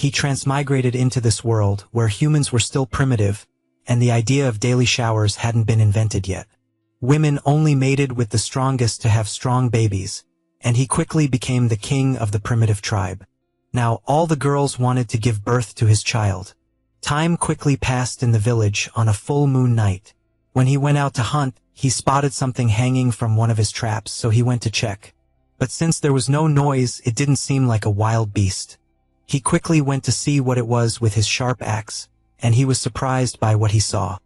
he transmigrated into this world where humans were still primitive, and the idea of daily showers hadn't been invented yet. Women only mated with the strongest to have strong babies, and he quickly became the king of the primitive tribe. Now all the girls wanted to give birth to his child. Time quickly passed in the village on a full moon night. When he went out to hunt, he spotted something hanging from one of his traps, so he went to check. But since there was no noise, it didn't seem like a wild beast. He quickly went to see what it was with his sharp axe, and he was surprised by what he saw.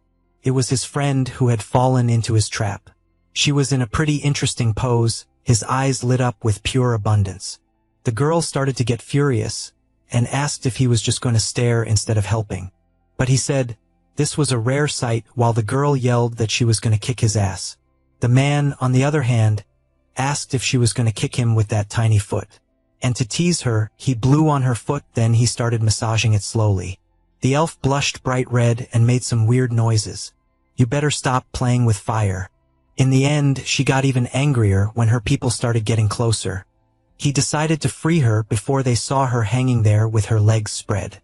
It was his friend who had fallen into his trap. She was in a pretty interesting pose, his eyes lit up with pure abundance. The girl started to get furious, and asked if he was just going to stare instead of helping. But he said this was a rare sight, while the girl yelled that she was going to kick his ass. The man, on the other hand, asked if she was going to kick him with that tiny foot. And to tease her, he blew on her foot, then he started massaging it slowly. The elf blushed bright red and made some weird noises. "You better stop playing with fire." In the end, she got even angrier when her people started getting closer. He decided to free her before they saw her hanging there with her legs spread.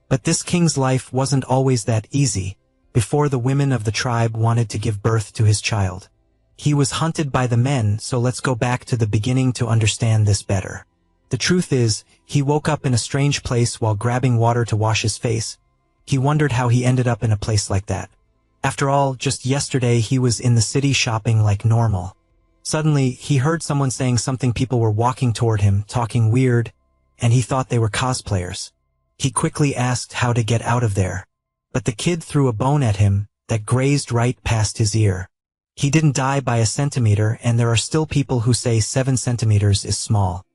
But this king's life wasn't always that easy. Before the women of the tribe wanted to give birth to his child, he was hunted by the men, so let's go back to the beginning to understand this better. The truth is, he woke up in a strange place while grabbing water to wash his face. He wondered how he ended up in a place like that. After all, just yesterday he was in the city shopping like normal. Suddenly, he heard someone saying something. People were walking toward him, talking weird, and he thought they were cosplayers. He quickly asked how to get out of there. But the kid threw a bone at him that grazed right past his ear. He didn't die by a centimeter, and there are still people who say 7 centimeters is small.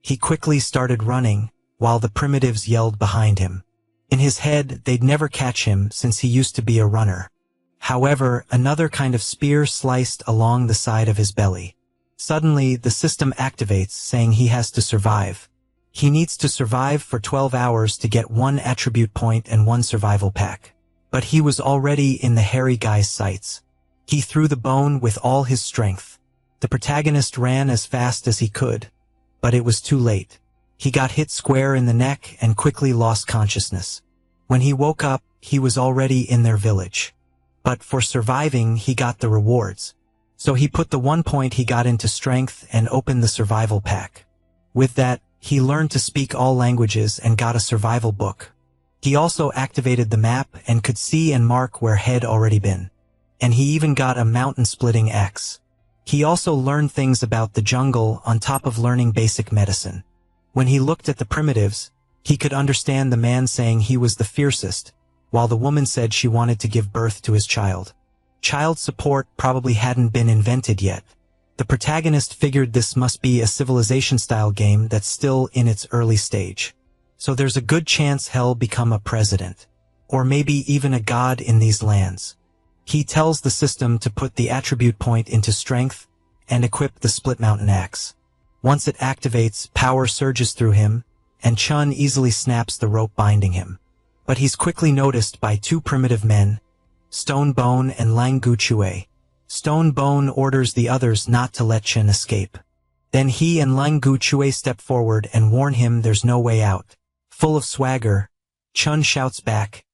He quickly started running, while the primitives yelled behind him. In his head, they'd never catch him since he used to be a runner. However, another kind of spear sliced along the side of his belly. Suddenly, the system activates, saying he has to survive. He needs to survive for 12 hours to get 1 attribute point and 1 survival pack. But he was already in the hairy guy's sights. He threw the bone with all his strength. The protagonist ran as fast as he could, but it was too late. He got hit square in the neck and quickly lost consciousness. When he woke up, he was already in their village. But for surviving, he got the rewards. So he put the 1 point he got into strength and opened the survival pack. With that, he learned to speak all languages and got a survival book. He also activated the map and could see and mark where had already been. And he even got a mountain-splitting axe. He also learned things about the jungle on top of learning basic medicine. When he looked at the primitives, he could understand the man saying he was the fiercest, while the woman said she wanted to give birth to his child. Child support probably hadn't been invented yet. The protagonist figured this must be a civilization-style game that's still in its early stage. So there's a good chance he'll become a president, or maybe even a god in these lands. He tells the system to put the attribute point into strength and equip the split mountain axe. Once it activates, power surges through him, and Chun easily snaps the rope binding him. But he's quickly noticed by 2 primitive men, Stone Bone and Lang Gu Chue. Stone Bone orders the others not to let Chun escape. Then he and Lang Gu Chue step forward and warn him there's no way out. Full of swagger, Chun shouts back,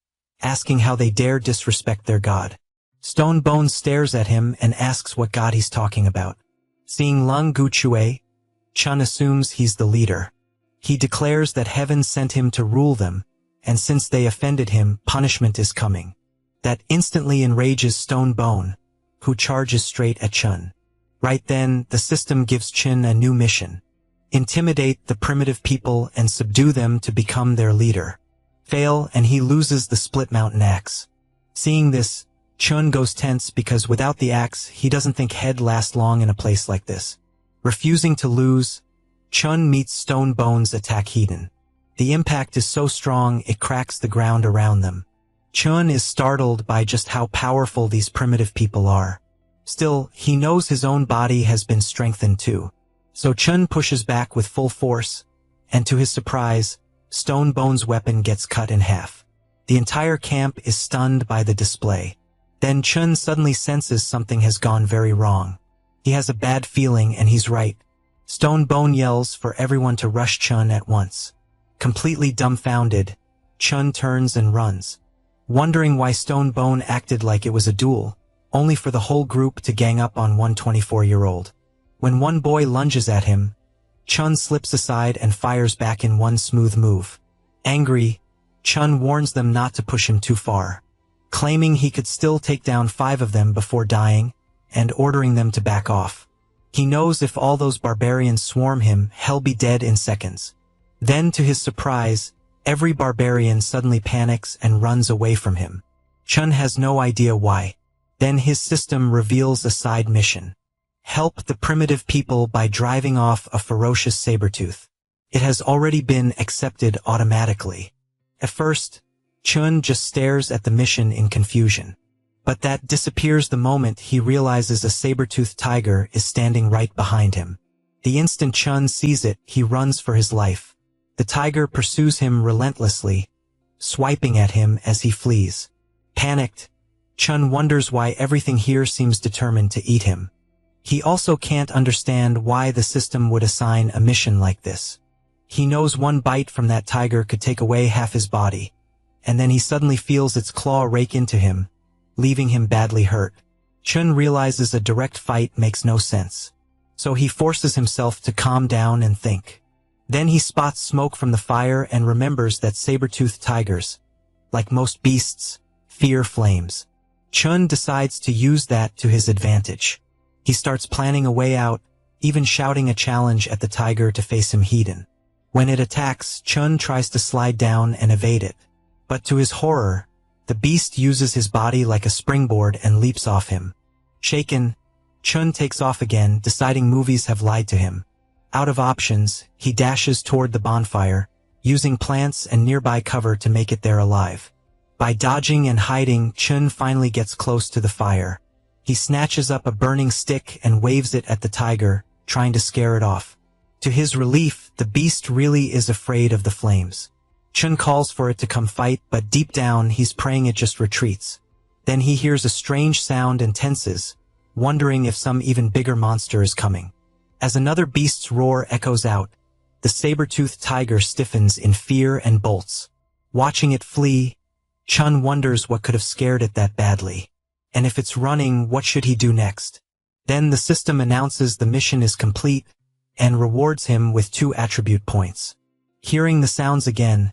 asking how they dare disrespect their god. Stone Bone stares at him and asks what god he's talking about. Seeing Lang Gu Chue, Chun assumes he's the leader. He declares that heaven sent him to rule them, and since they offended him, punishment is coming. That instantly enrages Stone Bone, who charges straight at Chun. Right then, the system gives Chun a new mission. Intimidate the primitive people and subdue them to become their leader. Fail, and he loses the split mountain axe. Seeing this, Chun goes tense because without the axe, he doesn't think he'd last long in a place like this. Refusing to lose, Chun meets Stone Bone's attack hidden. The impact is so strong it cracks the ground around them. Chun is startled by just how powerful these primitive people are. Still, he knows his own body has been strengthened too. So Chun pushes back with full force, and to his surprise, Stone Bone's weapon gets cut in half. The entire camp is stunned by the display. Then Chun suddenly senses something has gone very wrong. He has a bad feeling, and he's right. Stone Bone yells for everyone to rush Chun at once. Completely dumbfounded, Chun turns and runs, wondering why Stone Bone acted like it was a duel, only for the whole group to gang up on one 24-year-old. When one boy lunges at him, Chun slips aside and fires back in one smooth move. Angry, Chun warns them not to push him too far, claiming he could still take down 5 of them before dying, and ordering them to back off. He knows if all those barbarians swarm him, he'll be dead in seconds. Then, to his surprise, every barbarian suddenly panics and runs away from him. Chun has no idea why. Then his system reveals a side mission. Help the primitive people by driving off a ferocious saber-tooth. It has already been accepted automatically. At first, Chun just stares at the mission in confusion. But that disappears the moment he realizes a saber-toothed tiger is standing right behind him. The instant Chun sees it, he runs for his life. The tiger pursues him relentlessly, swiping at him as he flees. Panicked, Chun wonders why everything here seems determined to eat him. He also can't understand why the system would assign a mission like this. He knows one bite from that tiger could take away half his body, and then he suddenly feels its claw rake into him, leaving him badly hurt. Chun realizes a direct fight makes no sense, so he forces himself to calm down and think. Then he spots smoke from the fire and remembers that saber-toothed tigers, like most beasts, fear flames. Chun decides to use that to his advantage. He starts planning a way out, even shouting a challenge at the tiger to face him head-on. When it attacks, Chun tries to slide down and evade it. But to his horror, the beast uses his body like a springboard and leaps off him. Shaken, Chun takes off again, deciding movies have lied to him. Out of options, he dashes toward the bonfire, using plants and nearby cover to make it there alive. By dodging and hiding, Chun finally gets close to the fire. He snatches up a burning stick and waves it at the tiger, trying to scare it off. To his relief, the beast really is afraid of the flames. Chun calls for it to come fight, but deep down he's praying it just retreats. Then he hears a strange sound and tenses, wondering if some even bigger monster is coming. As another beast's roar echoes out, the saber-toothed tiger stiffens in fear and bolts. Watching it flee, Chun wonders what could have scared it that badly. And if it's running, what should he do next? Then the system announces the mission is complete and rewards him with 2 attribute points. Hearing the sounds again,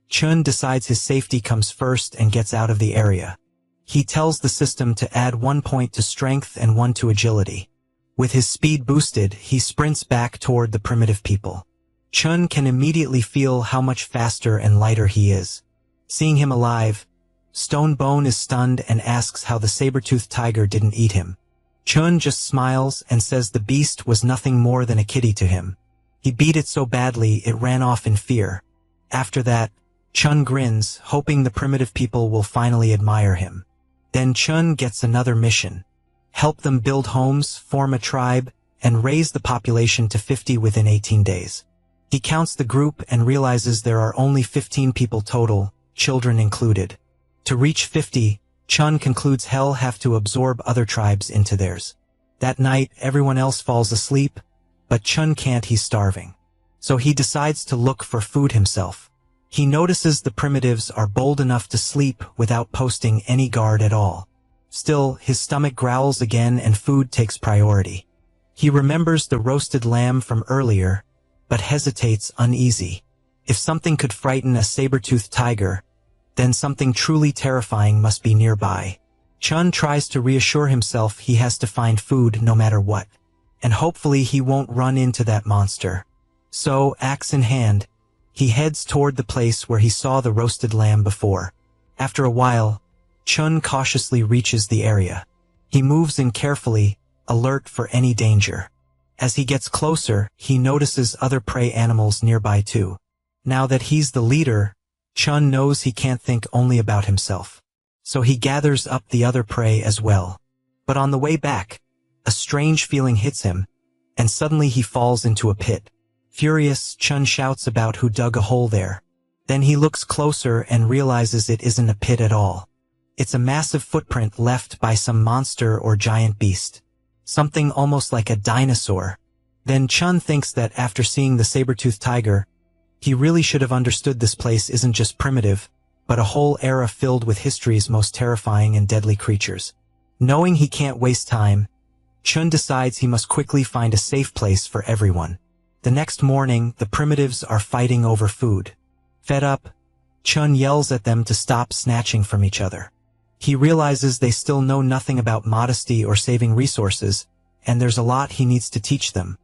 Chun decides his safety comes first and gets out of the area. He tells the system to add 1 point to strength and 1 to agility. With his speed boosted, he sprints back toward the primitive people. Chun can immediately feel how much faster and lighter he is. Seeing him alive, Stone Bone is stunned and asks how the saber-toothed tiger didn't eat him. Chun just smiles and says the beast was nothing more than a kitty to him. He beat it so badly it ran off in fear. After that, Chun grins, hoping the primitive people will finally admire him. Then Chun gets another mission. Help them build homes, form a tribe, and raise the population to 50 within 18 days. He counts the group and realizes there are only 15 people total, children included. To reach 50, Chun concludes he'll have to absorb other tribes into theirs. That night, everyone else falls asleep, but Chun can't, he's starving. So he decides to look for food himself. He notices the primitives are bold enough to sleep without posting any guard at all. Still, his stomach growls again and food takes priority. He remembers the roasted lamb from earlier, but hesitates uneasy. If something could frighten a saber-toothed tiger, then something truly terrifying must be nearby. Chun tries to reassure himself he has to find food no matter what, and hopefully he won't run into that monster. So, axe in hand, he heads toward the place where he saw the roasted lamb before. After a while, Chun cautiously reaches the area. He moves in carefully, alert for any danger. As he gets closer, he notices other prey animals nearby too. Now that he's the leader, Chun knows he can't think only about himself. So he gathers up the other prey as well. But on the way back, a strange feeling hits him, and suddenly he falls into a pit. Furious, Chun shouts about who dug a hole there. Then he looks closer and realizes it isn't a pit at all. It's a massive footprint left by some monster or giant beast. Something almost like a dinosaur. Then Chun thinks that after seeing the saber-toothed tiger, He really should have understood this place isn't just primitive, but a whole era filled with history's most terrifying and deadly creatures. Knowing he can't waste time, Chun decides he must quickly find a safe place for everyone. The next morning, the primitives are fighting over food. Fed up, Chun yells at them to stop snatching from each other. He realizes they still know nothing about modesty or saving resources, and there's a lot he needs to teach them.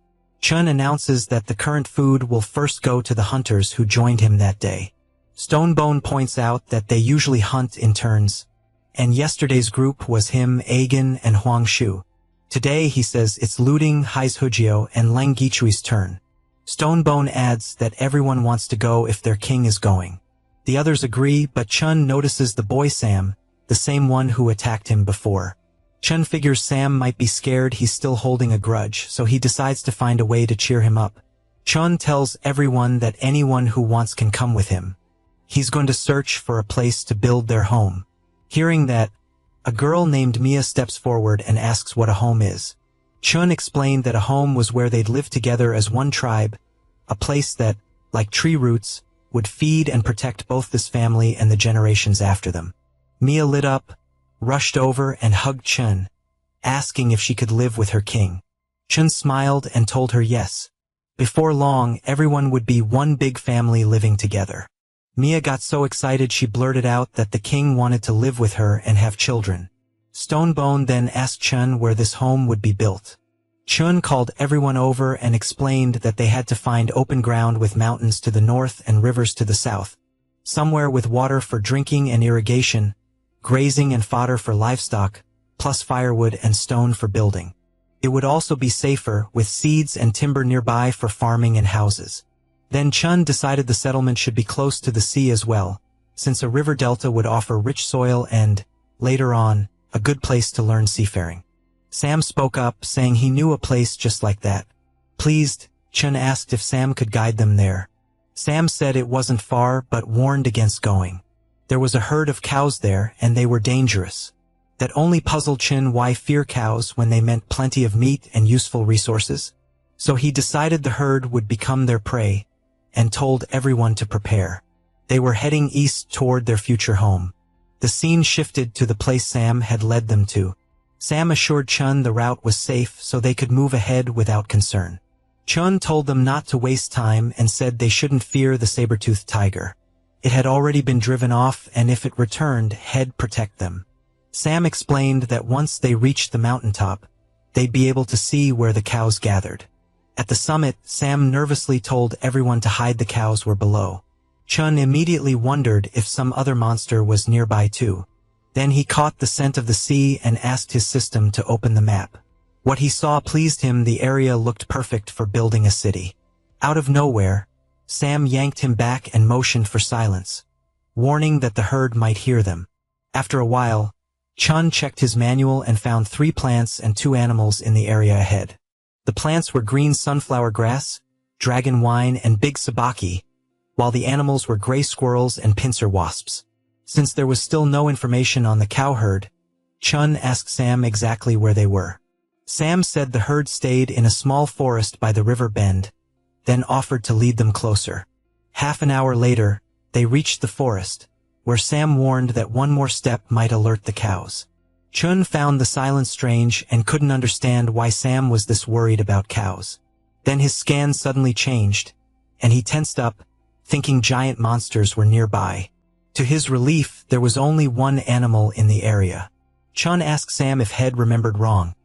Chun announces that the current food will first go to the hunters who joined him that day. Stonebone points out that they usually hunt in turns, and yesterday's group was him, Agen, and Huang Shu. Today, he says, it's Looting, Haizhujio, and Leng Gichui's turn. Stonebone adds that everyone wants to go if their king is going. The others agree, but Chun notices the boy Sam, the same one who attacked him before. Chun figures Sam might be scared he's still holding a grudge, so he decides to find a way to cheer him up. Chun tells everyone that anyone who wants can come with him. He's going to search for a place to build their home. Hearing that, a girl named Mia steps forward and asks what a home is. Chun explained that a home was where they'd live together as one tribe, a place that, like tree roots, would feed and protect both this family and the generations after them. Mia lit up, rushed over and hugged Chun, asking if she could live with her king. Chun smiled and told her yes. Before long, everyone would be one big family living together. Mia got so excited she blurted out that the king wanted to live with her and have children. Stonebone then asked Chun where this home would be built. Chun called everyone over and explained that they had to find open ground with mountains to the north and rivers to the south, somewhere with water for drinking and irrigation, grazing and fodder for livestock, plus firewood and stone for building. It would also be safer, with seeds and timber nearby for farming and houses. Then Chun decided the settlement should be close to the sea as well, since a river delta would offer rich soil and, later on, a good place to learn seafaring. Sam spoke up, saying he knew a place just like that. Pleased, Chun asked if Sam could guide them there. Sam said it wasn't far, but warned against going. There was a herd of cows there, and they were dangerous. That only puzzled Chun why fear cows when they meant plenty of meat and useful resources. So he decided the herd would become their prey, and told everyone to prepare. They were heading east toward their future home. The scene shifted to the place Sam had led them to. Sam assured Chun the route was safe so they could move ahead without concern. Chun told them not to waste time and said they shouldn't fear the saber-toothed tiger. It had already been driven off, and if it returned, he'd protect them. Sam explained that once they reached the mountaintop, they'd be able to see where the cows gathered. At the summit, Sam nervously told everyone to hide the cows were below. Chun immediately wondered if some other monster was nearby too. Then he caught the scent of the sea and asked his system to open the map. What he saw pleased him. The area looked perfect for building a city. Out of nowhere, Sam yanked him back and motioned for silence, warning that the herd might hear them. After a while, Chun checked his manual and found 3 plants and 2 animals in the area ahead. The plants were green sunflower grass, dragon wine, and big sabaki, while the animals were gray squirrels and pincer wasps. Since there was still no information on the cow herd, Chun asked Sam exactly where they were. Sam said the herd stayed in a small forest by the river bend, then offered to lead them closer. Half an hour later, they reached the forest, where Sam warned that one more step might alert the cows. Chun found the silence strange and couldn't understand why Sam was this worried about cows. Then his scan suddenly changed, and he tensed up, thinking giant monsters were nearby. To his relief, there was only one animal in the area. Chun asked Sam if Head remembered wrong.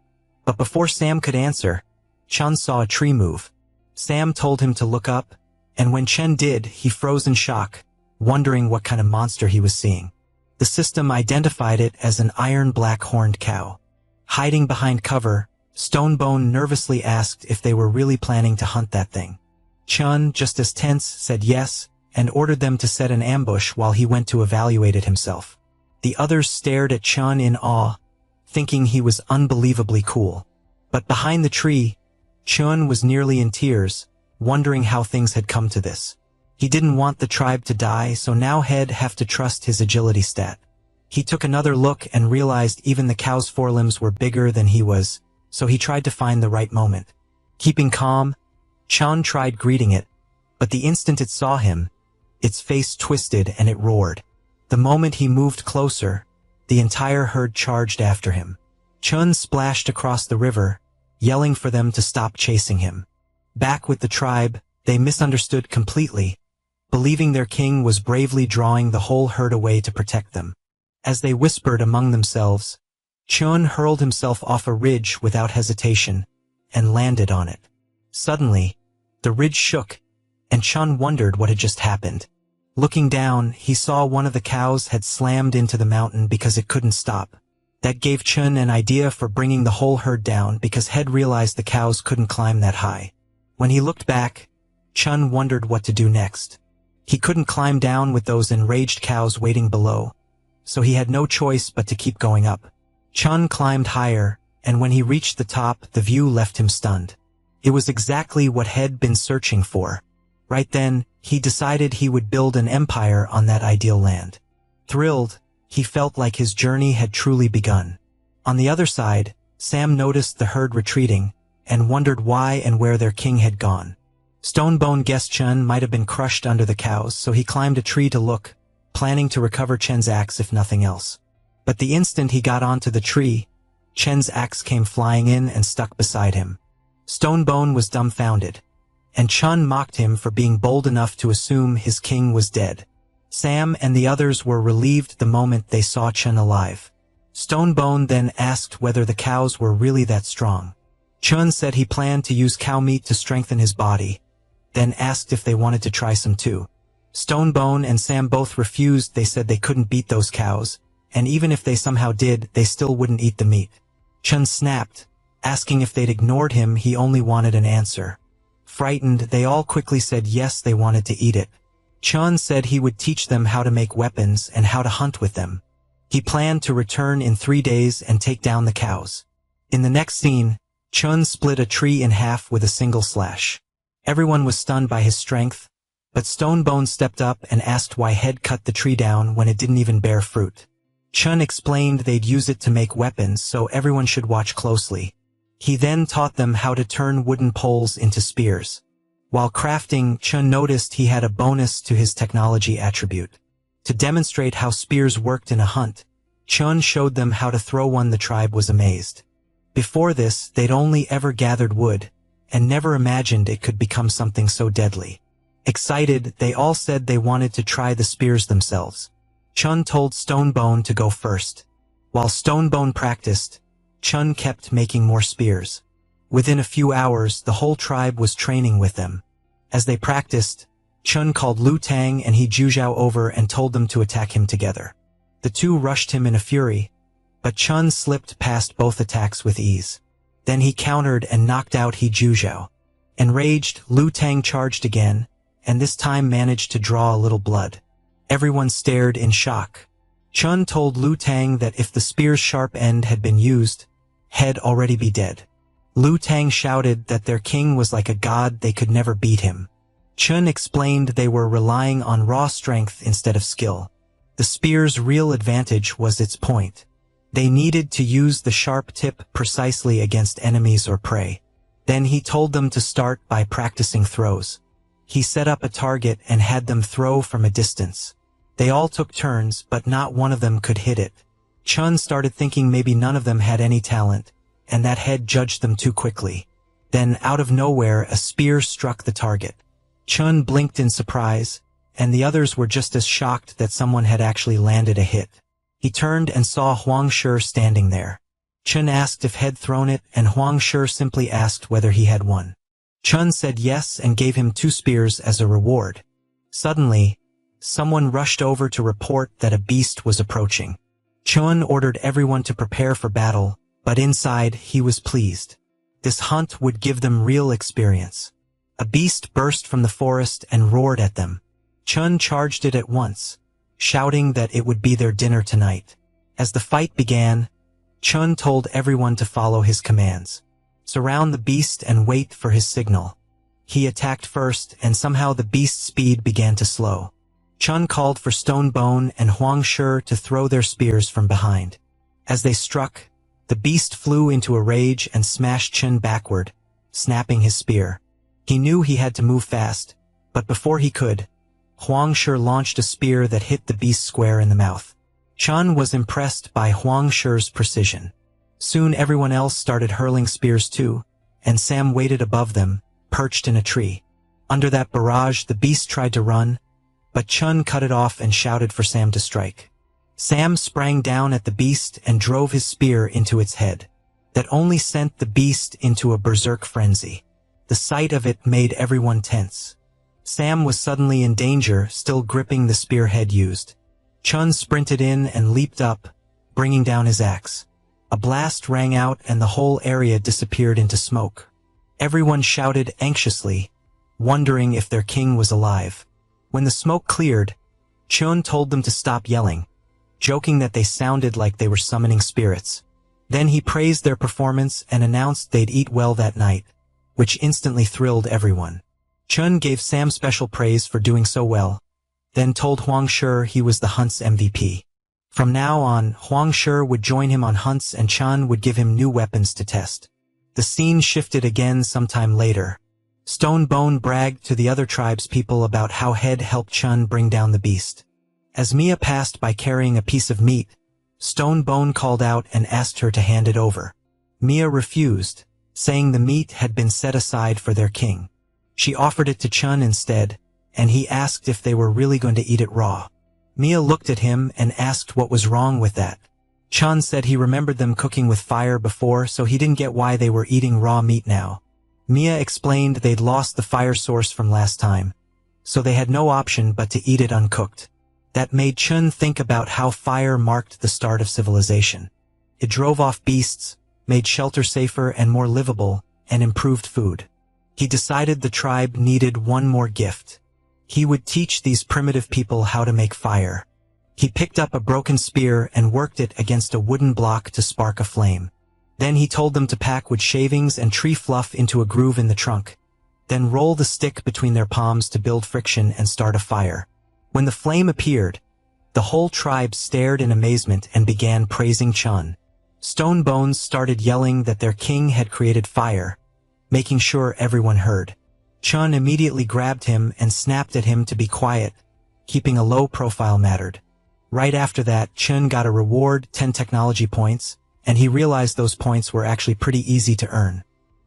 But before Sam could answer, Chun saw a tree move. Sam told him to look up, and when Chen did, he froze in shock, wondering what kind of monster he was seeing. The system identified it as an iron black horned cow. Hiding behind cover, Stonebone nervously asked if they were really planning to hunt that thing. Chun, just as tense, said yes, and ordered them to set an ambush while he went to evaluate it himself. The others stared at Chun in awe, thinking he was unbelievably cool. But behind the tree, Chun was nearly in tears, wondering how things had come to this. He didn't want the tribe to die, so now he'd have to trust his agility stat. He took another look and realized even the cow's forelimbs were bigger than he was, so he tried to find the right moment. Keeping calm, Chun tried greeting it, But the instant it saw him, its face twisted and it roared. The moment he moved closer, the entire herd charged after him. Chun splashed across the river, yelling for them to stop chasing him. Back with the tribe, they misunderstood completely, believing their king was bravely drawing the whole herd away to protect them. As they whispered among themselves, Chun hurled himself off a ridge without hesitation and landed on it. Suddenly, the ridge shook, and Chun wondered what had just happened. Looking down, he saw one of the cows had slammed into the mountain because it couldn't stop. That gave Chun an idea for bringing the whole herd down because Head realized the cows couldn't climb that high. When he looked back, Chun wondered what to do next. He couldn't climb down with those enraged cows waiting below, so he had no choice but to keep going up. Chun climbed higher, and when he reached the top, the view left him stunned. It was exactly what He'd been searching for. Right then, he decided he would build an empire on that ideal land. Thrilled, he felt like his journey had truly begun. On the other side, Sam noticed the herd retreating, and wondered why and where their king had gone. Stonebone guessed Chun might have been crushed under the cows, so he climbed a tree to look, planning to recover Chen's axe if nothing else. But the instant he got onto the tree, Chen's axe came flying in and stuck beside him. Stonebone was dumbfounded, and Chun mocked him for being bold enough to assume his king was dead. Sam and the others were relieved the moment they saw Chun alive. Stonebone then asked whether the cows were really that strong. Chun said he planned to use cow meat to strengthen his body, then asked if they wanted to try some too. Stonebone and Sam both refused. They said they couldn't beat those cows, and even if they somehow did, they still wouldn't eat the meat. Chun snapped, asking if they'd ignored him. He only wanted an answer. Frightened, they all quickly said yes, they wanted to eat it. Chun said he would teach them how to make weapons and how to hunt with them. He planned to return in 3 days and take down the cows. In the next scene, Chun split a tree in half with a single slash. Everyone was stunned by his strength, but Stonebone stepped up and asked why Head cut the tree down when it didn't even bear fruit. Chun explained they'd use it to make weapons, so everyone should watch closely. He then taught them how to turn wooden poles into spears. While crafting, Chun noticed he had a bonus to his technology attribute. To demonstrate how spears worked in a hunt, Chun showed them how to throw one. The tribe was amazed. Before this, they'd only ever gathered wood, and never imagined it could become something so deadly. Excited, they all said they wanted to try the spears themselves. Chun told Stonebone to go first. While Stonebone practiced, Chun kept making more spears. Within a few hours, the whole tribe was training with them. As they practiced, Chun called Lu Tang and He Jujiao over and told them to attack him together. The two rushed him in a fury, but Chun slipped past both attacks with ease. Then he countered and knocked out He Jujiao. Enraged, Lu Tang charged again, and this time managed to draw a little blood. Everyone stared in shock. Chun told Lu Tang that if the spear's sharp end had been used, He'd already be dead. Lu Tang shouted that their king was like a god, they could never beat him. Chun explained they were relying on raw strength instead of skill. The spear's real advantage was its point. They needed to use the sharp tip precisely against enemies or prey. Then he told them to start by practicing throws. He set up a target and had them throw from a distance. They all took turns, but not one of them could hit it. Chun started thinking maybe none of them had any talent, and that Head judged them too quickly. Then, out of nowhere, a spear struck the target. Chun blinked in surprise, and the others were just as shocked that someone had actually landed a hit. He turned and saw Huang Shi standing there. Chun asked if He'd thrown it, and Huang Shi simply asked whether he had one. Chun said yes and gave him 2 spears as a reward. Suddenly, someone rushed over to report that a beast was approaching. Chun ordered everyone to prepare for battle, but inside he was pleased. This hunt would give them real experience. A beast burst from the forest and roared at them. Chun charged it at once, shouting that it would be their dinner tonight. As the fight began, Chun told everyone to follow his commands. Surround the beast and wait for his signal. He attacked first, and somehow the beast's speed began to slow. Chun called for Stonebone and Huang Shi to throw their spears from behind. As they struck, the beast flew into a rage and smashed Chun backward, snapping his spear. He knew he had to move fast, But before he could, Huang Shi launched a spear that hit the beast square in the mouth. Chun was impressed by Huang Shi's precision. Soon everyone else started hurling spears too, and Sam waited above them, perched in a tree. Under that barrage, the beast tried to run, but Chun cut it off and shouted for Sam to strike. Sam sprang down at the beast and drove his spear into its head. That only sent the beast into a berserk frenzy. The sight of it made everyone tense. Sam was suddenly in danger, still gripping the spearhead used. Chun sprinted in and leaped up, bringing down his axe. A blast rang out and the whole area disappeared into smoke. Everyone shouted anxiously, wondering if their king was alive. When the smoke cleared, Chun told them to stop yelling, joking that they sounded like they were summoning spirits. Then he praised their performance and announced they'd eat well that night, which instantly thrilled everyone. Chun gave Sam special praise for doing so well, then told Huang Shi he was the hunt's MVP. From now on, Huang Shi would join him on hunts and Chun would give him new weapons to test. The scene shifted again sometime later. Stonebone bragged to the other tribe's people about how Head helped Chun bring down the beast. As Mia passed by carrying a piece of meat, Stonebone called out and asked her to hand it over. Mia refused, saying the meat had been set aside for their king. She offered it to Chun instead, and he asked if they were really going to eat it raw. Mia looked at him and asked what was wrong with that. Chun said he remembered them cooking with fire before, so he didn't get why they were eating raw meat now. Mia explained they'd lost the fire source from last time, so they had no option but to eat it uncooked. That made Chun think about how fire marked the start of civilization. It drove off beasts, made shelter safer and more livable, and improved food. He decided the tribe needed one more gift. He would teach these primitive people how to make fire. He picked up a broken spear and worked it against a wooden block to spark a flame. Then he told them to pack wood shavings and tree fluff into a groove in the trunk. Then roll the stick between their palms to build friction and start a fire. When the flame appeared, the whole tribe stared in amazement and began praising Chun. Stonebones started yelling that their king had created fire, making sure everyone heard. Chun immediately grabbed him and snapped at him to be quiet, keeping a low profile mattered. Right after that, Chun got a reward, 10 technology points, and he realized those points were actually pretty easy to earn.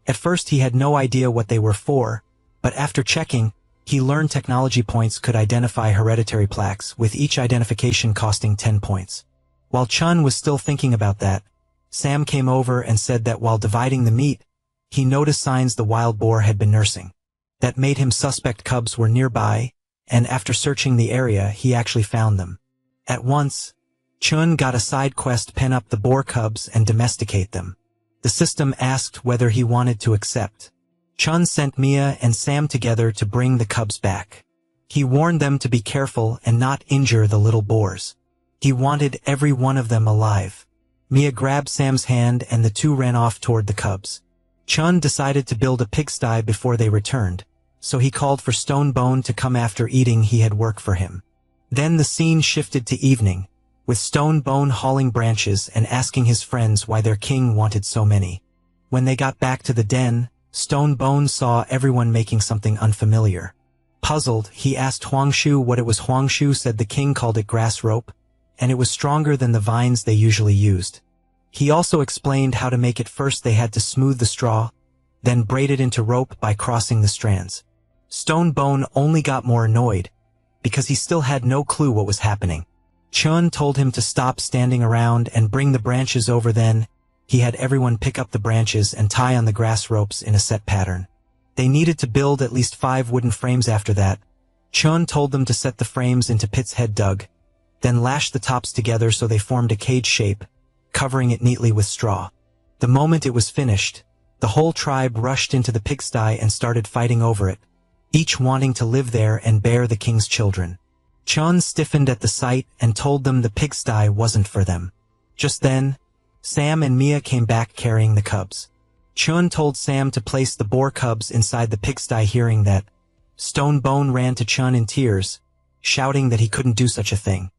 At first he had no idea what they were for, but after checking, he learned technology points could identify hereditary plaques, with each identification costing 10 points. While Chun was still thinking about that, Sam came over and said that while dividing the meat, he noticed signs the wild boar had been nursing. That made him suspect cubs were nearby, and after searching the area, he actually found them. At once, Chun got a side quest: pen up the boar cubs and domesticate them. The system asked whether he wanted to accept. Chun sent Mia and Sam together to bring the cubs back. He warned them to be careful and not injure the little boars. He wanted every one of them alive. Mia grabbed Sam's hand and the two ran off toward the cubs. Chun decided to build a pigsty before they returned, so he called for Stonebone to come after eating. He had work for him. Then the scene shifted to evening, with Stonebone hauling branches and asking his friends why their king wanted so many. When they got back to the den, Stonebone saw everyone making something unfamiliar. Puzzled, he asked Huang Shi what it was. Huang Shi said the king called it grass rope, and it was stronger than the vines they usually used. He also explained how to make it. First they had to smooth the straw, then braid it into rope by crossing the strands. Stonebone only got more annoyed, because he still had no clue what was happening. Chun told him to stop standing around and bring the branches over. Then he had everyone pick up the branches and tie on the grass ropes in a set pattern. They needed to build at least 5 wooden frames after that. Chun told them to set the frames into pits head dug, then lash the tops together so they formed a cage shape, covering it neatly with straw. The moment it was finished, the whole tribe rushed into the pigsty and started fighting over it, each wanting to live there and bear the king's children. Chun stiffened at the sight and told them the pigsty wasn't for them. Just then, Sam and Mia came back carrying the cubs. Chun told Sam to place the boar cubs inside the pigsty. Hearing that, Stonebone ran to Chun in tears, shouting that he couldn't do such a thing.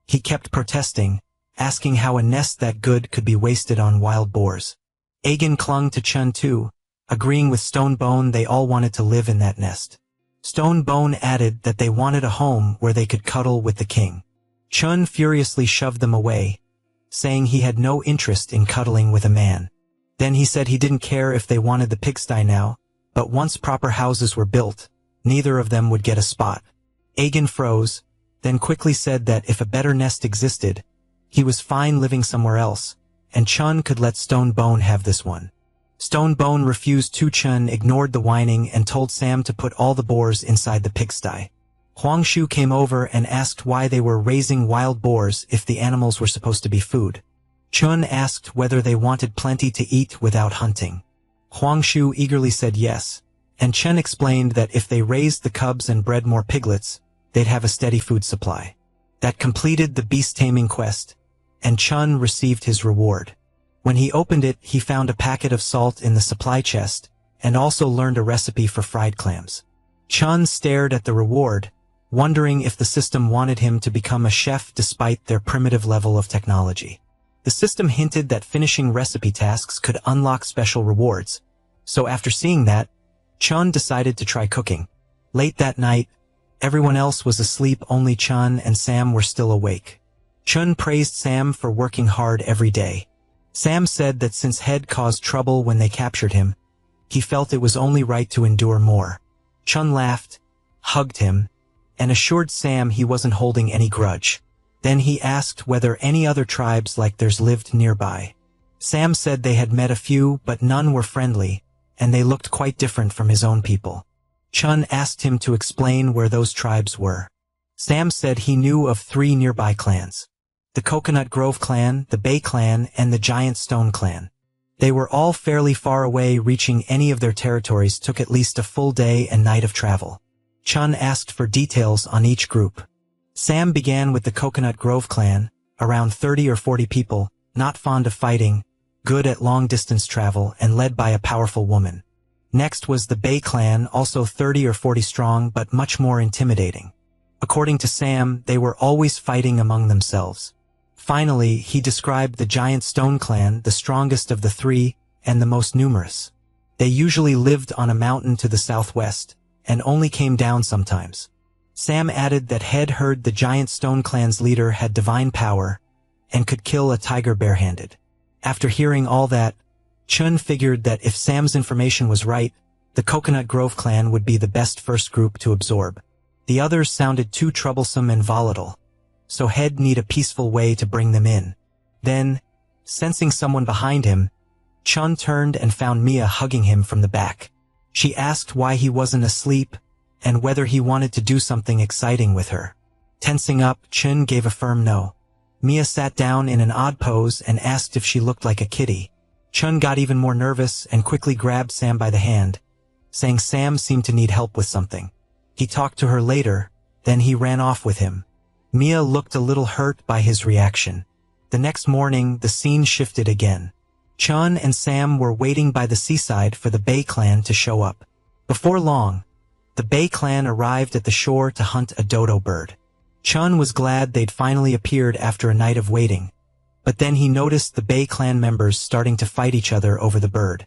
He kept protesting, asking how a nest that good could be wasted on wild boars. Agen clung to Chun too, agreeing with Stonebone they all wanted to live in that nest. Stone Bone added that they wanted a home where they could cuddle with the king. Chun furiously shoved them away, saying he had no interest in cuddling with a man. Then he said he didn't care if they wanted the pigsty now, but once proper houses were built, neither of them would get a spot. Aegon froze, then quickly said that if a better nest existed, he was fine living somewhere else, and Chun could let Stone Bone have this one. Stone Bone refused too. Chun ignored the whining and told Sam to put all the boars inside the pigsty. Huangshu came over and asked why they were raising wild boars if the animals were supposed to be food. Chun asked whether they wanted plenty to eat without hunting. Huangshu eagerly said yes, and Chun explained that if they raised the cubs and bred more piglets, they'd have a steady food supply. That completed the beast-taming quest, and Chun received his reward. When he opened it, he found a packet of salt in the supply chest, and also learned a recipe for fried clams. Chun stared at the reward, wondering if the system wanted him to become a chef despite their primitive level of technology. The system hinted that finishing recipe tasks could unlock special rewards, so after seeing that, Chun decided to try cooking. Late that night, everyone else was asleep, only Chun and Sam were still awake. Chun praised Sam for working hard every day. Sam said that since Head caused trouble when they captured him, he felt it was only right to endure more. Chun laughed, hugged him, and assured Sam he wasn't holding any grudge. Then he asked whether any other tribes like theirs lived nearby. Sam said they had met a few, but none were friendly, and they looked quite different from his own people. Chun asked him to explain where those tribes were. Sam said he knew of 3 nearby clans: the Coconut Grove clan, the Bay clan, and the Giant Stone clan. They were all fairly far away. Reaching any of their territories took at least a full day and night of travel. Chun asked for details on each group. Sam began with the Coconut Grove clan, around 30 or 40 people, not fond of fighting, good at long-distance travel, and led by a powerful woman. Next was the Bay clan, also 30 or 40 strong but much more intimidating. According to Sam, they were always fighting among themselves. Finally, he described the Giant Stone clan, the strongest of the 3, and the most numerous. They usually lived on a mountain to the southwest, and only came down sometimes. Sam added that Head heard the Giant Stone clan's leader had divine power, and could kill a tiger barehanded. After hearing all that, Chun figured that if Sam's information was right, the Coconut Grove clan would be the best first group to absorb. The others sounded too troublesome and volatile, so Head needed a peaceful way to bring them in. Then, sensing someone behind him, Chun turned and found Mia hugging him from the back. She asked why he wasn't asleep, and whether he wanted to do something exciting with her. Tensing up, Chun gave a firm no. Mia sat down in an odd pose and asked if she looked like a kitty. Chun got even more nervous and quickly grabbed Sam by the hand, saying Sam seemed to need help with something. He talked to her later, then he ran off with him. Mia looked a little hurt by his reaction. The next morning, the scene shifted again. Chun and Sam were waiting by the seaside for the Bay clan to show up. Before long, the Bay clan arrived at the shore to hunt a dodo bird. Chun was glad they'd finally appeared after a night of waiting, but then he noticed the Bay clan members starting to fight each other over the bird.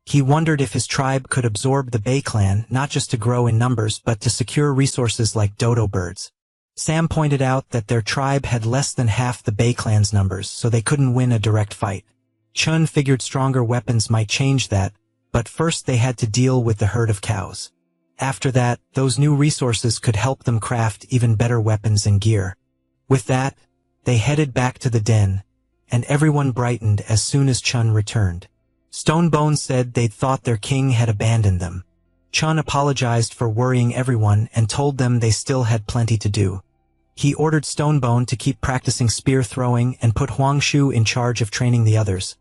He wondered if his tribe could absorb the Bay clan, not just to grow in numbers but to secure resources like dodo birds. Sam pointed out that their tribe had less than half the Bay clan's numbers, so they couldn't win a direct fight. Chun figured stronger weapons might change that, but first they had to deal with the herd of cows. After that, those new resources could help them craft even better weapons and gear. With that, they headed back to the den, and everyone brightened as soon as Chun returned. Stonebone said they'd thought their king had abandoned them. Chun apologized for worrying everyone and told them they still had plenty to do. He ordered Stonebone to keep practicing spear throwing and put Huangshu in charge of training the others,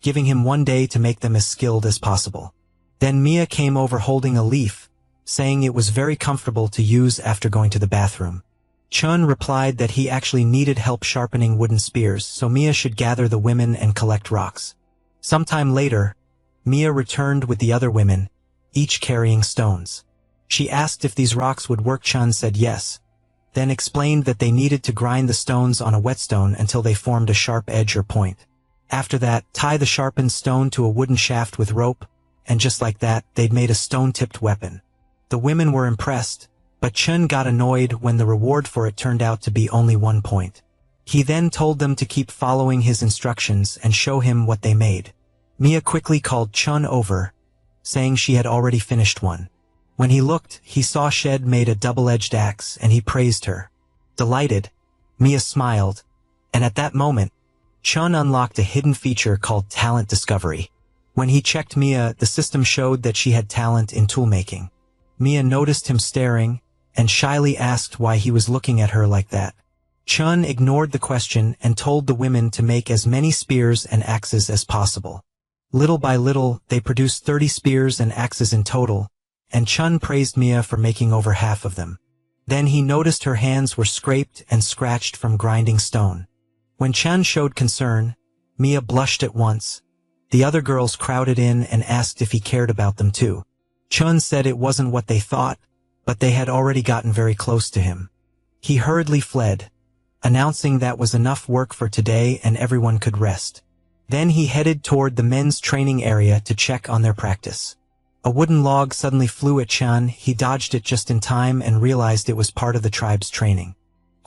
giving him 1 day to make them as skilled as possible. Then Mia came over holding a leaf, saying it was very comfortable to use after going to the bathroom. Chun replied that he actually needed help sharpening wooden spears, so Mia should gather the women and collect rocks. Sometime later, Mia returned with the other women, each carrying stones. She asked if these rocks would work. Chun said yes, then explained that they needed to grind the stones on a whetstone until they formed a sharp edge or point. After that, tie the sharpened stone to a wooden shaft with rope, and just like that, they'd made a stone-tipped weapon. The women were impressed, but Chun got annoyed when the reward for it turned out to be only 1 point. He then told them to keep following his instructions and show him what they made. Mia quickly called Chun over, saying she had already finished one. When he looked, he saw Shed made a double-edged axe and he praised her. Delighted, Mia smiled, and at that moment, Chun unlocked a hidden feature called Talent Discovery. When he checked Mia, the system showed that she had talent in toolmaking. Mia noticed him staring, and shyly asked why he was looking at her like that. Chun ignored the question and told the women to make as many spears and axes as possible. Little by little, they produced 30 spears and axes in total, and Chun praised Mia for making over half of them. Then he noticed her hands were scraped and scratched from grinding stone. When Chun showed concern, Mia blushed at once. The other girls crowded in and asked if he cared about them too. Chun said it wasn't what they thought, but they had already gotten very close to him. He hurriedly fled, announcing that was enough work for today and everyone could rest. Then he headed toward the men's training area to check on their practice. A wooden log suddenly flew at Chun. He dodged it just in time and realized it was part of the tribe's training.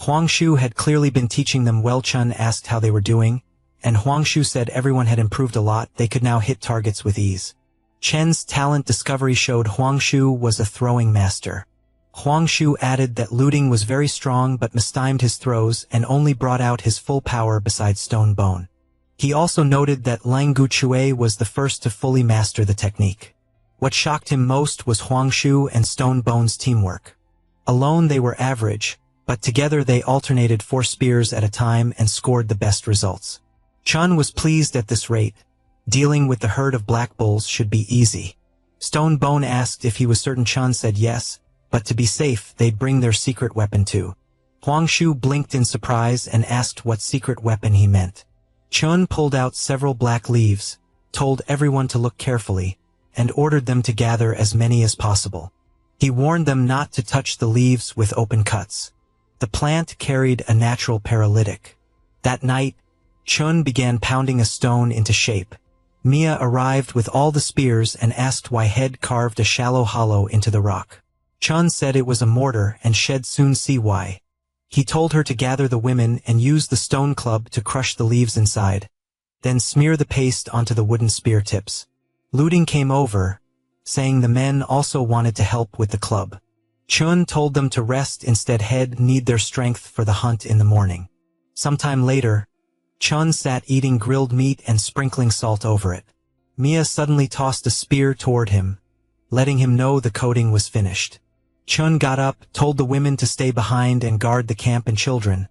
Huangshu had clearly been teaching them well. Chun asked how they were doing, and Huangshu said everyone had improved a lot. They could now hit targets with ease. Chen's talent discovery showed Huangshu was a throwing master. Huangshu added that looting was very strong but mistimed his throws and only brought out his full power besides Stone Bone. He also noted that Lang Guchui was the first to fully master the technique. What shocked him most was Huangshu and Stone Bone's teamwork. Alone they were average, but together they alternated 4 spears at a time and scored the best results. Chun was pleased at this rate. Dealing with the herd of black bulls should be easy. Stone Bone asked if he was certain. Chun said yes, but to be safe they'd bring their secret weapon too. Huangshu blinked in surprise and asked what secret weapon he meant. Chun pulled out several black leaves, told everyone to look carefully, and ordered them to gather as many as possible. He warned them not to touch the leaves with open cuts. The plant carried a natural paralytic. That night, Chun began pounding a stone into shape. Mia arrived with all the spears and asked why Head carved a shallow hollow into the rock. Chun said it was a mortar and Shed soon see why. He told her to gather the women and use the stone club to crush the leaves inside, then smear the paste onto the wooden spear tips. Looting came over, saying the men also wanted to help with the club. Chun told them to rest instead. Head need their strength for the hunt in the morning. Sometime later, Chun sat eating grilled meat and sprinkling salt over it. Mia suddenly tossed a spear toward him, letting him know the coating was finished. Chun got up, told the women to stay behind and guard the camp and children,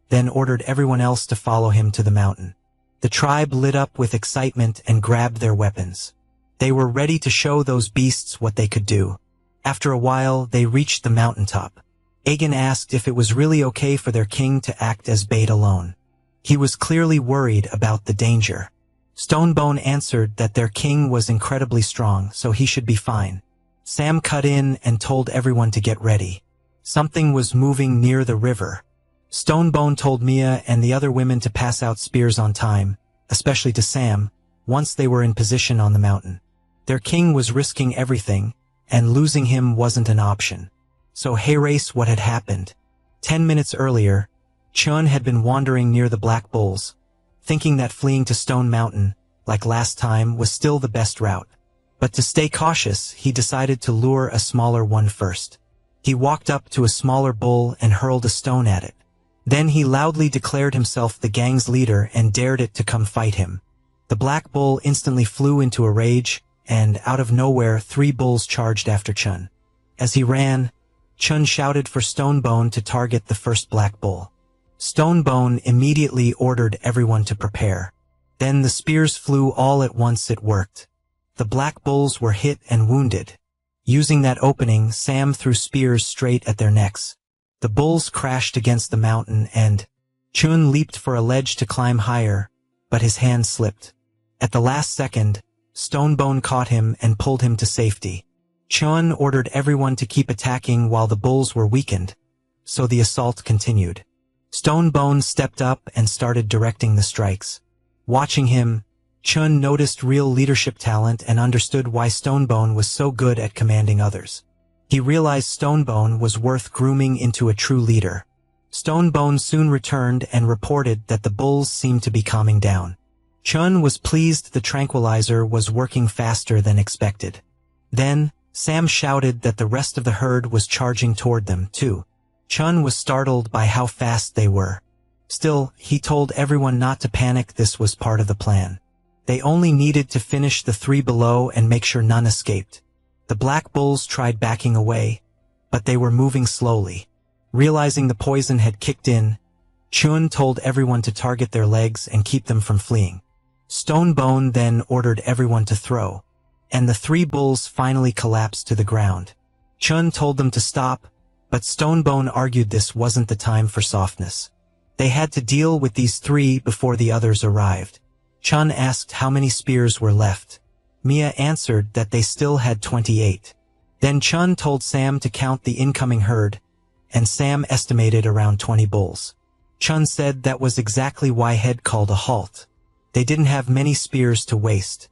then ordered everyone else to follow him to the mountain. The tribe lit up with excitement and grabbed their weapons. They were ready to show those beasts what they could do. After a while, they reached the mountaintop. Aegon asked if it was really okay for their king to act as bait alone. He was clearly worried about the danger. Stonebone answered that their king was incredibly strong, so he should be fine. Sam cut in and told everyone to get ready. Something was moving near the river. Stonebone told Mia and the other women to pass out spears on time, especially to Sam, once they were in position on the mountain. Their king was risking everything, and losing him wasn't an option. So race what had happened. 10 minutes earlier, Chun had been wandering near the Black Bulls, thinking that fleeing to Stone Mountain, like last time, was still the best route. But to stay cautious, he decided to lure a smaller one first. He walked up to a smaller bull and hurled a stone at it. Then he loudly declared himself the gang's leader and dared it to come fight him. The black bull instantly flew into a rage, and out of nowhere 3 bulls charged after Chun. As he ran, Chun shouted for Stonebone to target the first black bull. Stonebone immediately ordered everyone to prepare. Then the spears flew all at once. It worked. The black bulls were hit and wounded. Using that opening, Sam threw spears straight at their necks. The bulls crashed against the mountain and Chun leaped for a ledge to climb higher, but his hand slipped. At the last second, Stonebone caught him and pulled him to safety. Chun ordered everyone to keep attacking while the bulls were weakened, so the assault continued. Stonebone stepped up and started directing the strikes. Watching him, Chun noticed real leadership talent and understood why Stonebone was so good at commanding others. He realized Stonebone was worth grooming into a true leader. Stonebone soon returned and reported that the bulls seemed to be calming down. Chun was pleased the tranquilizer was working faster than expected. Then, Sam shouted that the rest of the herd was charging toward them, too. Chun was startled by how fast they were. Still, he told everyone not to panic. This was part of the plan. They only needed to finish the 3 below and make sure none escaped. The black bulls tried backing away, but they were moving slowly. Realizing the poison had kicked in, Chun told everyone to target their legs and keep them from fleeing. Stonebone then ordered everyone to throw, and the 3 bulls finally collapsed to the ground. Chun told them to stop, but Stonebone argued this wasn't the time for softness. They had to deal with these 3 before the others arrived. Chun asked how many spears were left. Mia answered that they still had 28. Then Chun told Sam to count the incoming herd, and Sam estimated around 20 bulls. Chun said that was exactly why Head called a halt. They didn't have many spears to waste.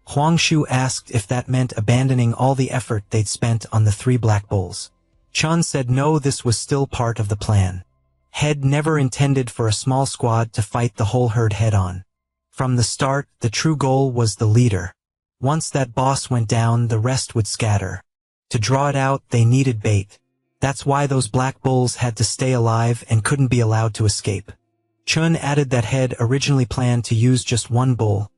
Huangshu asked if that meant abandoning all the effort they'd spent on the 3 black bulls. Chun said no, this was still part of the plan. Head never intended for a small squad to fight the whole herd head-on. From the start, the true goal was the leader. Once that boss went down, the rest would scatter. To draw it out, they needed bait. That's why those black bulls had to stay alive and couldn't be allowed to escape. Chun added that Head originally planned to use just 1 bull,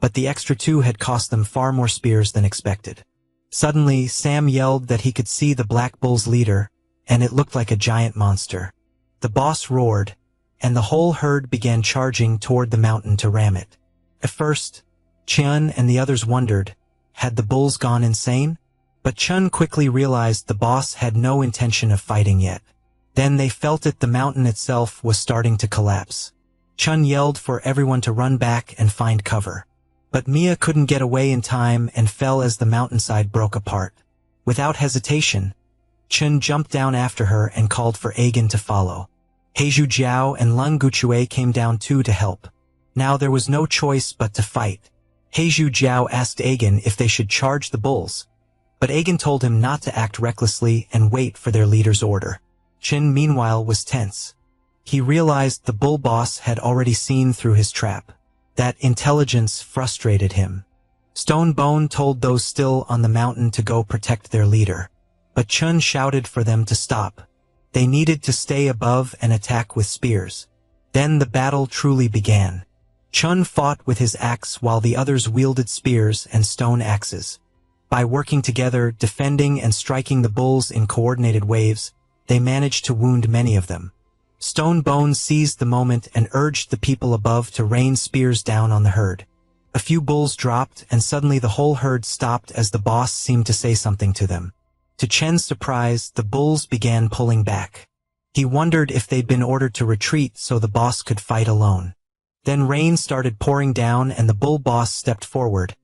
but the extra 2 had cost them far more spears than expected. Suddenly, Sam yelled that he could see the black bull's leader, and it looked like a giant monster. The boss roared, and the whole herd began charging toward the mountain to ram it. At first, Chun and the others wondered, had the bulls gone insane? But Chun quickly realized the boss had no intention of fighting yet. Then they felt it, the mountain itself was starting to collapse. Chun yelled for everyone to run back and find cover. But Mia couldn't get away in time and fell as the mountainside broke apart. Without hesitation, Chun jumped down after her and called for Aegon to follow. Heiju Jiao and Lung Guchue came down too to help. Now there was no choice but to fight. Heiju Jiao asked Aegon if they should charge the bulls, but Aegon told him not to act recklessly and wait for their leader's order. Chin meanwhile was tense. He realized the bull boss had already seen through his trap. That intelligence frustrated him. Stonebone told those still on the mountain to go protect their leader, but Chun shouted for them to stop. They needed to stay above and attack with spears. Then the battle truly began. Chun fought with his axe while the others wielded spears and stone axes. By working together, defending and striking the bulls in coordinated waves, they managed to wound many of them. Stonebone seized the moment and urged the people above to rain spears down on the herd. A few bulls dropped, and suddenly the whole herd stopped as the boss seemed to say something to them. To Chen's surprise, the bulls began pulling back. He wondered if they'd been ordered to retreat so the boss could fight alone. Then rain started pouring down and the bull boss stepped forward,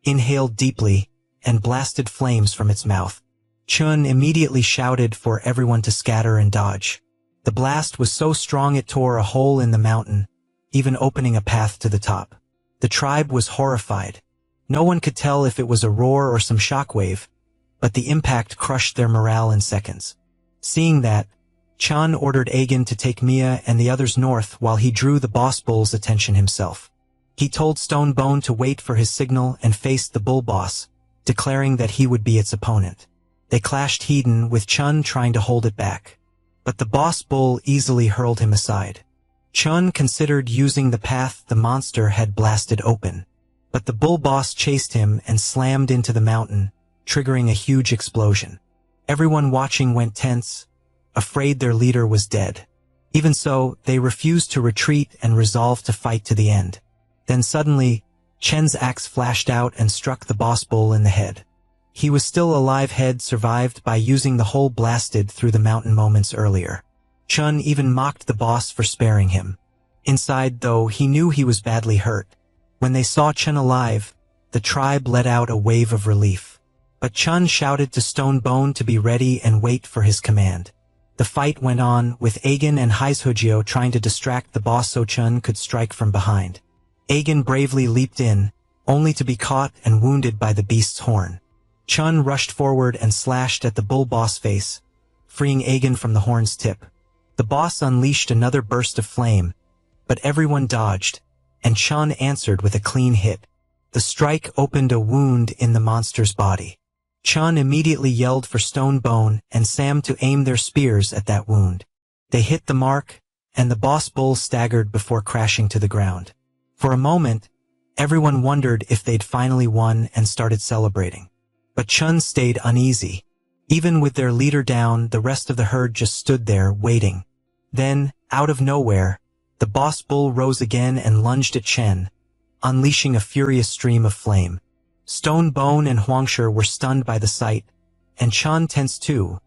inhaled deeply, and blasted flames from its mouth. Chun immediately shouted for everyone to scatter and dodge. The blast was so strong it tore a hole in the mountain, even opening a path to the top. The tribe was horrified. No one could tell if it was a roar or some shockwave, but the impact crushed their morale in seconds. Seeing that, Chun ordered Aegon to take Mia and the others north while he drew the boss bull's attention himself. He told Stonebone to wait for his signal and faced the bull boss, declaring that he would be its opponent. They clashed head-on, with Chun trying to hold it back. But the boss bull easily hurled him aside. Chun considered using the path the monster had blasted open, but the bull boss chased him and slammed into the mountain, triggering a huge explosion. Everyone watching went tense, afraid their leader was dead. Even so, they refused to retreat and resolved to fight to the end. Then suddenly, Chen's axe flashed out and struck the boss bull in the head. He was still alive. Head survived by using the hole blasted through the mountain moments earlier. Chun even mocked the boss for sparing him. Inside, though, he knew he was badly hurt. When they saw Chun alive, the tribe let out a wave of relief. But Chun shouted to Stonebone to be ready and wait for his command. The fight went on, with Aegon and Heishujio trying to distract the boss so Chun could strike from behind. Aegon bravely leaped in, only to be caught and wounded by the beast's horn. Chun rushed forward and slashed at the bull boss face, freeing Aegon from the horn's tip. The boss unleashed another burst of flame, but everyone dodged, and Chun answered with a clean hit. The strike opened a wound in the monster's body. Chun immediately yelled for Stone Bone and Sam to aim their spears at that wound. They hit the mark, and the boss bull staggered before crashing to the ground. For a moment, everyone wondered if they'd finally won and started celebrating. But Chun stayed uneasy. Even with their leader down, the rest of the herd just stood there, waiting. Then, out of nowhere, the boss bull rose again and lunged at Chen, unleashing a furious stream of flame. Stone Bone and Huangshe were stunned by the sight, and Chun tensed too,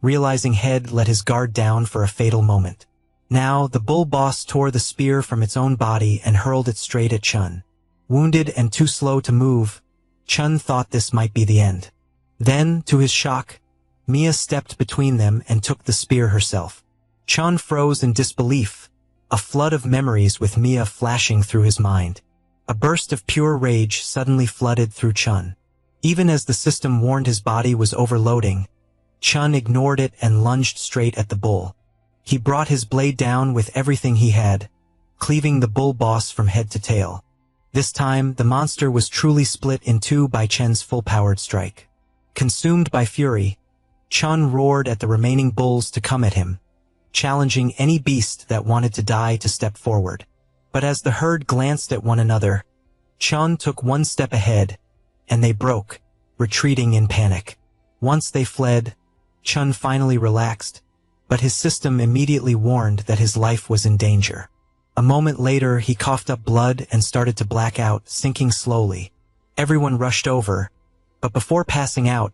realizing Head let his guard down for a fatal moment. Now, the bull boss tore the spear from its own body and hurled it straight at Chun. Wounded and too slow to move, Chun thought this might be the end. Then, to his shock, Mia stepped between them and took the spear herself. Chun froze in disbelief, a flood of memories with Mia flashing through his mind. A burst of pure rage suddenly flooded through Chun. Even as the system warned his body was overloading, Chun ignored it and lunged straight at the bull. He brought his blade down with everything he had, cleaving the bull boss from head to tail. This time, the monster was truly split in two by Chen's full-powered strike. Consumed by fury, Chun roared at the remaining bulls to come at him, challenging any beast that wanted to die to step forward. But as the herd glanced at one another, Chun took one step ahead, and they broke, retreating in panic. Once they fled, Chun finally relaxed, but his system immediately warned that his life was in danger. A moment later, he coughed up blood and started to black out, sinking slowly. Everyone rushed over, but before passing out,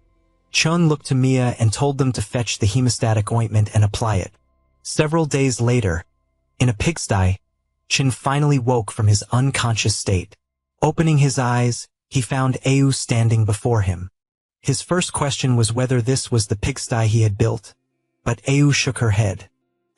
Chun looked to Mia and told them to fetch the hemostatic ointment and apply it. Several days later, in a pigsty, Chin finally woke from his unconscious state. Opening his eyes, he found Au standing before him. His first question was whether this was the pigsty he had built, but Au shook her head.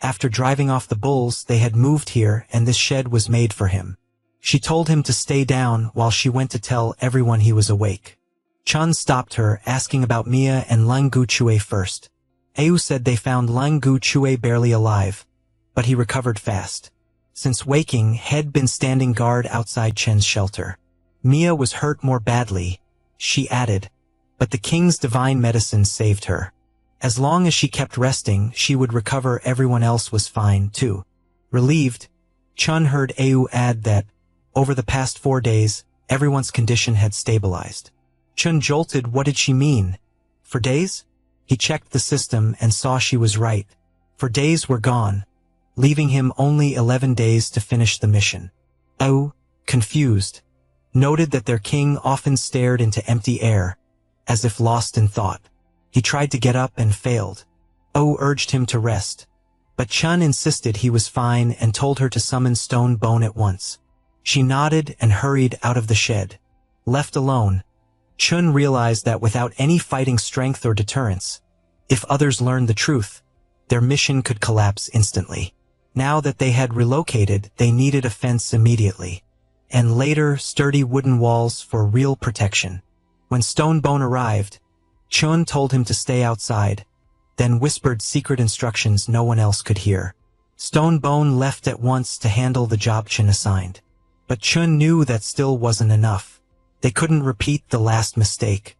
After driving off the bulls, they had moved here and this shed was made for him. She told him to stay down while she went to tell everyone he was awake. Chun stopped her, asking about Mia and Lang Guchue first. Au said they found Lang Guchue barely alive, but he recovered fast. Since waking, had been standing guard outside Chen's shelter. Mia was hurt more badly, she added, but the king's divine medicine saved her. As long as she kept resting, she would recover. Everyone else was fine, too. Relieved, Chun heard Au add that, over the past 4 days, everyone's condition had stabilized. Chun jolted. What did she mean? For days? He checked the system and saw she was right. For days were gone, leaving him only 11 days to finish the mission. Au, confused, noted that their king often stared into empty air, as if lost in thought. He tried to get up and failed. Au urged him to rest, but Chun insisted he was fine and told her to summon Stone Bone at once. She nodded and hurried out of the shed. Left alone, Chun realized that without any fighting strength or deterrence, if others learned the truth, their mission could collapse instantly. Now that they had relocated, they needed a fence immediately, and later sturdy wooden walls for real protection. When Stone Bone arrived, Chun told him to stay outside, then whispered secret instructions no one else could hear. Stone Bone left at once to handle the job Chun assigned. But Chun knew that still wasn't enough. They couldn't repeat the last mistake.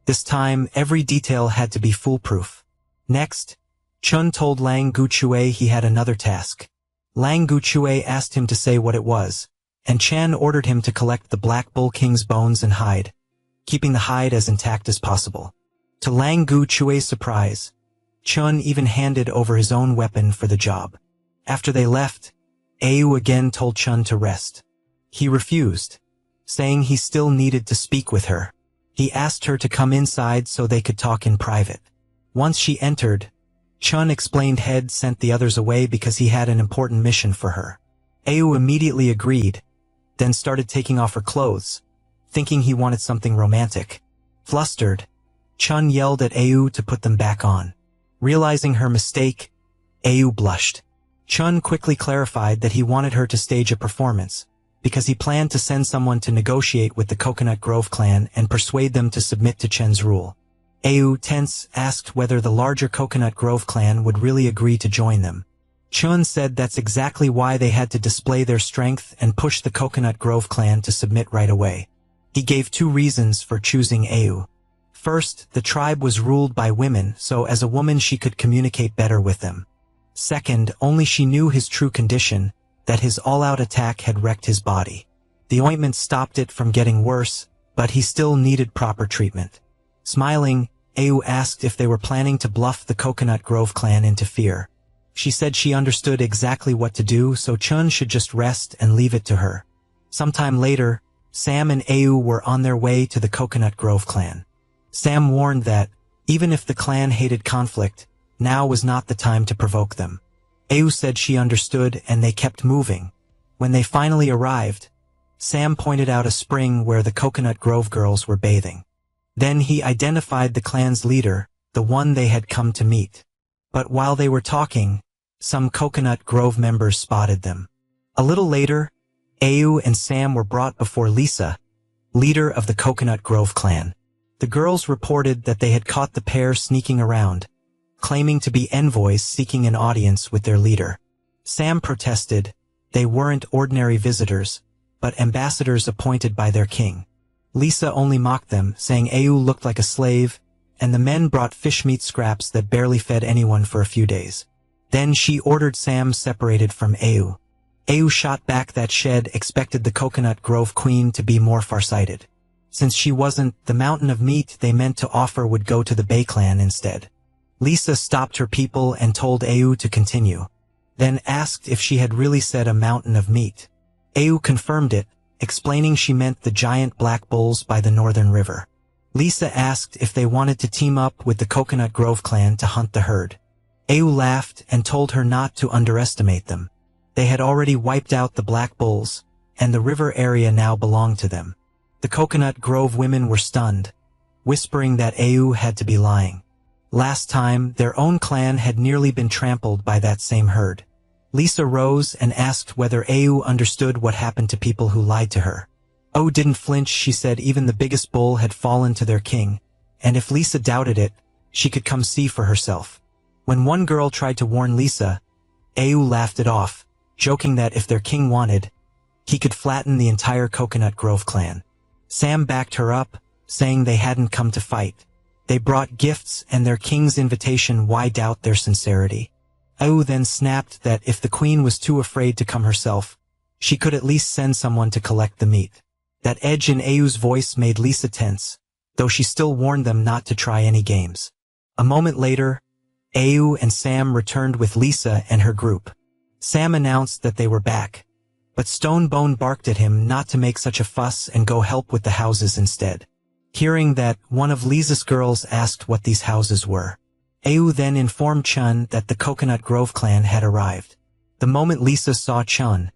This time, every detail had to be foolproof. Next, Chun told Lang Guchue he had another task. Lang Guchue asked him to say what it was, and Chan ordered him to collect the Black Bull King's bones and hide, keeping the hide as intact as possible. To Lang Guchue's surprise, Chun even handed over his own weapon for the job. After they left, Au again told Chun to rest. He refused, saying he still needed to speak with her. He asked her to come inside so they could talk in private. Once she entered, Chun explained Head sent the others away because he had an important mission for her. Au immediately agreed, then started taking off her clothes, thinking he wanted something romantic. Flustered, Chun yelled at Au to put them back on. Realizing her mistake, Au blushed. Chun quickly clarified that he wanted her to stage a performance, because he planned to send someone to negotiate with the Coconut Grove clan and persuade them to submit to Chen's rule. Au, tense, asked whether the larger Coconut Grove clan would really agree to join them. Chun said that's exactly why they had to display their strength and push the Coconut Grove clan to submit right away. He gave 2 reasons for choosing Au. First, the tribe was ruled by women, so as a woman she could communicate better with them. Second, only she knew his true condition, that his all-out attack had wrecked his body. The ointment stopped it from getting worse, but he still needed proper treatment. Smiling, Au asked if they were planning to bluff the Coconut Grove clan into fear. She said she understood exactly what to do, so Chun should just rest and leave it to her. Sometime later, Sam and Au were on their way to the Coconut Grove clan. Sam warned that, even if the clan hated conflict, now was not the time to provoke them. Au said she understood, and they kept moving. When they finally arrived, Sam pointed out a spring where the Coconut Grove girls were bathing. Then he identified the clan's leader, the one they had come to meet. But while they were talking, some Coconut Grove members spotted them. A little later, Au and Sam were brought before Lisa, leader of the Coconut Grove clan. The girls reported that they had caught the pair sneaking around, claiming to be envoys seeking an audience with their leader. Sam protested they weren't ordinary visitors, but ambassadors appointed by their king. Lisa only mocked them, saying Au looked like a slave, and the men brought fish meat scraps that barely fed anyone for a few days. Then she ordered Sam separated from Au. Au shot back that Shed expected the Coconut Grove queen to be more farsighted. Since she wasn't, the mountain of meat they meant to offer would go to the Bay clan instead. Lisa stopped her people and told Au to continue, then asked if she had really said a mountain of meat. Au confirmed it, explaining she meant the giant black bulls by the northern river. Lisa asked if they wanted to team up with the Coconut Grove clan to hunt the herd. Au laughed and told her not to underestimate them. They had already wiped out the black bulls, and the river area now belonged to them. The Coconut Grove women were stunned, whispering that Au had to be lying. Last time, their own clan had nearly been trampled by that same herd. Lisa rose and asked whether Au understood what happened to people who lied to her. Au didn't flinch. She said even the biggest bull had fallen to their king, and if Lisa doubted it, she could come see for herself. When one girl tried to warn Lisa, Au laughed it off, joking that if their king wanted, he could flatten the entire Coconut Grove clan. Sam backed her up, saying they hadn't come to fight. They brought gifts, and their king's invitation. Why doubt their sincerity? Au then snapped that if the queen was too afraid to come herself, she could at least send someone to collect the meat. That edge in Au's voice made Lisa tense, though she still warned them not to try any games. A moment later, Au and Sam returned with Lisa and her group. Sam announced that they were back, but Stonebone barked at him not to make such a fuss and go help with the houses instead. Hearing that, one of Lisa's girls asked what these houses were. Au then informed Chun that the Coconut Grove clan had arrived. The moment Lisa saw Chun,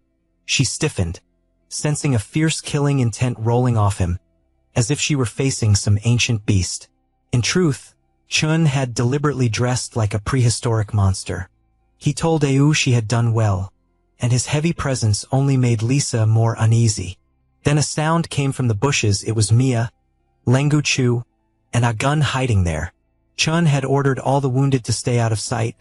she stiffened, sensing a fierce killing intent rolling off him, as if she were facing some ancient beast. In truth, Chun had deliberately dressed like a prehistoric monster. He told Au she had done well, and his heavy presence only made Lisa more uneasy. Then a sound came from the bushes. It was Mia, Lengu Chu, and Agun hiding there. Chun had ordered all the wounded to stay out of sight,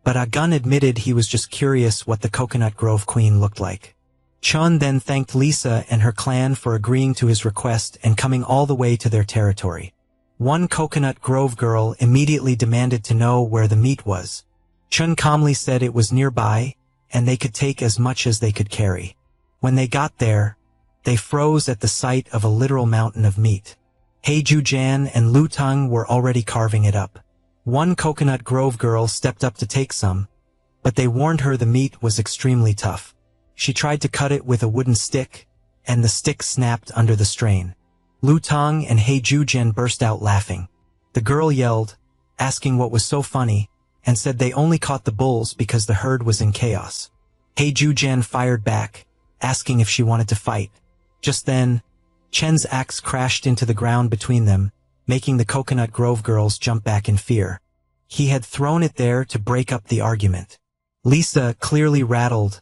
but Agun admitted he was just curious what the Coconut Grove queen looked like. Chun then thanked Lisa and her clan for agreeing to his request and coming all the way to their territory. One Coconut Grove girl immediately demanded to know where the meat was. Chun calmly said it was nearby, and they could take as much as they could carry. When they got there, they froze at the sight of a literal mountain of meat. Heiju-jan and Lu Tung were already carving it up. One Coconut Grove girl stepped up to take some, but they warned her the meat was extremely tough. She tried to cut it with a wooden stick, and the stick snapped under the strain. Lu Tung and Heiju-jan burst out laughing. The girl yelled, asking what was so funny, and said they only caught the bulls because the herd was in chaos. Heiju-jan fired back, asking if she wanted to fight. Just then, Chen's axe crashed into the ground between them, making the Coconut Grove girls jump back in fear. He had thrown it there to break up the argument. Lisa, clearly rattled,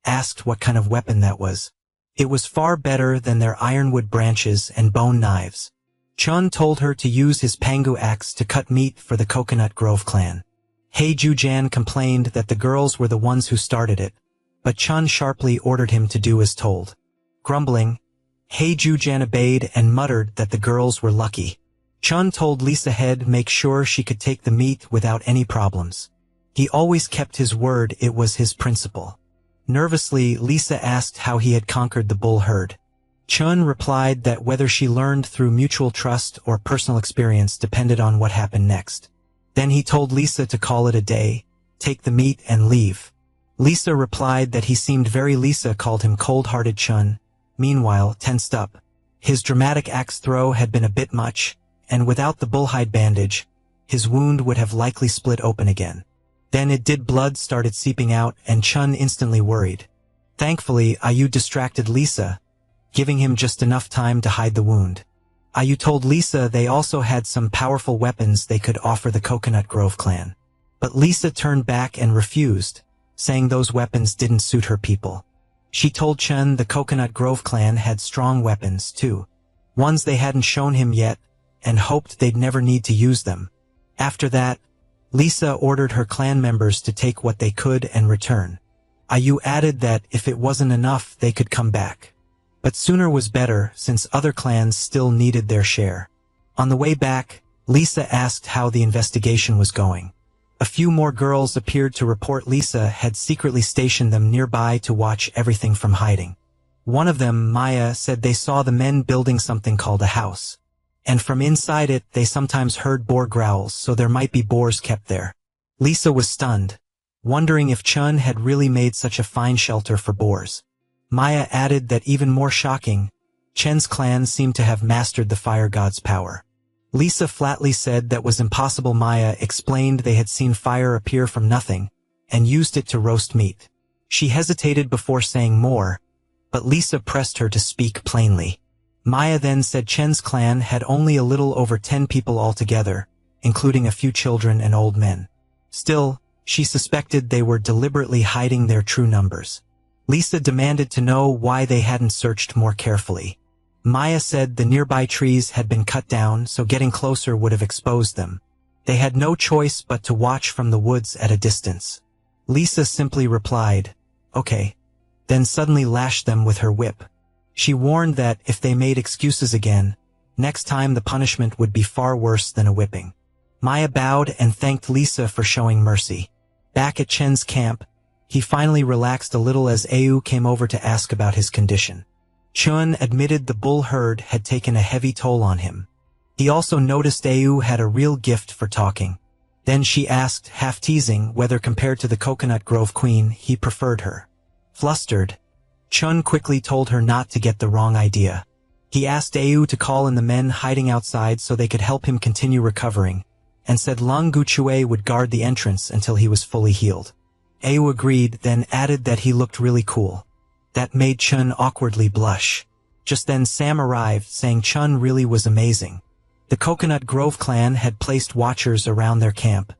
asked what kind of weapon that was. It was far better than their ironwood branches and bone knives. Chun told her to use his pangu axe to cut meat for the Coconut Grove clan. Hei Jujan complained that the girls were the ones who started it, but Chun sharply ordered him to do as told. Grumbling, Hei Jujan obeyed and muttered that the girls were lucky. Chun told Lisa Head make sure she could take the meat without any problems. He always kept his word, it was his principle. Nervously, Lisa asked how he had conquered the bull herd. Chun replied that whether she learned through mutual trust or personal experience depended on what happened next. Then he told Lisa to call it a day, take the meat and leave. Lisa replied that he seemed very. Lisa called him cold-hearted. Chun, meanwhile, tensed up. His dramatic axe throw had been a bit much, and without the bullhide bandage, his wound would have likely split open again. Then it did. Blood started seeping out and Chun instantly worried. Thankfully, Ayu distracted Lisa, giving him just enough time to hide the wound. Ayu told Lisa they also had some powerful weapons they could offer the Coconut Grove clan. But Lisa turned back and refused, saying those weapons didn't suit her people. She told Chun the Coconut Grove clan had strong weapons too, ones they hadn't shown him yet, and hoped they'd never need to use them. After that, Lisa ordered her clan members to take what they could and return. Ayu added that if it wasn't enough they could come back. But sooner was better, since other clans still needed their share. On the way back, Lisa asked how the investigation was going. A few more girls appeared to report Lisa had secretly stationed them nearby to watch everything from hiding. One of them, Maya, said they saw the men building something called a house. And from inside it they sometimes heard boar growls, so there might be boars kept there. Lisa was stunned, wondering if Chun had really made such a fine shelter for boars. Maya added that even more shocking, Chen's clan seemed to have mastered the fire god's power. Lisa flatly said that was impossible. Maya explained they had seen fire appear from nothing, and used it to roast meat. She hesitated before saying more, but Lisa pressed her to speak plainly. Maya then said Chen's clan had only a little over 10 people altogether, including a few children and old men. Still, she suspected they were deliberately hiding their true numbers. Lisa demanded to know why they hadn't searched more carefully. Maya said the nearby trees had been cut down, so getting closer would have exposed them. They had no choice but to watch from the woods at a distance. Lisa simply replied, "Okay," then suddenly lashed them with her whip. She warned that if they made excuses again, next time the punishment would be far worse than a whipping. Maya bowed and thanked Lisa for showing mercy. Back at Chen's camp, he finally relaxed a little as Ayu came over to ask about his condition. Chun admitted the bull herd had taken a heavy toll on him. He also noticed Ayu had a real gift for talking. Then she asked, half teasing, whether compared to the Coconut Grove Queen, he preferred her. Flustered, Chun quickly told her not to get the wrong idea. He asked Ayu to call in the men hiding outside so they could help him continue recovering, and said Lung Guchue would guard the entrance until he was fully healed. Ayu agreed, then added that he looked really cool. That made Chun awkwardly blush. Just then Sam arrived, saying Chun really was amazing. The Coconut Grove clan had placed watchers around their camp,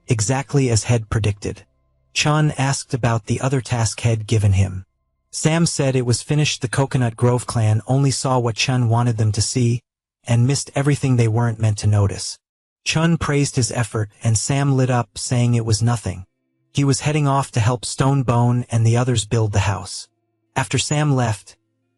exactly as Head predicted. Chun asked about the other task Head given him. Sam said it was finished. The Coconut Grove clan only saw what Chun wanted them to see, and missed everything they weren't meant to notice. Chun praised his effort, and Sam lit up, saying it was nothing. He was heading off to help Stone Bone and the others build the house. After Sam left,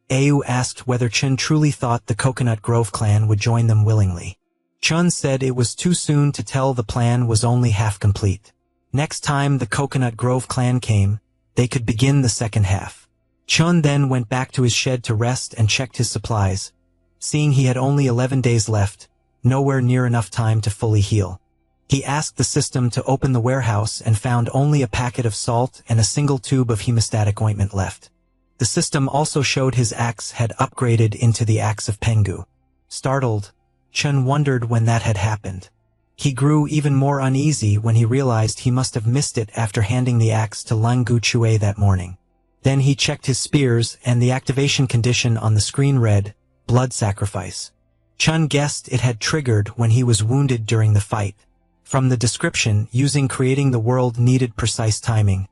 Ayu asked whether Chun truly thought the Coconut Grove clan would join them willingly. Chun said it was too soon to tell, the plan was only half complete. Next time the Coconut Grove clan came, they could begin the second half. Chun then went back to his shed to rest and checked his supplies, seeing he had only 11 days left, nowhere near enough time to fully heal. He asked the system to open the warehouse and found only a packet of salt and a single tube of hemostatic ointment left. The system also showed his axe had upgraded into the axe of Pengu. Startled, Chun wondered when that had happened. He grew even more uneasy when he realized he must have missed it after handing the axe to Lung Guchue that morning. Then he checked his spears, and the activation condition on the screen read, blood sacrifice. Chun guessed it had triggered when he was wounded during the fight. From the description, using creating the world needed precise timing,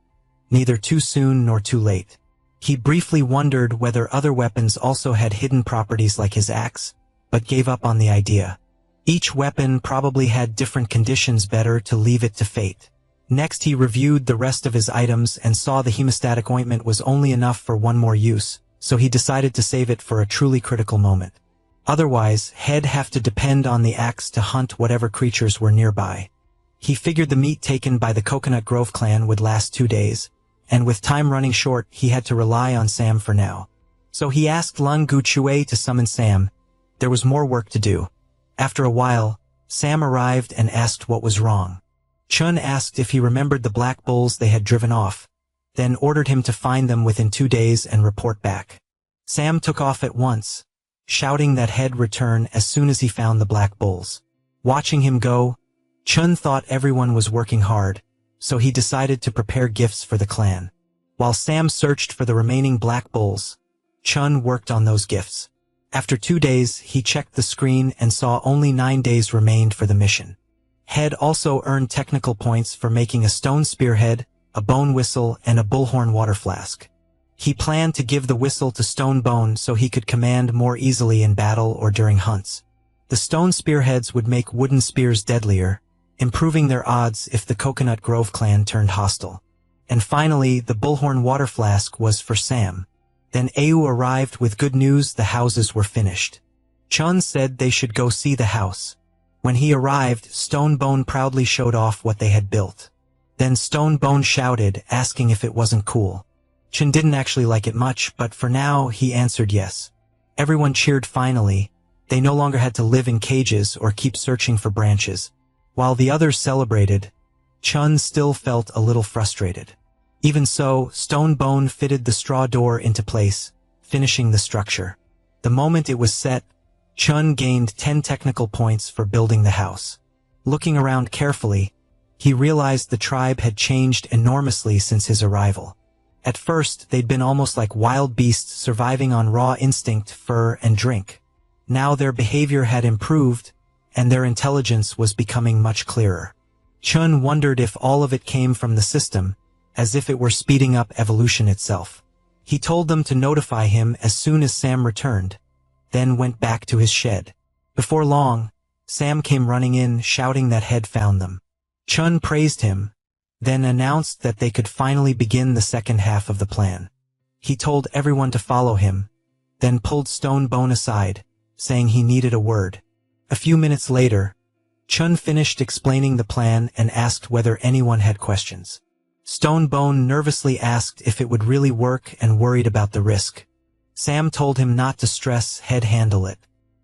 neither too soon nor too late. He briefly wondered whether other weapons also had hidden properties like his axe, but gave up on the idea. Each weapon probably had different conditions, better to leave it to fate. Next he reviewed the rest of his items and saw the hemostatic ointment was only enough for one more use, so he decided to save it for a truly critical moment. Otherwise, he'd have to depend on the axe to hunt whatever creatures were nearby. He figured the meat taken by the Coconut Grove clan would last 2 days, and with time running short, he had to rely on Sam for now. So he asked Lung Gu Chue to summon Sam. There was more work to do. After a while, Sam arrived and asked what was wrong. Chun asked if he remembered the black bulls they had driven off, then ordered him to find them within 2 days and report back. Sam took off at once, shouting that he'd return as soon as he found the black bulls. Watching him go, Chun thought everyone was working hard, so he decided to prepare gifts for the clan. While Sam searched for the remaining black bulls, Chun worked on those gifts. After 2 days, he checked the screen and saw only 9 days remained for the mission. He'd also earned technical points for making a stone spearhead, a bone whistle, and a bullhorn water flask. He planned to give the whistle to Stone Bone so he could command more easily in battle or during hunts. The stone spearheads would make wooden spears deadlier, improving their odds if the Coconut Grove clan turned hostile. And finally, the bullhorn water flask was for Sam. Then Au arrived with good news: the houses were finished. Chun said they should go see the house. When he arrived, Stone Bone proudly showed off what they had built. Then Stone Bone shouted, asking if it wasn't cool. Chun didn't actually like it much, but for now he answered yes. Everyone cheered finally. They no longer had to live in cages or keep searching for branches. While the others celebrated, Chun still felt a little frustrated. Even so, Stone Bone fitted the straw door into place, finishing the structure. The moment it was set, Chun gained 10 technical points for building the house. Looking around carefully, he realized the tribe had changed enormously since his arrival. At first, they'd been almost like wild beasts surviving on raw instinct, fur, and drink. Now their behavior had improved, and their intelligence was becoming much clearer. Chun wondered if all of it came from the system, as if it were speeding up evolution itself. He told them to notify him as soon as Sam returned, then went back to his shed. Before long, Sam came running in, shouting that he'd found them. Chun praised him, then announced that they could finally begin the second half of the plan. He told everyone to follow him, then pulled Stone Bone aside, saying he needed a word. A few minutes later, Chun finished explaining the plan and asked whether anyone had questions. Stone Bone nervously asked if it would really work and worried about the risk. Sam told him not to stress, he'd handle it.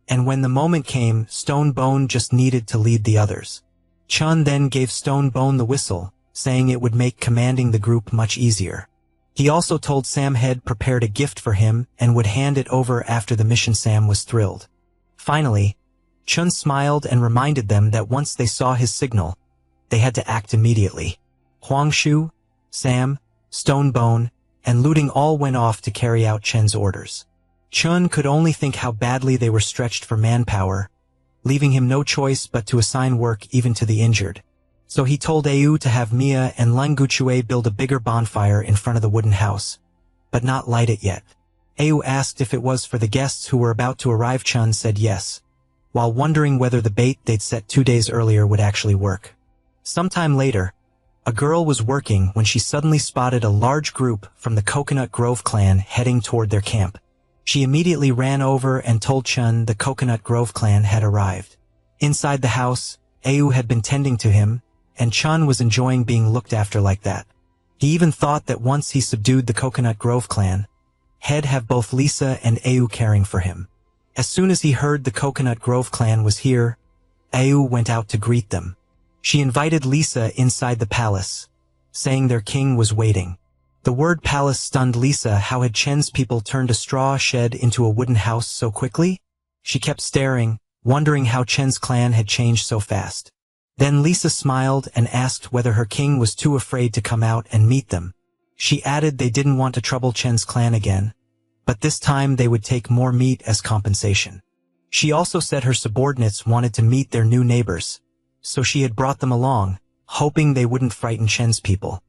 And when the moment came, Stone Bone just needed to lead the others. Chun then gave Stone Bone the whistle, saying it would make commanding the group much easier. He also told Sam he'd prepared a gift for him and would hand it over after the mission. Sam was thrilled. Finally, Chun smiled and reminded them that once they saw his signal, they had to act immediately. Huangshu, Sam, Stone Bone, and Looting all went off to carry out Chen's orders. Chun could only think how badly they were stretched for manpower, leaving him no choice but to assign work even to the injured. So he told Au to have Mia and Lung Guchue build a bigger bonfire in front of the wooden house, but not light it yet. Au asked if it was for the guests who were about to arrive. Chun said yes, while wondering whether the bait they'd set 2 days earlier would actually work. Sometime later, a girl was working when she suddenly spotted a large group from the Coconut Grove clan heading toward their camp. She immediately ran over and told Chun the Coconut Grove clan had arrived. Inside the house, Au had been tending to him, and Chun was enjoying being looked after like that. He even thought that once he subdued the Coconut Grove clan, he'd have both Lisa and Au caring for him. As soon as he heard the Coconut Grove clan was here, Au went out to greet them. She invited Lisa inside the palace, saying their king was waiting. The word palace stunned Lisa. How had Chen's people turned a straw shed into a wooden house so quickly? She kept staring, wondering how Chen's clan had changed so fast. Then Lisa smiled and asked whether her king was too afraid to come out and meet them. She added they didn't want to trouble Chen's clan again, but this time they would take more meat as compensation. She also said her subordinates wanted to meet their new neighbors, so she had brought them along, hoping they wouldn't frighten Chen's people.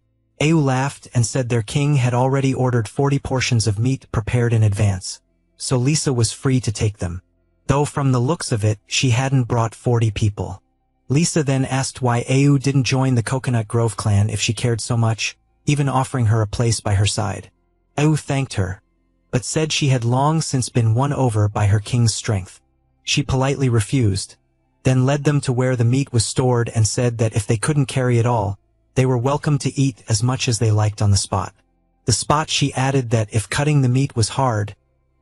Au laughed and said their king had already ordered 40 portions of meat prepared in advance, so Lisa was free to take them. Though from the looks of it, she hadn't brought 40 people. Lisa then asked why Au didn't join the Coconut Grove clan if she cared so much, even offering her a place by her side. Au thanked her, but said she had long since been won over by her king's strength. She politely refused, then led them to where the meat was stored and said that if they couldn't carry it all, they were welcome to eat as much as they liked on the spot. The spot she added that if cutting the meat was hard,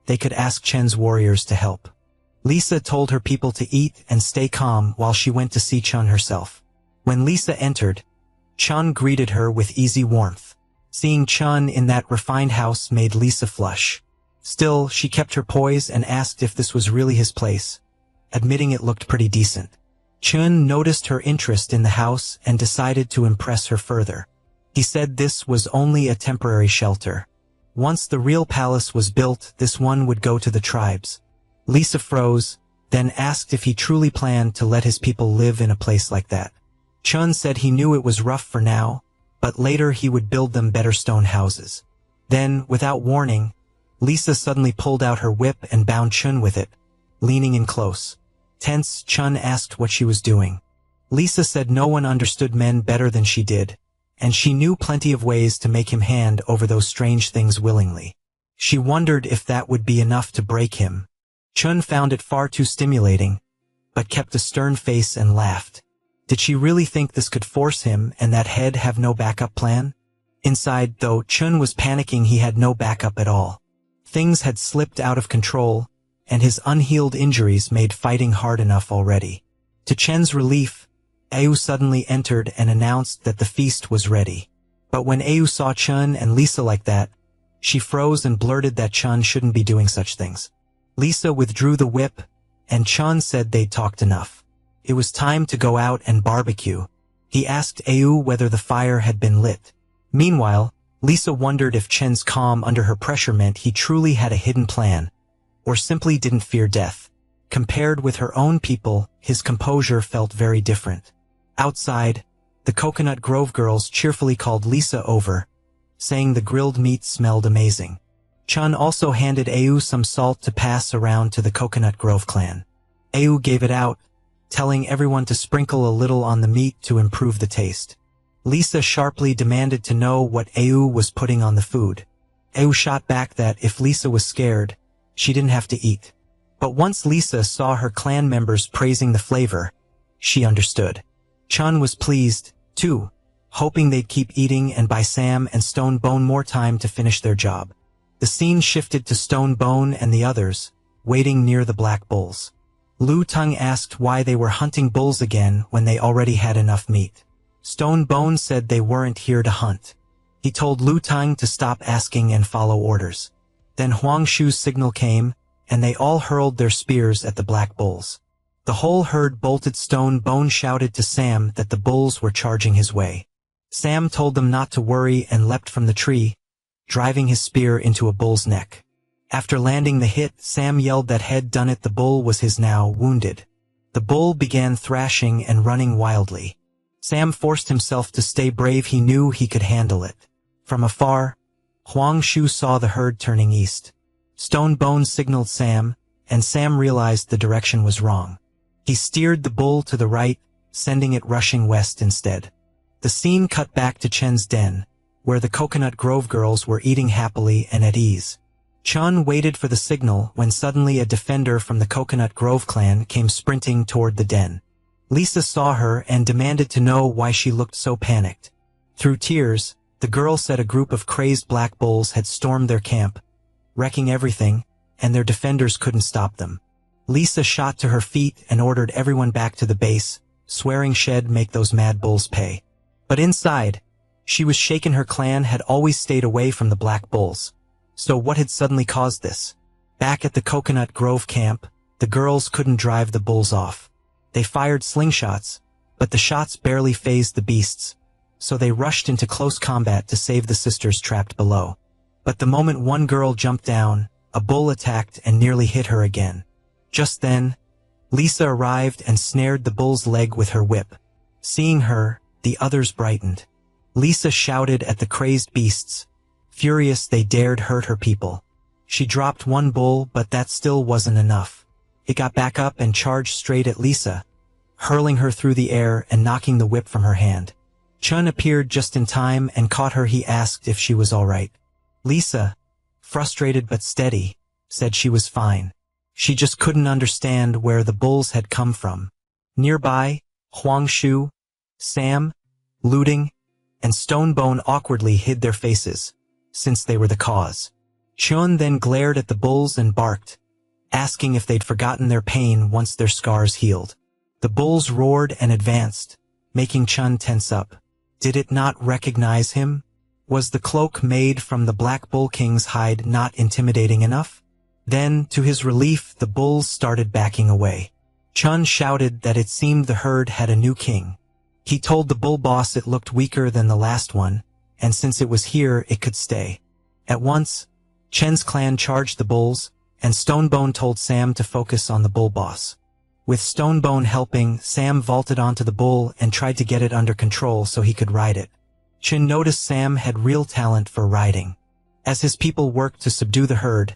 they could ask Chen's warriors to help. Lisa told her people to eat and stay calm while she went to see Chun herself. When Lisa entered, Chun greeted her with easy warmth. Seeing Chun in that refined house made Lisa flush. Still, she kept her poise and asked if this was really his place, admitting it looked pretty decent. Chun noticed her interest in the house and decided to impress her further. He said this was only a temporary shelter. Once the real palace was built, this one would go to the tribes. Lisa froze, then asked if he truly planned to let his people live in a place like that. Chun said he knew it was rough for now, but later he would build them better stone houses. Then, without warning, Lisa suddenly pulled out her whip and bound Chun with it, leaning in close. Tense, Chun asked what she was doing. Lisa said no one understood men better than she did, and she knew plenty of ways to make him hand over those strange things willingly. She wondered if that would be enough to break him. Chun found it far too stimulating, but kept a stern face and laughed. Did she really think this could force him and that head have no backup plan? Inside, though, Chun was panicking. He had no backup at all. Things had slipped out of control, and his unhealed injuries made fighting hard enough already. To Chen's relief, Au suddenly entered and announced that the feast was ready. But when Au saw Chun and Lisa like that, she froze and blurted that Chun shouldn't be doing such things. Lisa withdrew the whip, and Chun said they'd talked enough. It was time to go out and barbecue. He asked Au whether the fire had been lit. Meanwhile, Lisa wondered if Chen's calm under her pressure meant he truly had a hidden plan, or simply didn't fear death. Compared with her own people, his composure felt very different. Outside, the Coconut Grove girls cheerfully called Lisa over, saying the grilled meat smelled amazing. Chun also handed Au some salt to pass around to the Coconut Grove clan. Au gave it out, telling everyone to sprinkle a little on the meat to improve the taste. Lisa sharply demanded to know what Au was putting on the food. Au shot back that if Lisa was scared, she didn't have to eat. But once Lisa saw her clan members praising the flavor, she understood. Chun was pleased, too, hoping they'd keep eating and buy Sam and Stone Bone more time to finish their job. The scene shifted to Stone Bone and the others, waiting near the black bulls. Lu Tung asked why they were hunting bulls again when they already had enough meat. Stone Bone said they weren't here to hunt. He told Lu Tung to stop asking and follow orders. Then Huang Shu's signal came, and they all hurled their spears at the black bulls. The whole herd bolted. Stone Bone shouted to Sam that the bulls were charging his way. Sam told them not to worry and leapt from the tree, driving his spear into a bull's neck. After landing the hit, Sam yelled that had done it. The bull was his now wounded. The bull began thrashing and running wildly. Sam forced himself to stay brave. He knew he could handle it. From afar, Huang Shu saw the herd turning east. Stone Bone signaled Sam, and Sam realized the direction was wrong. He steered the bull to the right, sending it rushing west instead. The scene cut back to Chen's den, where the Coconut Grove girls were eating happily and at ease. Chun waited for the signal when suddenly a defender from the Coconut Grove clan came sprinting toward the den. Lisa saw her and demanded to know why she looked so panicked. Through tears, the girl said a group of crazed black bulls had stormed their camp, wrecking everything, and their defenders couldn't stop them. Lisa shot to her feet and ordered everyone back to the base, swearing she'd make those mad bulls pay. But inside, she was shaken. Her clan had always stayed away from the black bulls. So what had suddenly caused this? Back at the Coconut Grove camp, the girls couldn't drive the bulls off. They fired slingshots, but the shots barely fazed the beasts, so they rushed into close combat to save the sisters trapped below. But the moment one girl jumped down, a bull attacked and nearly hit her again. Just then, Lisa arrived and snared the bull's leg with her whip. Seeing her, the others brightened. Lisa shouted at the crazed beasts. Furious, they dared hurt her people. She dropped one bull, but that still wasn't enough. It got back up and charged straight at Lisa, hurling her through the air and knocking the whip from her hand. Chun appeared just in time and caught her. He asked if she was all right. Lisa, frustrated but steady, said she was fine. She just couldn't understand where the bulls had come from. Nearby, Huangshu, Sam, Looting, and Stonebone awkwardly hid their faces, since they were the cause. Chun then glared at the bulls and barked, asking if they'd forgotten their pain once their scars healed. The bulls roared and advanced, making Chun tense up. Did it not recognize him? Was the cloak made from the Black Bull King's hide not intimidating enough? Then, to his relief, the bulls started backing away. Chun shouted that it seemed the herd had a new king. He told the bull boss it looked weaker than the last one, and since it was here, it could stay. At once, Chen's clan charged the bulls, and Stonebone told Sam to focus on the bull boss. With Stonebone helping, Sam vaulted onto the bull and tried to get it under control so he could ride it. Chen noticed Sam had real talent for riding. As his people worked to subdue the herd,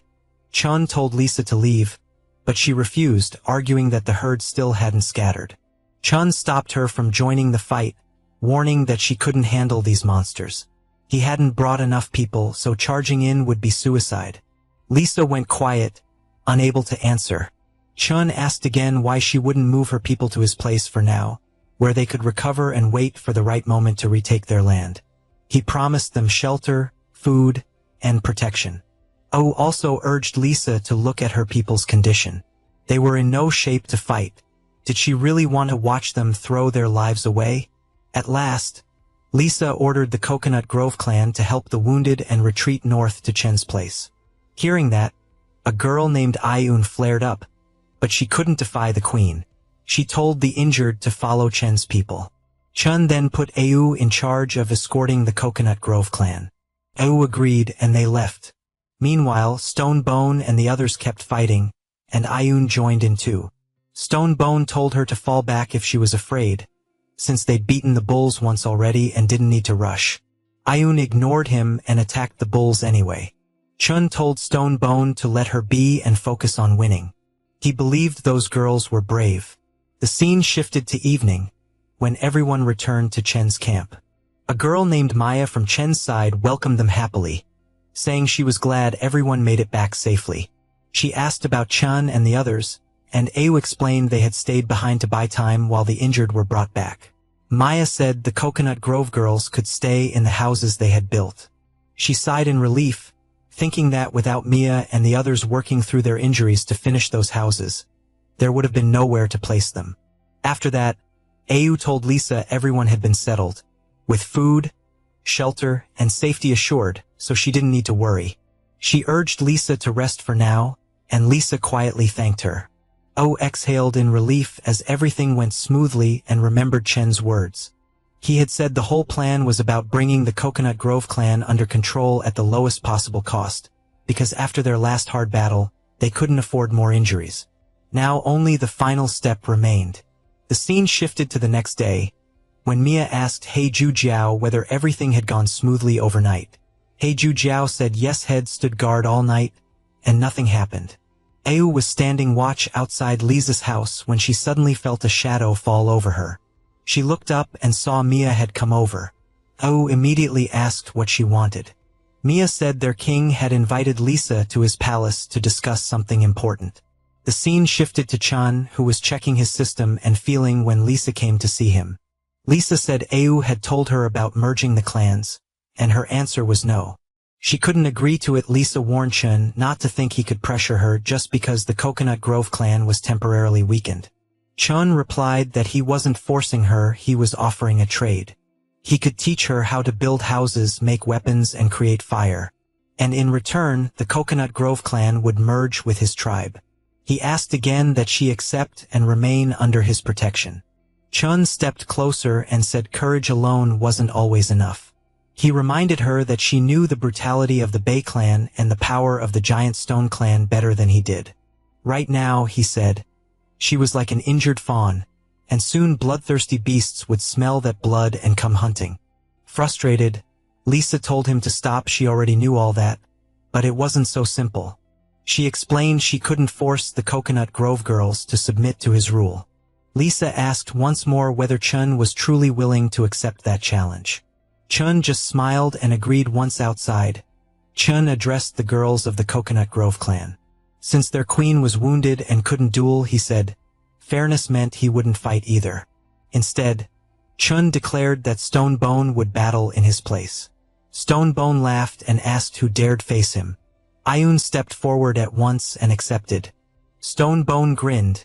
Chun told Lisa to leave, but she refused, arguing that the herd still hadn't scattered. Chun stopped her from joining the fight, warning that she couldn't handle these monsters. He hadn't brought enough people, so charging in would be suicide. Lisa went quiet, unable to answer. Chun asked again why she wouldn't move her people to his place for now, where they could recover and wait for the right moment to retake their land. He promised them shelter, food, and protection. Oh also urged Lisa to look at her people's condition. They were in no shape to fight. Did she really want to watch them throw their lives away? At last, Lisa ordered the Coconut Grove clan to help the wounded and retreat north to Chen's place. Hearing that, a girl named Ayun flared up, but she couldn't defy the queen. She told the injured to follow Chen's people. Chun then put Ayu in charge of escorting the Coconut Grove clan. Ayu agreed and they left. Meanwhile, Stonebone and the others kept fighting, and Ayun joined in too. Stonebone told her to fall back if she was afraid, since they'd beaten the bulls once already and didn't need to rush. Ayun ignored him and attacked the bulls anyway. Chun told Stonebone to let her be and focus on winning. He believed those girls were brave. The scene shifted to evening, when everyone returned to Chen's camp. A girl named Maya from Chen's side welcomed them happily, saying she was glad everyone made it back safely. She asked about Chun and the others, and Ayu explained they had stayed behind to buy time while the injured were brought back. Maya said the Coconut Grove girls could stay in the houses they had built. She sighed in relief, thinking that without Mia and the others working through their injuries to finish those houses, there would have been nowhere to place them. After that, Ayu told Lisa everyone had been settled, with food, shelter, and safety assured, so she didn't need to worry. She urged Lisa to rest for now, and Lisa quietly thanked her. Oh exhaled in relief as everything went smoothly and remembered Chen's words. He had said the whole plan was about bringing the Coconut Grove clan under control at the lowest possible cost, because after their last hard battle, they couldn't afford more injuries. Now only the final step remained. The scene shifted to the next day, when Mia asked Heiju Jiao whether everything had gone smoothly overnight. Heiju Jiao said yes. Head stood guard all night, and nothing happened. Ayu was standing watch outside Lisa's house when she suddenly felt a shadow fall over her. She looked up and saw Mia had come over. Ayu immediately asked what she wanted. Mia said their king had invited Lisa to his palace to discuss something important. The scene shifted to Chan, who was checking his system and feeling when Lisa came to see him. Lisa said Ayu had told her about merging the clans, and her answer was no. She couldn't agree to it. Lisa warned Chun not to think he could pressure her just because the Coconut Grove clan was temporarily weakened. Chun replied that he wasn't forcing her, he was offering a trade. He could teach her how to build houses, make weapons, and create fire. And in return, the Coconut Grove clan would merge with his tribe. He asked again that she accept and remain under his protection. Chun stepped closer and said courage alone wasn't always enough. He reminded her that she knew the brutality of the Bay clan and the power of the Giant Stone clan better than he did. Right now, he said, she was like an injured fawn, and soon bloodthirsty beasts would smell that blood and come hunting. Frustrated, Lisa told him to stop. She already knew all that, but it wasn't so simple. She explained she couldn't force the Coconut Grove girls to submit to his rule. Lisa asked once more whether Chun was truly willing to accept that challenge. Chun just smiled and agreed. Once outside, Chun addressed the girls of the Coconut Grove clan. Since their queen was wounded and couldn't duel, he said, fairness meant he wouldn't fight either. Instead, Chun declared that Stonebone would battle in his place. Stonebone laughed and asked who dared face him. Ayun stepped forward at once and accepted. Stonebone grinned,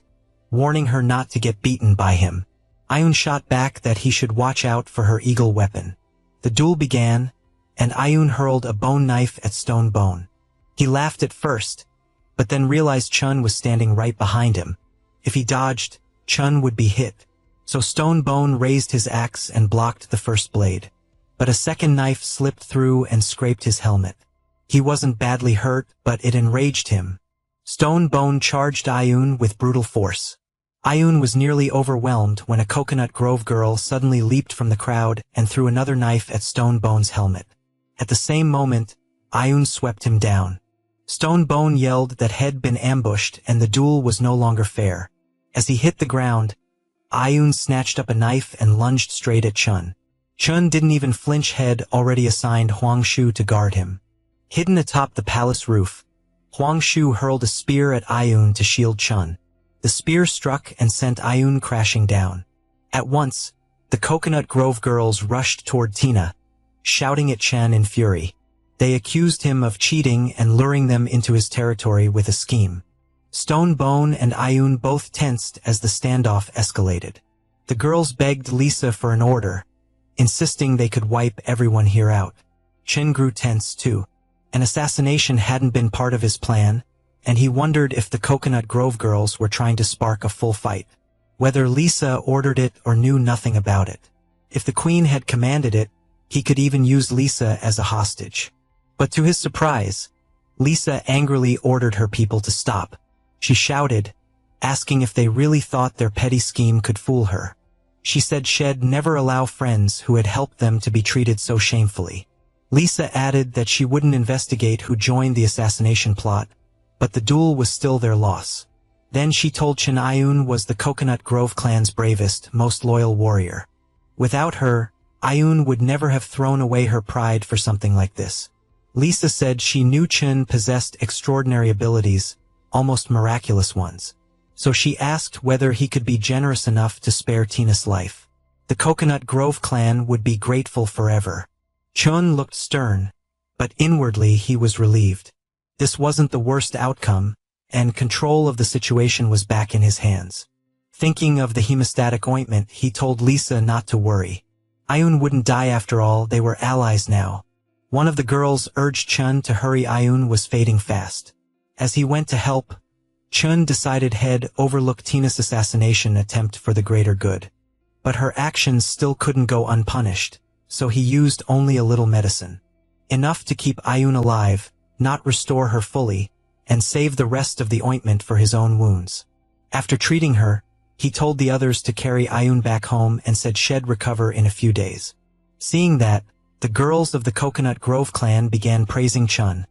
warning her not to get beaten by him. Ayun shot back that he should watch out for her eagle weapon. The duel began, and Ayun hurled a bone knife at Stonebone. He laughed at first, but then realized Chun was standing right behind him. If he dodged, Chun would be hit. So Stonebone raised his axe and blocked the first blade. But a second knife slipped through and scraped his helmet. He wasn't badly hurt, but it enraged him. Stonebone charged Ayun with brutal force. Ayun was nearly overwhelmed when a Coconut Grove girl suddenly leaped from the crowd and threw another knife at Stonebone's helmet. At the same moment, Ayun swept him down. Stonebone yelled that had been ambushed and the duel was no longer fair. As he hit the ground, Ayun snatched up a knife and lunged straight at Chun. Chun didn't even flinch. Had already assigned Huang Shu to guard him. Hidden atop the palace roof, Huang Shu hurled a spear at Ayun to shield Chun. The spear struck and sent Ayun crashing down. At once, the Coconut Grove girls rushed toward Tina, shouting at Chen in fury. They accused him of cheating and luring them into his territory with a scheme. Stonebone and Ayun both tensed as the standoff escalated. The girls begged Lisa for an order, insisting they could wipe everyone here out. Chen grew tense too. An assassination hadn't been part of his plan, and he wondered if the Coconut Grove girls were trying to spark a full fight. Whether Lisa ordered it or knew nothing about it. If the queen had commanded it, he could even use Lisa as a hostage. But to his surprise, Lisa angrily ordered her people to stop. She shouted, asking if they really thought their petty scheme could fool her. She said she'd never allow friends who had helped them to be treated so shamefully. Lisa added that she wouldn't investigate who joined the assassination plot, but the duel was still their loss. Then she told Chen Ayun was the Coconut Grove clan's bravest, most loyal warrior. Without her, Ayun would never have thrown away her pride for something like this. Lisa said she knew Chen possessed extraordinary abilities, almost miraculous ones. So she asked whether he could be generous enough to spare Tina's life. The Coconut Grove clan would be grateful forever. Chun looked stern, but inwardly he was relieved. This wasn't the worst outcome, and control of the situation was back in his hands. Thinking of the hemostatic ointment, he told Lisa not to worry. Ayun wouldn't die after all, they were allies now. One of the girls urged Chun to hurry. Ayun was fading fast. As he went to help, Chun decided he'd overlook Tina's assassination attempt for the greater good. But her actions still couldn't go unpunished, so he used only a little medicine. Enough to keep Ayun alive, not restore her fully, and save the rest of the ointment for his own wounds. After treating her, he told the others to carry Ayun back home and said she'd recover in a few days. Seeing that, the girls of the Coconut Grove clan began praising Chun,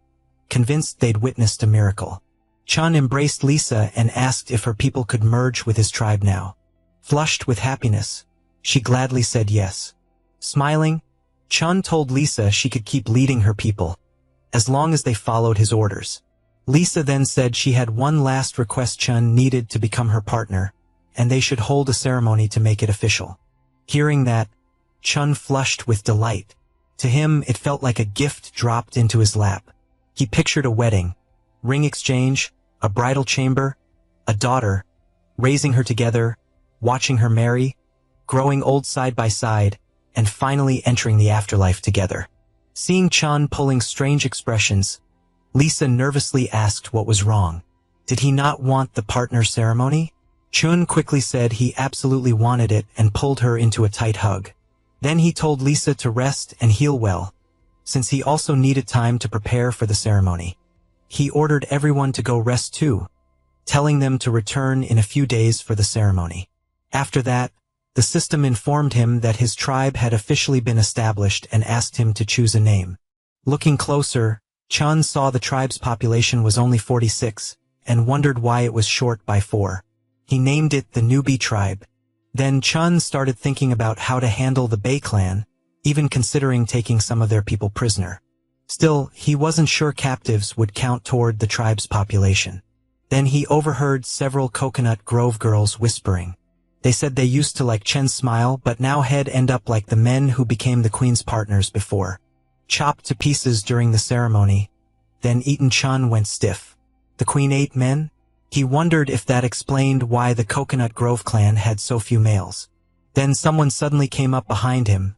convinced they'd witnessed a miracle. Chun embraced Lisa and asked if her people could merge with his tribe now. Flushed with happiness, she gladly said yes. Smiling, Chun told Lisa she could keep leading her people, as long as they followed his orders. Lisa then said she had one last request: Chun needed to become her partner, and they should hold a ceremony to make it official. Hearing that, Chun flushed with delight. To him, it felt like a gift dropped into his lap. He pictured a wedding, ring exchange, a bridal chamber, a daughter, raising her together, watching her marry, growing old side by side, and finally entering the afterlife together. Seeing Chun pulling strange expressions, Lisa nervously asked what was wrong. Did he not want the partner ceremony? Chun quickly said he absolutely wanted it and pulled her into a tight hug. Then he told Lisa to rest and heal well, since he also needed time to prepare for the ceremony. He ordered everyone to go rest too, telling them to return in a few days for the ceremony. After that, The system informed him that his tribe had officially been established and asked him to choose a name. Looking closer, Chun saw the tribe's population was only 46, and wondered why it was short by 4. He named it the Newbie tribe. Then Chun started thinking about how to handle the Bei clan, even considering taking some of their people prisoner. Still, he wasn't sure captives would count toward the tribe's population. Then he overheard several Coconut Grove girls whispering. They said they used to like Chen's smile but now had end up like the men who became the queen's partners before. Chopped to pieces during the ceremony, then eaten. Chun went stiff. The queen ate men? He wondered if that explained why the Coconut Grove clan had so few males. Then someone suddenly came up behind him,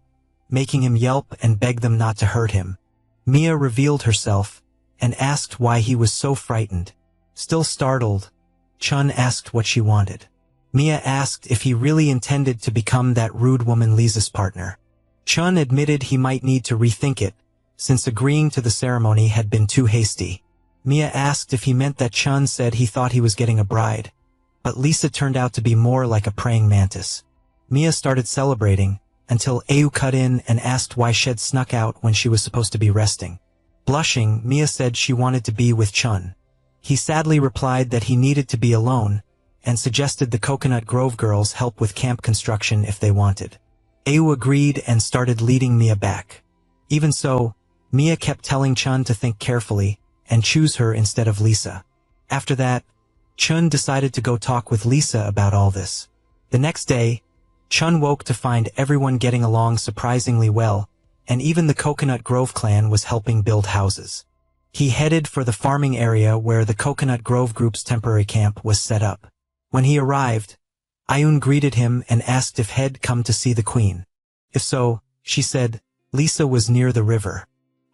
making him yelp and beg them not to hurt him. Mia revealed herself, and asked why he was so frightened. Still startled, Chun asked what she wanted. Mia asked if he really intended to become that rude woman Lisa's partner. Chun admitted he might need to rethink it, since agreeing to the ceremony had been too hasty. Mia asked if he meant that Chun said he thought he was getting a bride, but Lisa turned out to be more like a praying mantis. Mia started celebrating, until Ayu cut in and asked why Shed snuck out when she was supposed to be resting. Blushing, Mia said she wanted to be with Chun. He sadly replied that he needed to be alone, and suggested the Coconut Grove girls help with camp construction if they wanted. Ayu agreed and started leading Mia back. Even so, Mia kept telling Chun to think carefully, and choose her instead of Lisa. After that, Chun decided to go talk with Lisa about all this. The next day, Chun woke to find everyone getting along surprisingly well, and even the Coconut Grove clan was helping build houses. He headed for the farming area where the Coconut Grove group's temporary camp was set up. When he arrived, Ayun greeted him and asked if he'd come to see the queen. If so, she said, Lisa was near the river.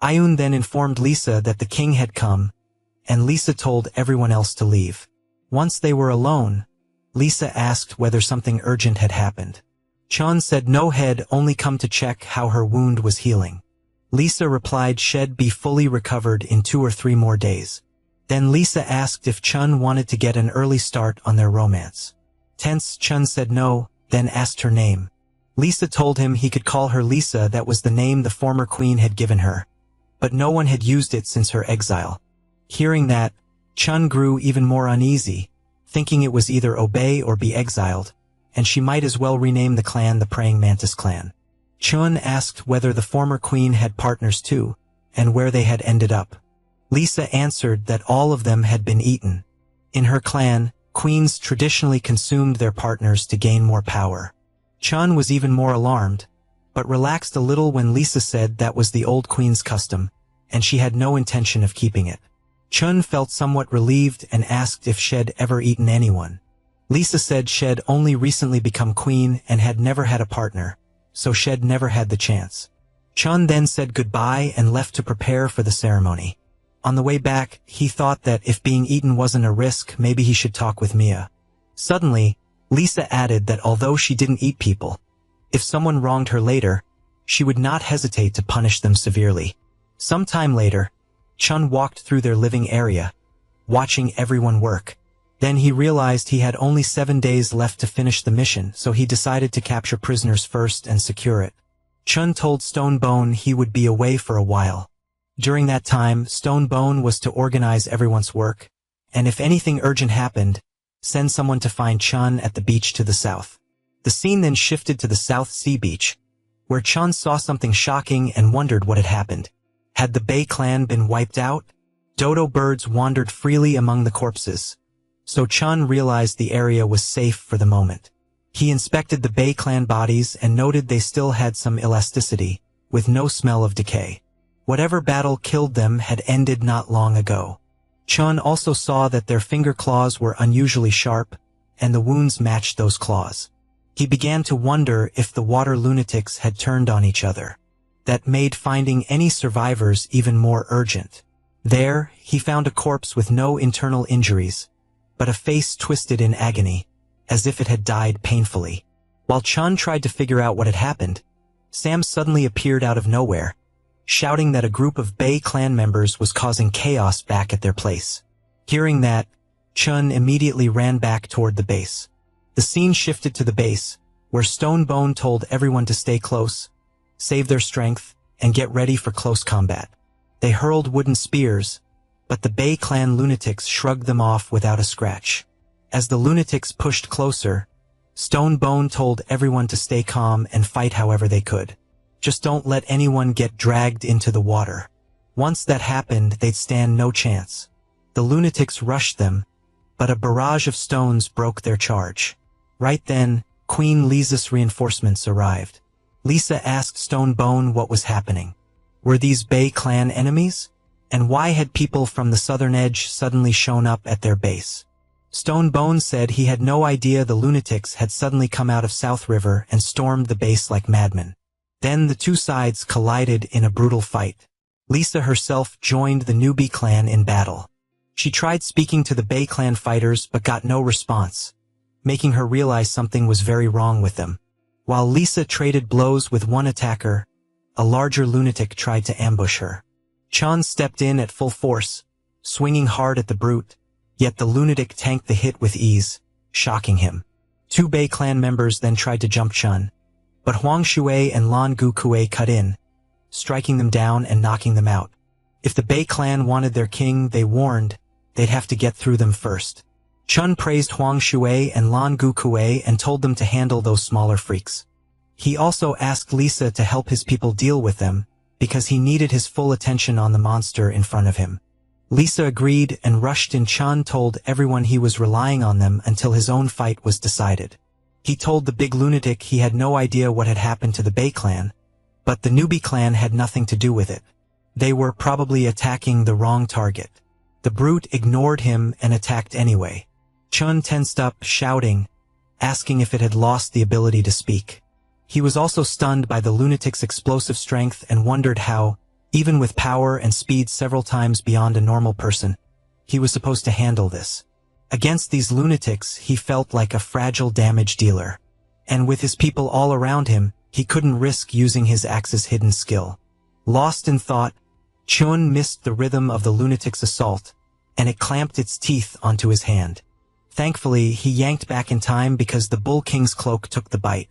Ayun then informed Lisa that the king had come, and Lisa told everyone else to leave. Once they were alone, Lisa asked whether something urgent had happened. Chun said no, had only come to check how her wound was healing. Lisa replied she'd be fully recovered in 2 or 3 more days. Then Lisa asked if Chun wanted to get an early start on their romance. Tense, Chun said no, then asked her name. Lisa told him he could call her Lisa, that was the name the former queen had given her. But no one had used it since her exile. Hearing that, Chun grew even more uneasy, thinking it was either obey or be exiled, and she might as well rename the clan the Praying Mantis clan. Chun asked whether the former queen had partners too, and where they had ended up. Lisa answered that all of them had been eaten. In her clan, queens traditionally consumed their partners to gain more power. Chun was even more alarmed, but relaxed a little when Lisa said that was the old queen's custom, and she had no intention of keeping it. Chun felt somewhat relieved and asked if she'd ever eaten anyone. Lisa said she'd only recently become queen and had never had a partner, so she'd never had the chance. Chun then said goodbye and left to prepare for the ceremony. On the way back, he thought that if being eaten wasn't a risk, maybe he should talk with Mia. Suddenly, Lisa added that although she didn't eat people, if someone wronged her later, she would not hesitate to punish them severely. Some time later, Chun walked through their living area, watching everyone work. Then he realized he had only 7 days left to finish the mission, so he decided to capture prisoners first and secure it. Chun told Stonebone he would be away for a while. During that time, Stonebone was to organize everyone's work, and if anything urgent happened, send someone to find Chun at the beach to the south. The scene then shifted to the South Sea beach, where Chun saw something shocking and wondered what had happened. Had the Bei clan been wiped out? Dodo birds wandered freely among the corpses, so Chun realized the area was safe for the moment. He inspected the Bei clan bodies and noted they still had some elasticity, with no smell of decay. Whatever battle killed them had ended not long ago. Chun also saw that their finger claws were unusually sharp, and the wounds matched those claws. He began to wonder if the water lunatics had turned on each other. That made finding any survivors even more urgent. There, he found a corpse with no internal injuries, but a face twisted in agony, as if it had died painfully. While Chun tried to figure out what had happened, Sam suddenly appeared out of nowhere, shouting that a group of Bei clan members was causing chaos back at their place. Hearing that, Chun immediately ran back toward the base. The scene shifted to the base, where Stonebone told everyone to stay close, save their strength, and get ready for close combat. They hurled wooden spears, but the Bay Clan lunatics shrugged them off without a scratch. As the lunatics pushed closer, Stonebone told everyone to stay calm and fight however they could. Just don't let anyone get dragged into the water. Once that happened, they'd stand no chance. The lunatics rushed them, but a barrage of stones broke their charge. Right then, Queen Lisa's reinforcements arrived. Lisa asked Stonebone what was happening. Were these Bay Clan enemies? And why had people from the southern edge suddenly shown up at their base? Stonebone said he had no idea the lunatics had suddenly come out of South River and stormed the base like madmen. Then the two sides collided in a brutal fight. Lisa herself joined the newbie clan in battle. She tried speaking to the Bay Clan fighters but got no response, making her realize something was very wrong with them. While Lisa traded blows with one attacker, a larger lunatic tried to ambush her. Chun stepped in at full force, swinging hard at the brute, yet the lunatic tanked the hit with ease, shocking him. Two Bay Clan members then tried to jump Chun, but Huang Shui and Lan Gu Kue cut in, striking them down and knocking them out. If the Bay Clan wanted their king, they warned, they'd have to get through them first. Chun praised Huang Shui and Lan Gu Kue and told them to handle those smaller freaks. He also asked Lisa to help his people deal with them, because he needed his full attention on the monster in front of him. Lisa agreed and rushed in. Chun told everyone he was relying on them until his own fight was decided. He told the big lunatic he had no idea what had happened to the Bay Clan, but the newbie clan had nothing to do with it. They were probably attacking the wrong target. The brute ignored him and attacked anyway. Chun tensed up, shouting, asking if it had lost the ability to speak. He was also stunned by the lunatic's explosive strength and wondered how, even with power and speed several times beyond a normal person, he was supposed to handle this. Against these lunatics, he felt like a fragile damage dealer. And with his people all around him, he couldn't risk using his axe's hidden skill. Lost in thought, Chun missed the rhythm of the lunatic's assault, and it clamped its teeth onto his hand. Thankfully, he yanked back in time because the Bull King's cloak took the bite.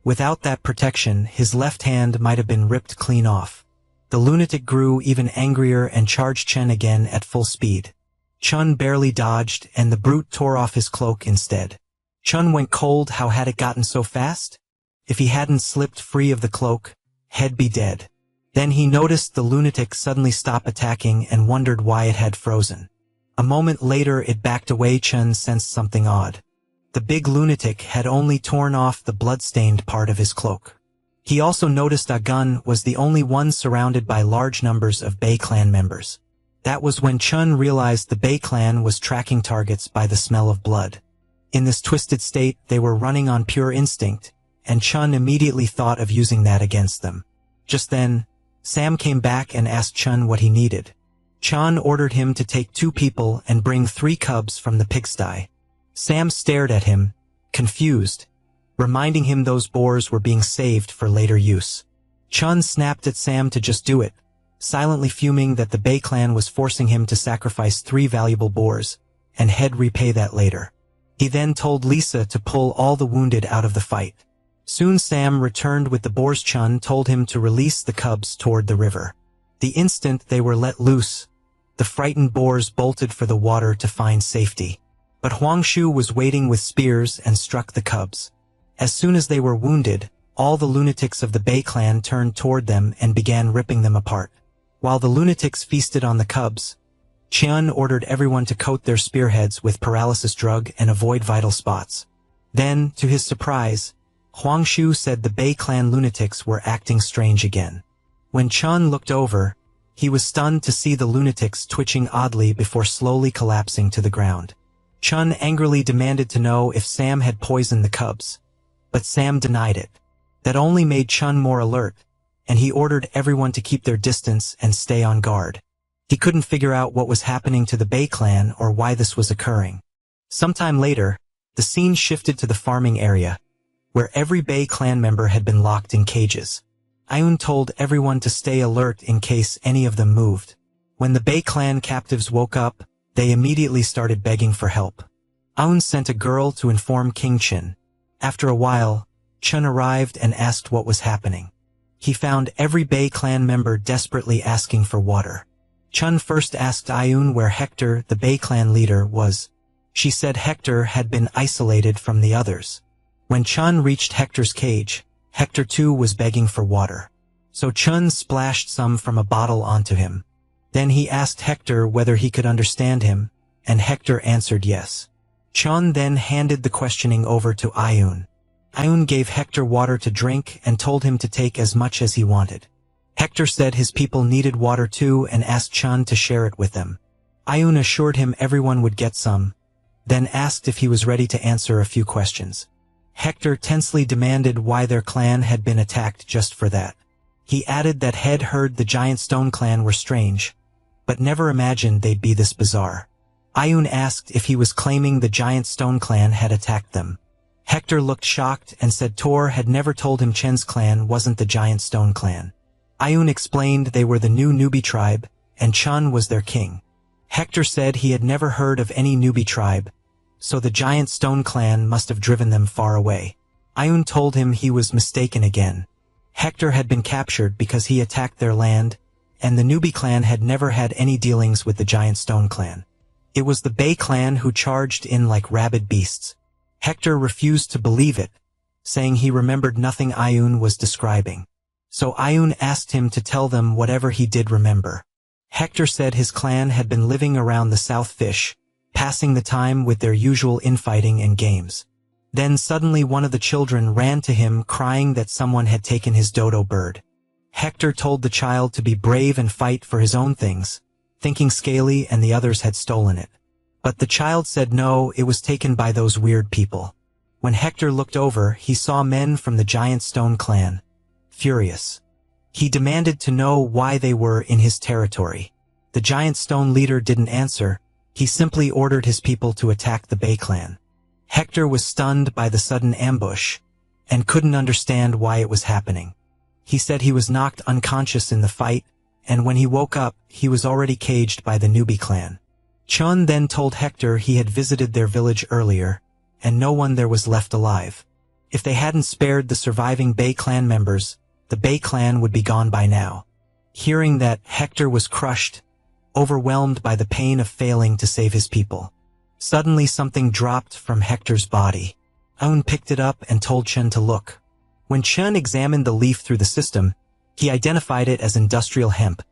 Without that protection, his left hand might have been ripped clean off. The lunatic grew even angrier and charged Chen again at full speed. Chun barely dodged, and the brute tore off his cloak instead. Chun went cold. How had it gotten so fast? If he hadn't slipped free of the cloak, he'd be dead. Then he noticed the lunatic suddenly stop attacking and wondered why it had frozen. A moment later it backed away. Chun sensed something odd. The big lunatic had only torn off the blood-stained part of his cloak. He also noticed Agun was the only one surrounded by large numbers of Bay Clan members. That was when Chun realized the Bay Clan was tracking targets by the smell of blood. In this twisted state, they were running on pure instinct, and Chun immediately thought of using that against them. Just then, Sam came back and asked Chun what he needed. Chun ordered him to take 2 people and bring 3 cubs from the pigsty. Sam stared at him, confused, reminding him those boars were being saved for later use. Chun snapped at Sam to just do it, silently fuming that the Bay Clan was forcing him to sacrifice 3 valuable boars, and he'd repay that later. He then told Lisa to pull all the wounded out of the fight. Soon Sam returned with the boars. Chun told him to release the cubs toward the river. The instant they were let loose, the frightened boars bolted for the water to find safety. But Huang Shu was waiting with spears and struck the cubs. As soon as they were wounded, all the lunatics of the Bay Clan turned toward them and began ripping them apart. While the lunatics feasted on the cubs, Chun ordered everyone to coat their spearheads with paralysis drug and avoid vital spots. Then, to his surprise, Huang Shu said the Bay Clan lunatics were acting strange again. When Chun looked over, he was stunned to see the lunatics twitching oddly before slowly collapsing to the ground. Chun angrily demanded to know if Sam had poisoned the cubs, but Sam denied it. That only made Chun more alert, and he ordered everyone to keep their distance and stay on guard. He couldn't figure out what was happening to the Bay Clan or why this was occurring. Sometime later, the scene shifted to the farming area, where every Bay Clan member had been locked in cages. Ayun told everyone to stay alert in case any of them moved. When the Bay Clan captives woke up, they immediately started begging for help. Ayun sent a girl to inform King Chin. After a while, Chun arrived and asked what was happening. He found every Bei clan member desperately asking for water. Chun first asked Ayun where Hector, the Bei clan leader, was. She said Hector had been isolated from the others. When Chun reached Hector's cage, Hector too was begging for water. So Chun splashed some from a bottle onto him. Then he asked Hector whether he could understand him, and Hector answered yes. Chun then handed the questioning over to Ayun. Ayun gave Hector water to drink and told him to take as much as he wanted. Hector said his people needed water too and asked Chun to share it with them. Ayun assured him everyone would get some, then asked if he was ready to answer a few questions. Hector tensely demanded why their clan had been attacked just for that. He added that he'd heard the Giant Stone clan were strange, but never imagined they'd be this bizarre. Ayun asked if he was claiming the Giant Stone clan had attacked them. Hector looked shocked and said Tor had never told him Chen's clan wasn't the Giant Stone clan. Ayun explained they were the new newbie tribe, and Chun was their king. Hector said he had never heard of any newbie tribe, so the Giant Stone clan must have driven them far away. Ayun told him he was mistaken again. Hector had been captured because he attacked their land, and the newbie clan had never had any dealings with the Giant Stone clan. It was the Bei clan who charged in like rabid beasts. Hector refused to believe it, saying he remembered nothing Ayun was describing. So Ayun asked him to tell them whatever he did remember. Hector said his clan had been living around the South Fish, passing the time with their usual infighting and games. Then suddenly one of the children ran to him crying that someone had taken his dodo bird. Hector told the child to be brave and fight for his own things, thinking Scaly and the others had stolen it. But the child said no, it was taken by those weird people. When Hector looked over, he saw men from the Giant Stone clan. Furious. He demanded to know why they were in his territory. The Giant Stone leader didn't answer, he simply ordered his people to attack the Bei clan. Hector was stunned by the sudden ambush, and couldn't understand why it was happening. He said he was knocked unconscious in the fight, and when he woke up, he was already caged by the newbie clan. Chun then told Hector he had visited their village earlier, and no one there was left alive. If they hadn't spared the surviving Bei clan members, the Bei clan would be gone by now. Hearing that, Hector was crushed, overwhelmed by the pain of failing to save his people. Suddenly something dropped from Hector's body. Ayun picked it up and told Chun to look. When Chun examined the leaf through the system, he identified it as industrial hemp,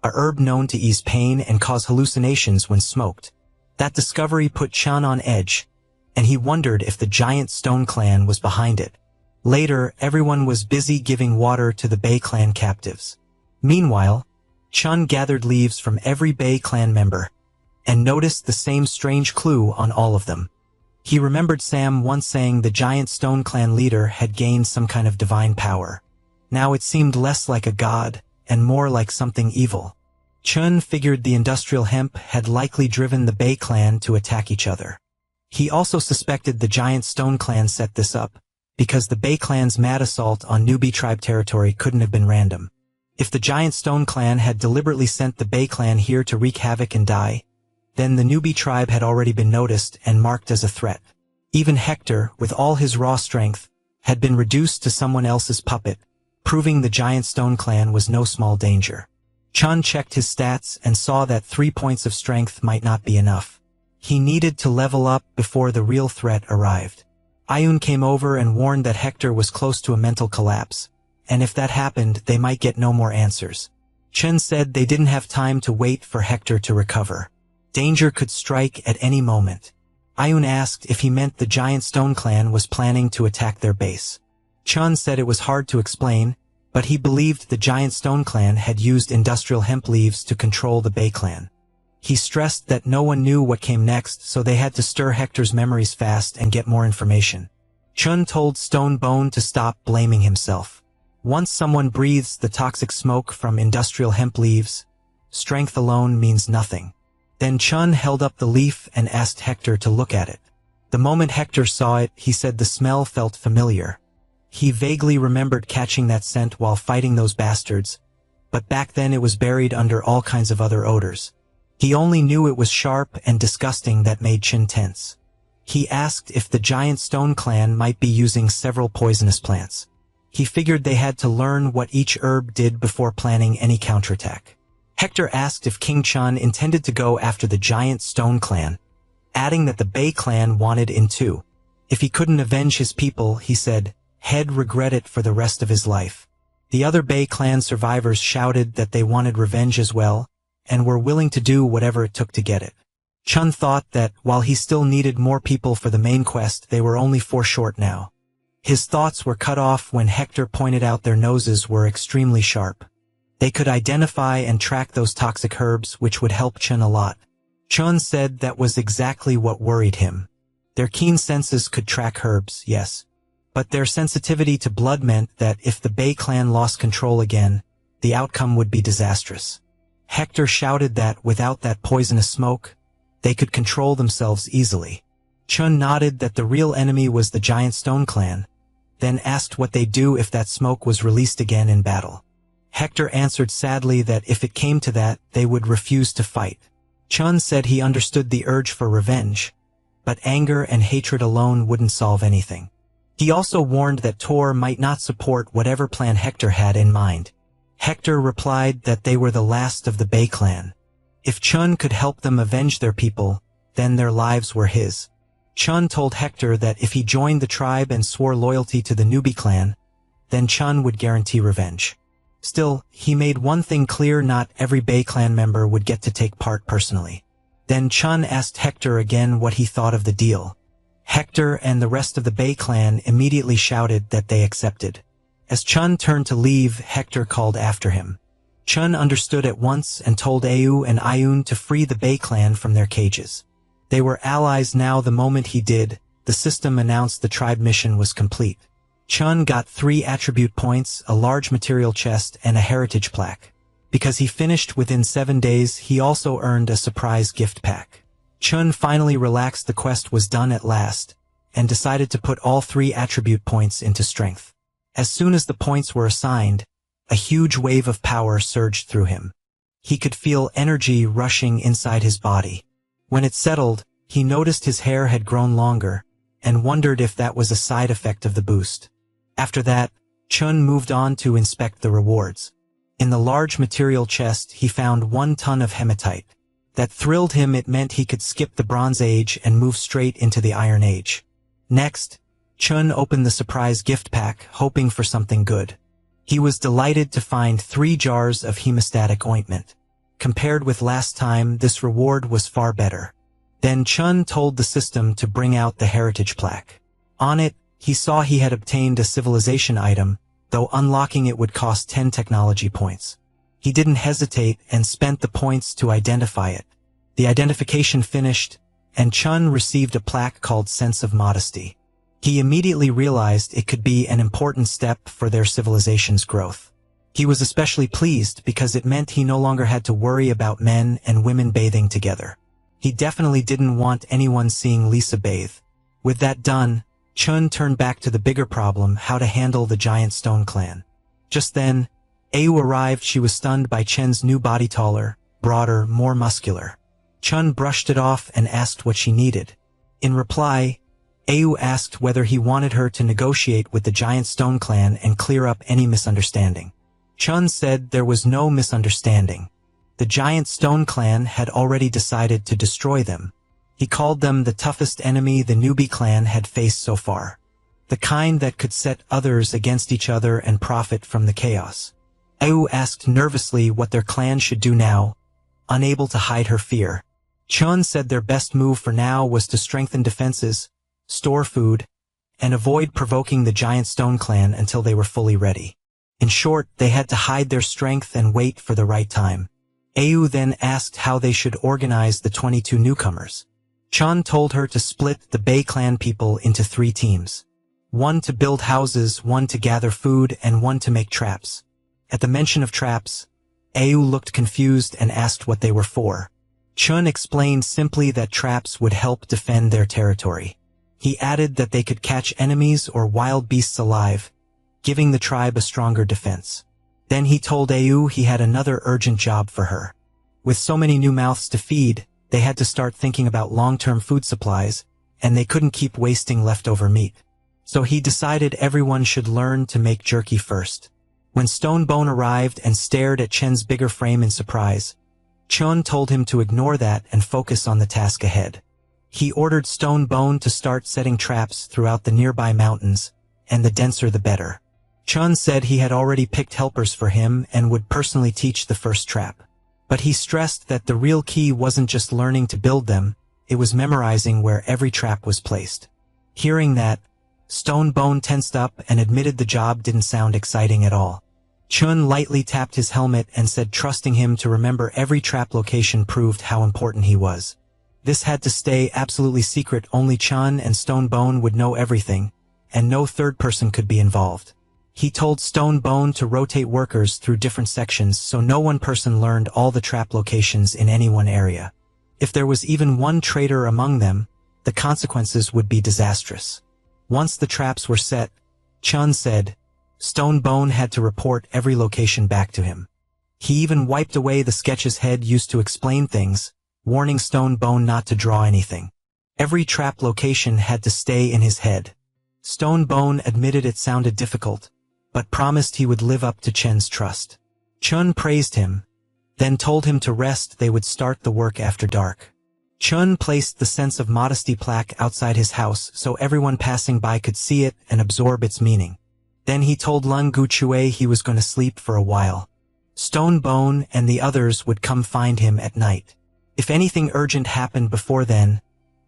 a herb known to ease pain and cause hallucinations when smoked. That discovery put Chun on edge, and he wondered if the Giant Stone clan was behind it. Later, everyone was busy giving water to the Bei clan captives. Meanwhile, Chun gathered leaves from every Bei clan member, and noticed the same strange clue on all of them. He remembered Sam once saying the Giant Stone clan leader had gained some kind of divine power. Now it seemed less like a god, and more like something evil. Chun figured the industrial hemp had likely driven the Bei clan to attack each other. He also suspected the Giant Stone clan set this up, because the Bei clan's mad assault on newbie tribe territory couldn't have been random. If the Giant Stone clan had deliberately sent the Bei clan here to wreak havoc and die, then the newbie tribe had already been noticed and marked as a threat. Even Hector, with all his raw strength, had been reduced to someone else's puppet, proving the Giant Stone clan was no small danger. Chun checked his stats and saw that 3 points of strength might not be enough. He needed to level up before the real threat arrived. Ayun came over and warned that Hector was close to a mental collapse, and if that happened, they might get no more answers. Chun said they didn't have time to wait for Hector to recover. Danger could strike at any moment. Ayun asked if he meant the Giant Stone clan was planning to attack their base. Chun said it was hard to explain, but he believed the Giant Stone clan had used industrial hemp leaves to control the Bei clan. He stressed that no one knew what came next, so they had to stir Hector's memories fast and get more information. Chun told Stone Bone to stop blaming himself. Once someone breathes the toxic smoke from industrial hemp leaves, strength alone means nothing. Then Chun held up the leaf and asked Hector to look at it. The moment Hector saw it, he said the smell felt familiar. He vaguely remembered catching that scent while fighting those bastards, but back then it was buried under all kinds of other odors. He only knew it was sharp and disgusting that made Chun tense. He asked if the Giant Stone clan might be using several poisonous plants. He figured they had to learn what each herb did before planning any counterattack. Hector asked if King Chun intended to go after the Giant Stone clan, adding that the Bei clan wanted in too. If he couldn't avenge his people, he said, he'd regret it for the rest of his life. The other Bei clan survivors shouted that they wanted revenge as well, and were willing to do whatever it took to get it. Chun thought that, while he still needed more people for the main quest, they were only 4 short now. His thoughts were cut off when Hector pointed out their noses were extremely sharp. They could identify and track those toxic herbs, which would help Chun a lot. Chun said that was exactly what worried him. Their keen senses could track herbs, yes. But their sensitivity to blood meant that if the Bei clan lost control again, the outcome would be disastrous. Hector shouted that without that poisonous smoke, they could control themselves easily. Chun nodded that the real enemy was the Giant Stone clan, then asked what they'd do if that smoke was released again in battle. Hector answered sadly that if it came to that, they would refuse to fight. Chun said he understood the urge for revenge, but anger and hatred alone wouldn't solve anything. He also warned that Tor might not support whatever plan Hector had in mind. Hector replied that they were the last of the Bei clan. If Chun could help them avenge their people, then their lives were his. Chun told Hector that if he joined the tribe and swore loyalty to the newbie clan, then Chun would guarantee revenge. Still, he made one thing clear: not every Bei clan member would get to take part personally. Then Chun asked Hector again what he thought of the deal. Hector and the rest of the Bei clan immediately shouted that they accepted. As Chun turned to leave, Hector called after him. Chun understood at once and told Au and Ayun to free the Bei clan from their cages. They were allies now. The moment he did, the system announced the tribe mission was complete. Chun got 3 attribute points, a large material chest, and a heritage plaque. Because he finished within 7 days, he also earned a surprise gift pack. Chun finally relaxed. The quest was done at last, and decided to put all 3 attribute points into strength. As soon as the points were assigned, a huge wave of power surged through him. He could feel energy rushing inside his body. When it settled, he noticed his hair had grown longer, and wondered if that was a side effect of the boost. After that, Chun moved on to inspect the rewards. In the large material chest, he found 1 ton of hematite. That thrilled him. It meant he could skip the Bronze Age and move straight into the Iron Age. Next, Chun opened the surprise gift pack, hoping for something good. He was delighted to find 3 jars of hemostatic ointment. Compared with last time, this reward was far better. Then Chun told the system to bring out the heritage plaque. On it, he saw he had obtained a civilization item, though unlocking it would cost 10 technology points. He didn't hesitate and spent the points to identify it. The identification finished, and Chun received a plaque called Sense of Modesty. He immediately realized it could be an important step for their civilization's growth. He was especially pleased because it meant he no longer had to worry about men and women bathing together. He definitely didn't want anyone seeing Lisa bathe. With that done, Chun turned back to the bigger problem: how to handle the Giant Stone clan. Just then, Au arrived. She was stunned by Chen's new body, taller, broader, more muscular. Chun brushed it off and asked what she needed. In reply, Au asked whether he wanted her to negotiate with the Giant Stone clan and clear up any misunderstanding. Chun said there was no misunderstanding. The Giant Stone clan had already decided to destroy them. He called them the toughest enemy the newbie clan had faced so far. The kind that could set others against each other and profit from the chaos. Au asked nervously what their clan should do now, unable to hide her fear. Chun said their best move for now was to strengthen defenses, store food, and avoid provoking the Giant Stone clan until they were fully ready. In short, they had to hide their strength and wait for the right time. Au then asked how they should organize the 22 newcomers. Chun told her to split the Bei clan people into 3 teams. 1 to build houses, 1 to gather food, and 1 to make traps. At the mention of traps, Au looked confused and asked what they were for. Chun explained simply that traps would help defend their territory. He added that they could catch enemies or wild beasts alive, giving the tribe a stronger defense. Then he told Au he had another urgent job for her. With so many new mouths to feed, they had to start thinking about long-term food supplies, and they couldn't keep wasting leftover meat. So he decided everyone should learn to make jerky first. When Stone Bone arrived and stared at Chen's bigger frame in surprise, Chun told him to ignore that and focus on the task ahead. He ordered Stone Bone to start setting traps throughout the nearby mountains, and the denser the better. Chun said he had already picked helpers for him and would personally teach the first trap. But he stressed that the real key wasn't just learning to build them, it was memorizing where every trap was placed. Hearing that, Stone Bone tensed up and admitted the job didn't sound exciting at all. Chun lightly tapped his helmet and said trusting him to remember every trap location proved how important he was. This had to stay absolutely secret, only Chun and Stone Bone would know everything, and no third person could be involved. He told Stone Bone to rotate workers through different sections so no one person learned all the trap locations in any one area. If there was even one traitor among them, the consequences would be disastrous. Once the traps were set, Chun said, Stone Bone had to report every location back to him. He even wiped away the sketches Head used to explain things, warning Stone Bone not to draw anything. Every trap location had to stay in his head. Stone Bone admitted it sounded difficult, but promised he would live up to Chen's trust. Chun praised him, then told him to rest. They would start the work after dark. Chun placed the sense of modesty plaque outside his house so everyone passing by could see it and absorb its meaning. Then he told Lung Guchue he was going to sleep for a while. Stone Bone and the others would come find him at night. If anything urgent happened before then,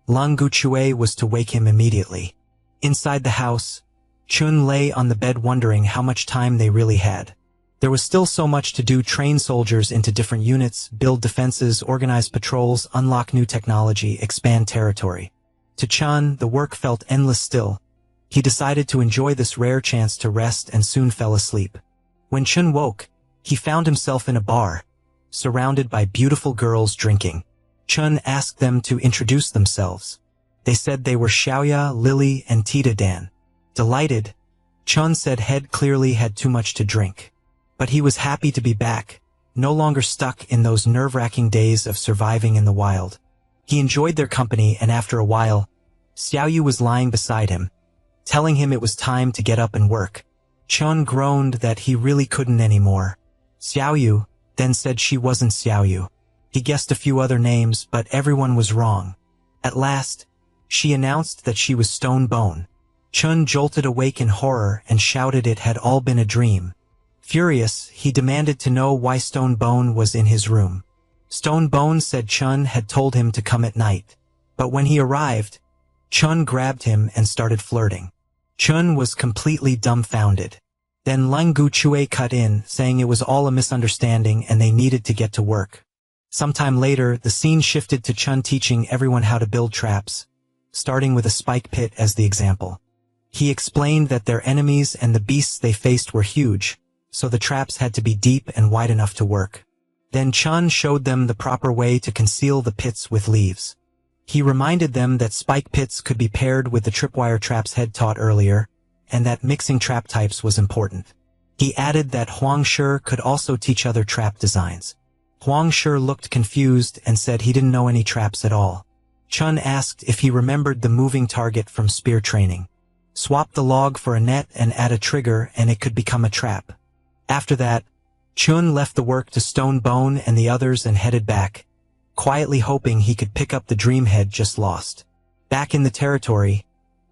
Lung Guchue was to wake him immediately. Inside the house, Chun lay on the bed wondering how much time they really had. There was still so much to do: train soldiers into different units, build defenses, organize patrols, unlock new technology, expand territory. To Chun, the work felt endless still. He decided to enjoy this rare chance to rest and soon fell asleep. When Chun woke, he found himself in a bar, surrounded by beautiful girls drinking. Chun asked them to introduce themselves. They said they were Xiaoya, Lily, and Tita Dan. Delighted, Chun said Head clearly had too much to drink. But he was happy to be back, no longer stuck in those nerve-wracking days of surviving in the wild. He enjoyed their company, and after a while, Xiaoyu was lying beside him, telling him it was time to get up and work. Chun groaned that he really couldn't anymore. Xiaoyu then said she wasn't Xiaoyu. He guessed a few other names, but everyone was wrong. At last, she announced that she was Stone Bone. Chun jolted awake in horror and shouted it had all been a dream. Furious, he demanded to know why Stone Bone was in his room. Stone Bone said Chun had told him to come at night. But when he arrived, Chun grabbed him and started flirting. Chun was completely dumbfounded. Then Lung Guchue cut in, saying it was all a misunderstanding and they needed to get to work. Sometime later, the scene shifted to Chun teaching everyone how to build traps, starting with a spike pit as the example. He explained that their enemies and the beasts they faced were huge, so the traps had to be deep and wide enough to work. Then Chun showed them the proper way to conceal the pits with leaves. He reminded them that spike pits could be paired with the tripwire traps Head taught earlier, and that mixing trap types was important. He added that Huang Shi could also teach other trap designs. Huang Shi looked confused and said he didn't know any traps at all. Chun asked if he remembered the moving target from spear training. Swap the log for a net and add a trigger and it could become a trap. After that, Chun left the work to Stone Bone and the others and headed back, quietly hoping he could pick up the dream Head just lost. Back in the territory,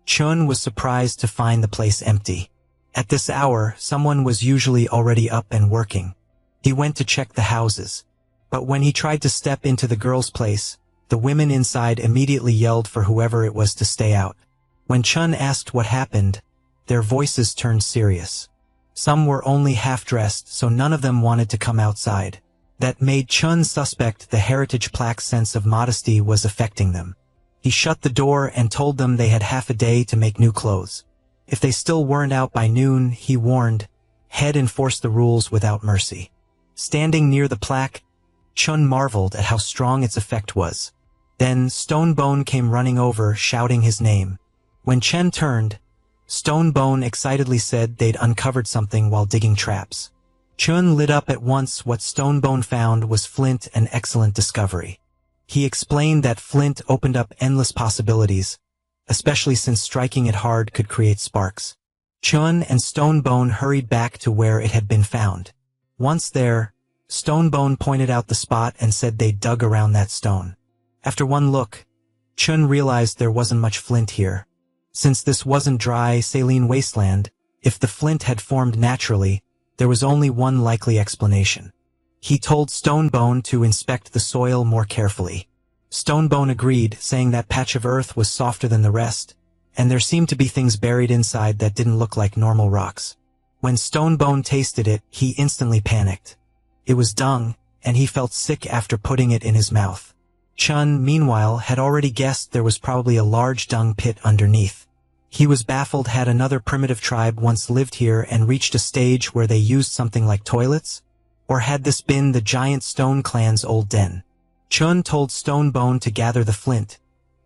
Chun was surprised to find the place empty. At this hour, someone was usually already up and working. He went to check the houses. But when he tried to step into the girls' place, the women inside immediately yelled for whoever it was to stay out. When Chun asked what happened, their voices turned serious. Some were only half-dressed, so none of them wanted to come outside. That made Chun suspect the heritage plaque's sense of modesty was affecting them. He shut the door and told them they had half a day to make new clothes. If they still weren't out by noon, he warned, Head enforced the rules without mercy. Standing near the plaque, Chun marveled at how strong its effect was. Then Stone Bone came running over, shouting his name. When Chen turned, Stone Bone excitedly said they'd uncovered something while digging traps. Chun lit up at once. What Stone Bone found was flint, an excellent discovery. He explained that flint opened up endless possibilities, especially since striking it hard could create sparks. Chun and Stonebone hurried back to where it had been found. Once there, Stonebone pointed out the spot and said they'd dug around that stone. After one look, Chun realized there wasn't much flint here. Since this wasn't dry, saline wasteland, if the flint had formed naturally, there was only one likely explanation. He told Stonebone to inspect the soil more carefully. Stonebone agreed, saying that patch of earth was softer than the rest, and there seemed to be things buried inside that didn't look like normal rocks. When Stonebone tasted it, he instantly panicked. It was dung, and he felt sick after putting it in his mouth. Chun, meanwhile, had already guessed there was probably a large dung pit underneath. He was baffled. Had another primitive tribe once lived here and reached a stage where they used something like toilets? Or had this been the giant stone clan's old den? Chun told Stonebone to gather the flint,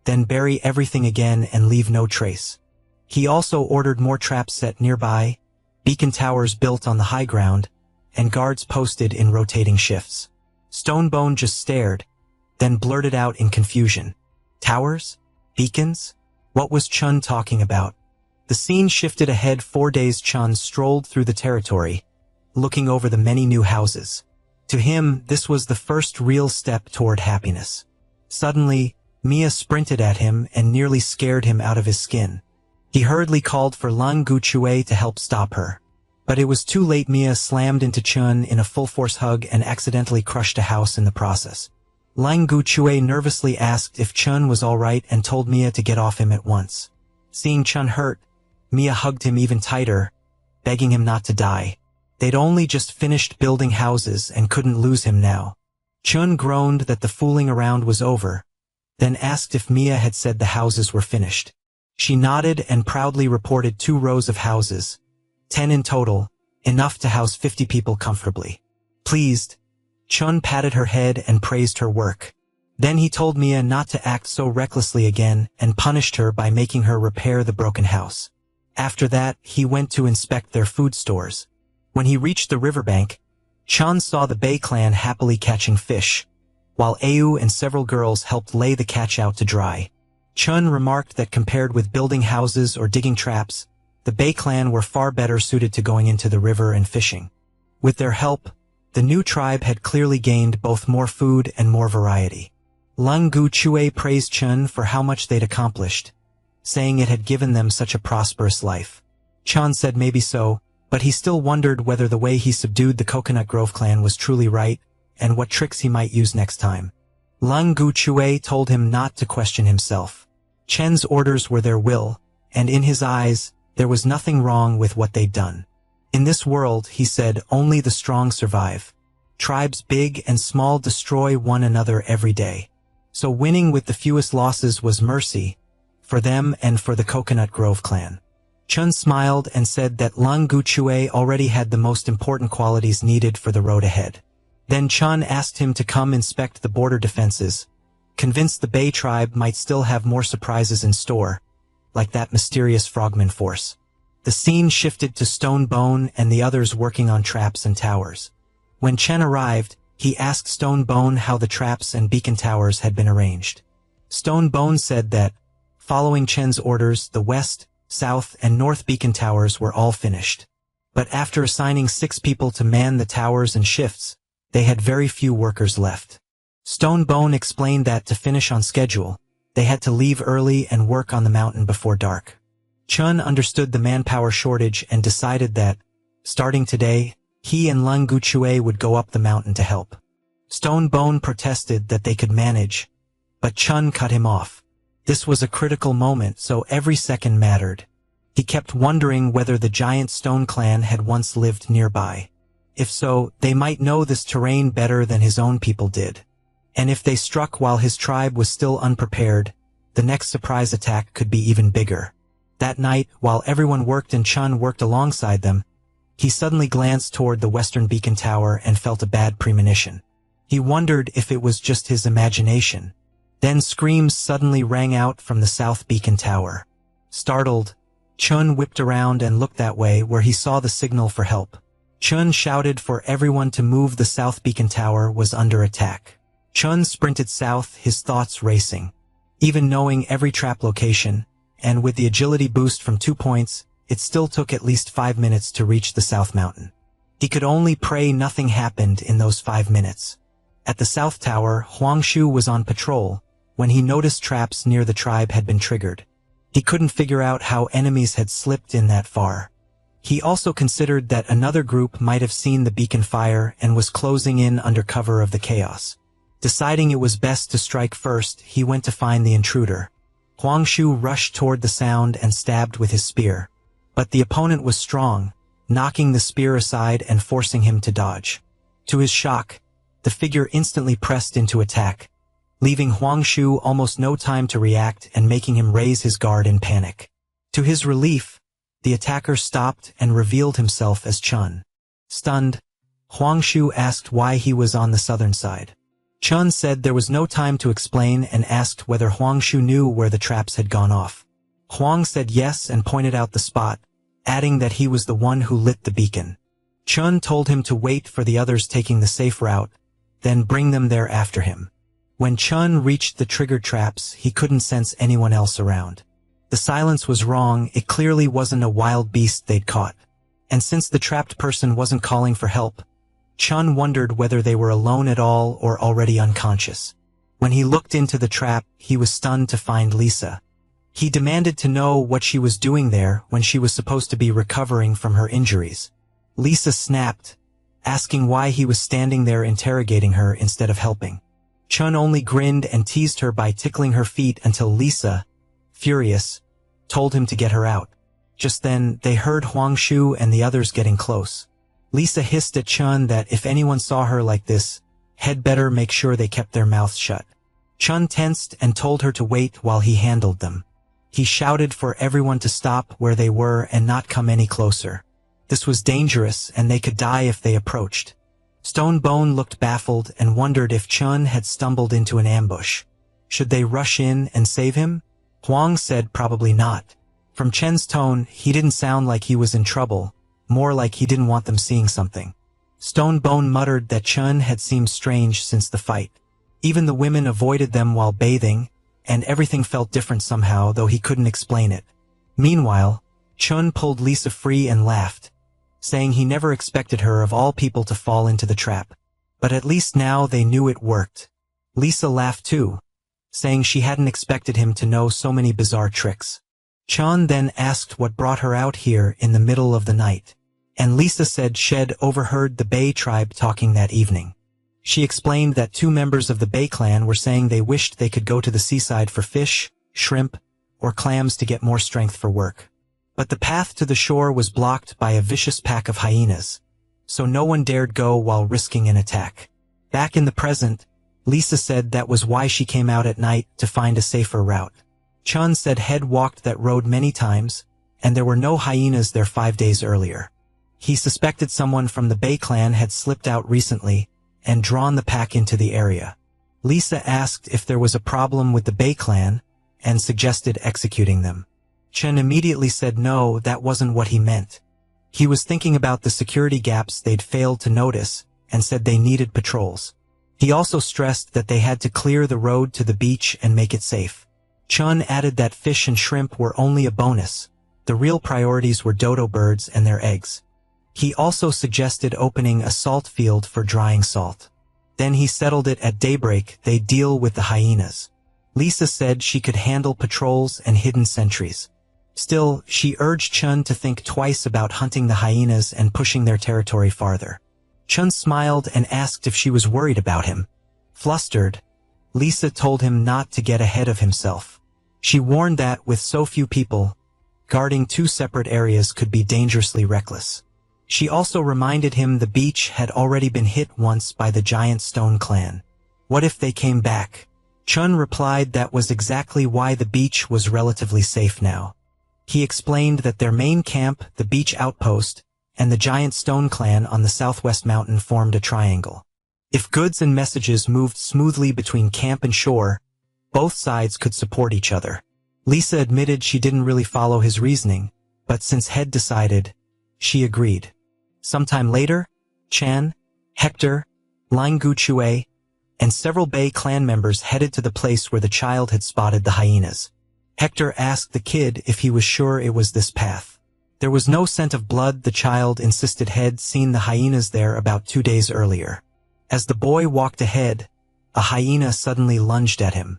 then bury everything again and leave no trace. He also ordered more traps set nearby, beacon towers built on the high ground, and guards posted in rotating shifts. Stonebone just stared, then blurted out in confusion. Towers? Beacons? What was Chun talking about? The scene shifted ahead. 4 days. Chun strolled through the territory, looking over the many new houses. To him, this was the first real step toward happiness. Suddenly, Mia sprinted at him and nearly scared him out of his skin. He hurriedly called for Lang Guchue to help stop her. But it was too late. Mia slammed into Chun in a full-force hug and accidentally crushed a house in the process. Lang Guchue nervously asked if Chun was all right and told Mia to get off him at once. Seeing Chun hurt, Mia hugged him even tighter, begging him not to die. They'd only just finished building houses and couldn't lose him now. Chun groaned that the fooling around was over, then asked if Mia had said the houses were finished. She nodded and proudly reported 2 rows of houses, 10 in total, enough to house 50 people comfortably. Pleased, Chun patted her head and praised her work. Then he told Mia not to act so recklessly again and punished her by making her repair the broken house. After that, he went to inspect their food stores. When he reached the riverbank, Chun saw the Bay clan happily catching fish, while Au and several girls helped lay the catch out to dry. Chun remarked that compared with building houses or digging traps, the Bay clan were far better suited to going into the river and fishing. With their help, the new tribe had clearly gained both more food and more variety. Lang Guchue praised Chun for how much they'd accomplished, saying it had given them such a prosperous life. Chun said maybe so, but he still wondered whether the way he subdued the Coconut Grove clan was truly right, and what tricks he might use next time. Lang Guchue told him not to question himself. Chen's orders were their will, and in his eyes, there was nothing wrong with what they'd done. In this world, he said, only the strong survive. Tribes big and small destroy one another every day. So winning with the fewest losses was mercy, for them and for the Coconut Grove clan. Chun smiled and said that Lang Guchue already had the most important qualities needed for the road ahead. Then Chun asked him to come inspect the border defenses, convinced the Bay tribe might still have more surprises in store, like that mysterious frogman force. The scene shifted to Stonebone and the others working on traps and towers. When Chen arrived, he asked Stonebone how the traps and beacon towers had been arranged. Stonebone said that, following Chen's orders, the west, south, and north beacon towers were all finished. But after assigning 6 people to man the towers and shifts, they had very few workers left. Stonebone explained that to finish on schedule, they had to leave early and work on the mountain before dark. Chun understood the manpower shortage and decided that, starting today, he and Lang Guchue would go up the mountain to help. Stonebone protested that they could manage, but Chun cut him off. This was a critical moment, so every second mattered. He kept wondering whether the giant stone clan had once lived nearby. If so, they might know this terrain better than his own people did. And if they struck while his tribe was still unprepared, the next surprise attack could be even bigger. That night, while everyone worked and Chun worked alongside them, he suddenly glanced toward the western beacon tower and felt a bad premonition. He wondered if it was just his imagination. Then screams suddenly rang out from the south beacon tower. Startled, Chun whipped around and looked that way where he saw the signal for help. Chun shouted for everyone to move. The south beacon tower was under attack. Chun sprinted south, his thoughts racing. Even knowing every trap location, and with the agility boost from 2 points, it still took at least 5 minutes to reach the South Mountain. He could only pray nothing happened in those 5 minutes. At the South Tower, Huangshu was on patrol when he noticed traps near the tribe had been triggered. He couldn't figure out how enemies had slipped in that far. He also considered that another group might have seen the beacon fire and was closing in under cover of the chaos. Deciding it was best to strike first, he went to find the intruder. Huangshu rushed toward the sound and stabbed with his spear. But the opponent was strong, knocking the spear aside and forcing him to dodge. To his shock, the figure instantly pressed into attack, leaving Huangshu almost no time to react and making him raise his guard in panic. To his relief, the attacker stopped and revealed himself as Chun. Stunned, Huangshu asked why he was on the southern side. Chun said there was no time to explain and asked whether Huangshu knew where the traps had gone off. Huang said yes and pointed out the spot, adding that he was the one who lit the beacon. Chun told him to wait for the others taking the safe route, then bring them there after him. When Chun reached the triggered traps, he couldn't sense anyone else around. The silence was wrong, it clearly wasn't a wild beast they'd caught. And since the trapped person wasn't calling for help, Chun wondered whether they were alone at all or already unconscious. When he looked into the trap, he was stunned to find Lisa. He demanded to know what she was doing there when she was supposed to be recovering from her injuries. Lisa snapped, asking why he was standing there interrogating her instead of helping. Chun only grinned and teased her by tickling her feet until Lisa, furious, told him to get her out. Just then, they heard Huangshu and the others getting close. Lisa hissed at Chun that if anyone saw her like this, had better make sure they kept their mouths shut. Chun tensed and told her to wait while he handled them. He shouted for everyone to stop where they were and not come any closer. This was dangerous and they could die if they approached. Stonebone looked baffled and wondered if Chun had stumbled into an ambush. Should they rush in and save him? Huang said probably not. From Chen's tone, he didn't sound like he was in trouble, more like he didn't want them seeing something. Stonebone muttered that Chun had seemed strange since the fight. Even the women avoided them while bathing, and everything felt different somehow, though he couldn't explain it. Meanwhile, Chun pulled Lisa free and laughed, saying he never expected her of all people to fall into the trap. But at least now they knew it worked. Lisa laughed too, saying she hadn't expected him to know so many bizarre tricks. Chun then asked what brought her out here in the middle of the night, and Lisa said she'd overheard the Bay tribe talking that evening. She explained that 2 members of the Bay clan were saying they wished they could go to the seaside for fish, shrimp, or clams to get more strength for work. But the path to the shore was blocked by a vicious pack of hyenas, so no one dared go while risking an attack. Back in the present, Lisa said that was why she came out at night to find a safer route. Chun said he'd walked that road many times, and there were no hyenas there 5 days earlier. He suspected someone from the Bay clan had slipped out recently and drawn the pack into the area. Lisa asked if there was a problem with the Bay clan and suggested executing them. Chen immediately said no, that wasn't what he meant. He was thinking about the security gaps they'd failed to notice and said they needed patrols. He also stressed that they had to clear the road to the beach and make it safe. Chun added that fish and shrimp were only a bonus. The real priorities were dodo birds and their eggs. He also suggested opening a salt field for drying salt. Then he settled it at daybreak they'd deal with the hyenas. Lisa said she could handle patrols and hidden sentries. Still, she urged Chun to think twice about hunting the hyenas and pushing their territory farther. Chun smiled and asked if she was worried about him. Flustered, Lisa told him not to get ahead of himself. She warned that, with so few people, guarding 2 separate areas could be dangerously reckless. She also reminded him the beach had already been hit once by the giant stone clan. What if they came back? Chun replied that was exactly why the beach was relatively safe now. He explained that their main camp, the beach outpost, and the giant stone clan on the southwest mountain formed a triangle. If goods and messages moved smoothly between camp and shore, both sides could support each other. Lisa admitted she didn't really follow his reasoning, but since Head decided, she agreed. Sometime later, Chan, Hector, Lingu Chue, and several Bay clan members headed to the place where the child had spotted the hyenas. Hector asked the kid if he was sure it was this path. There was no scent of blood, the child insisted. Had seen the hyenas there about 2 days earlier. As the boy walked ahead, a hyena suddenly lunged at him.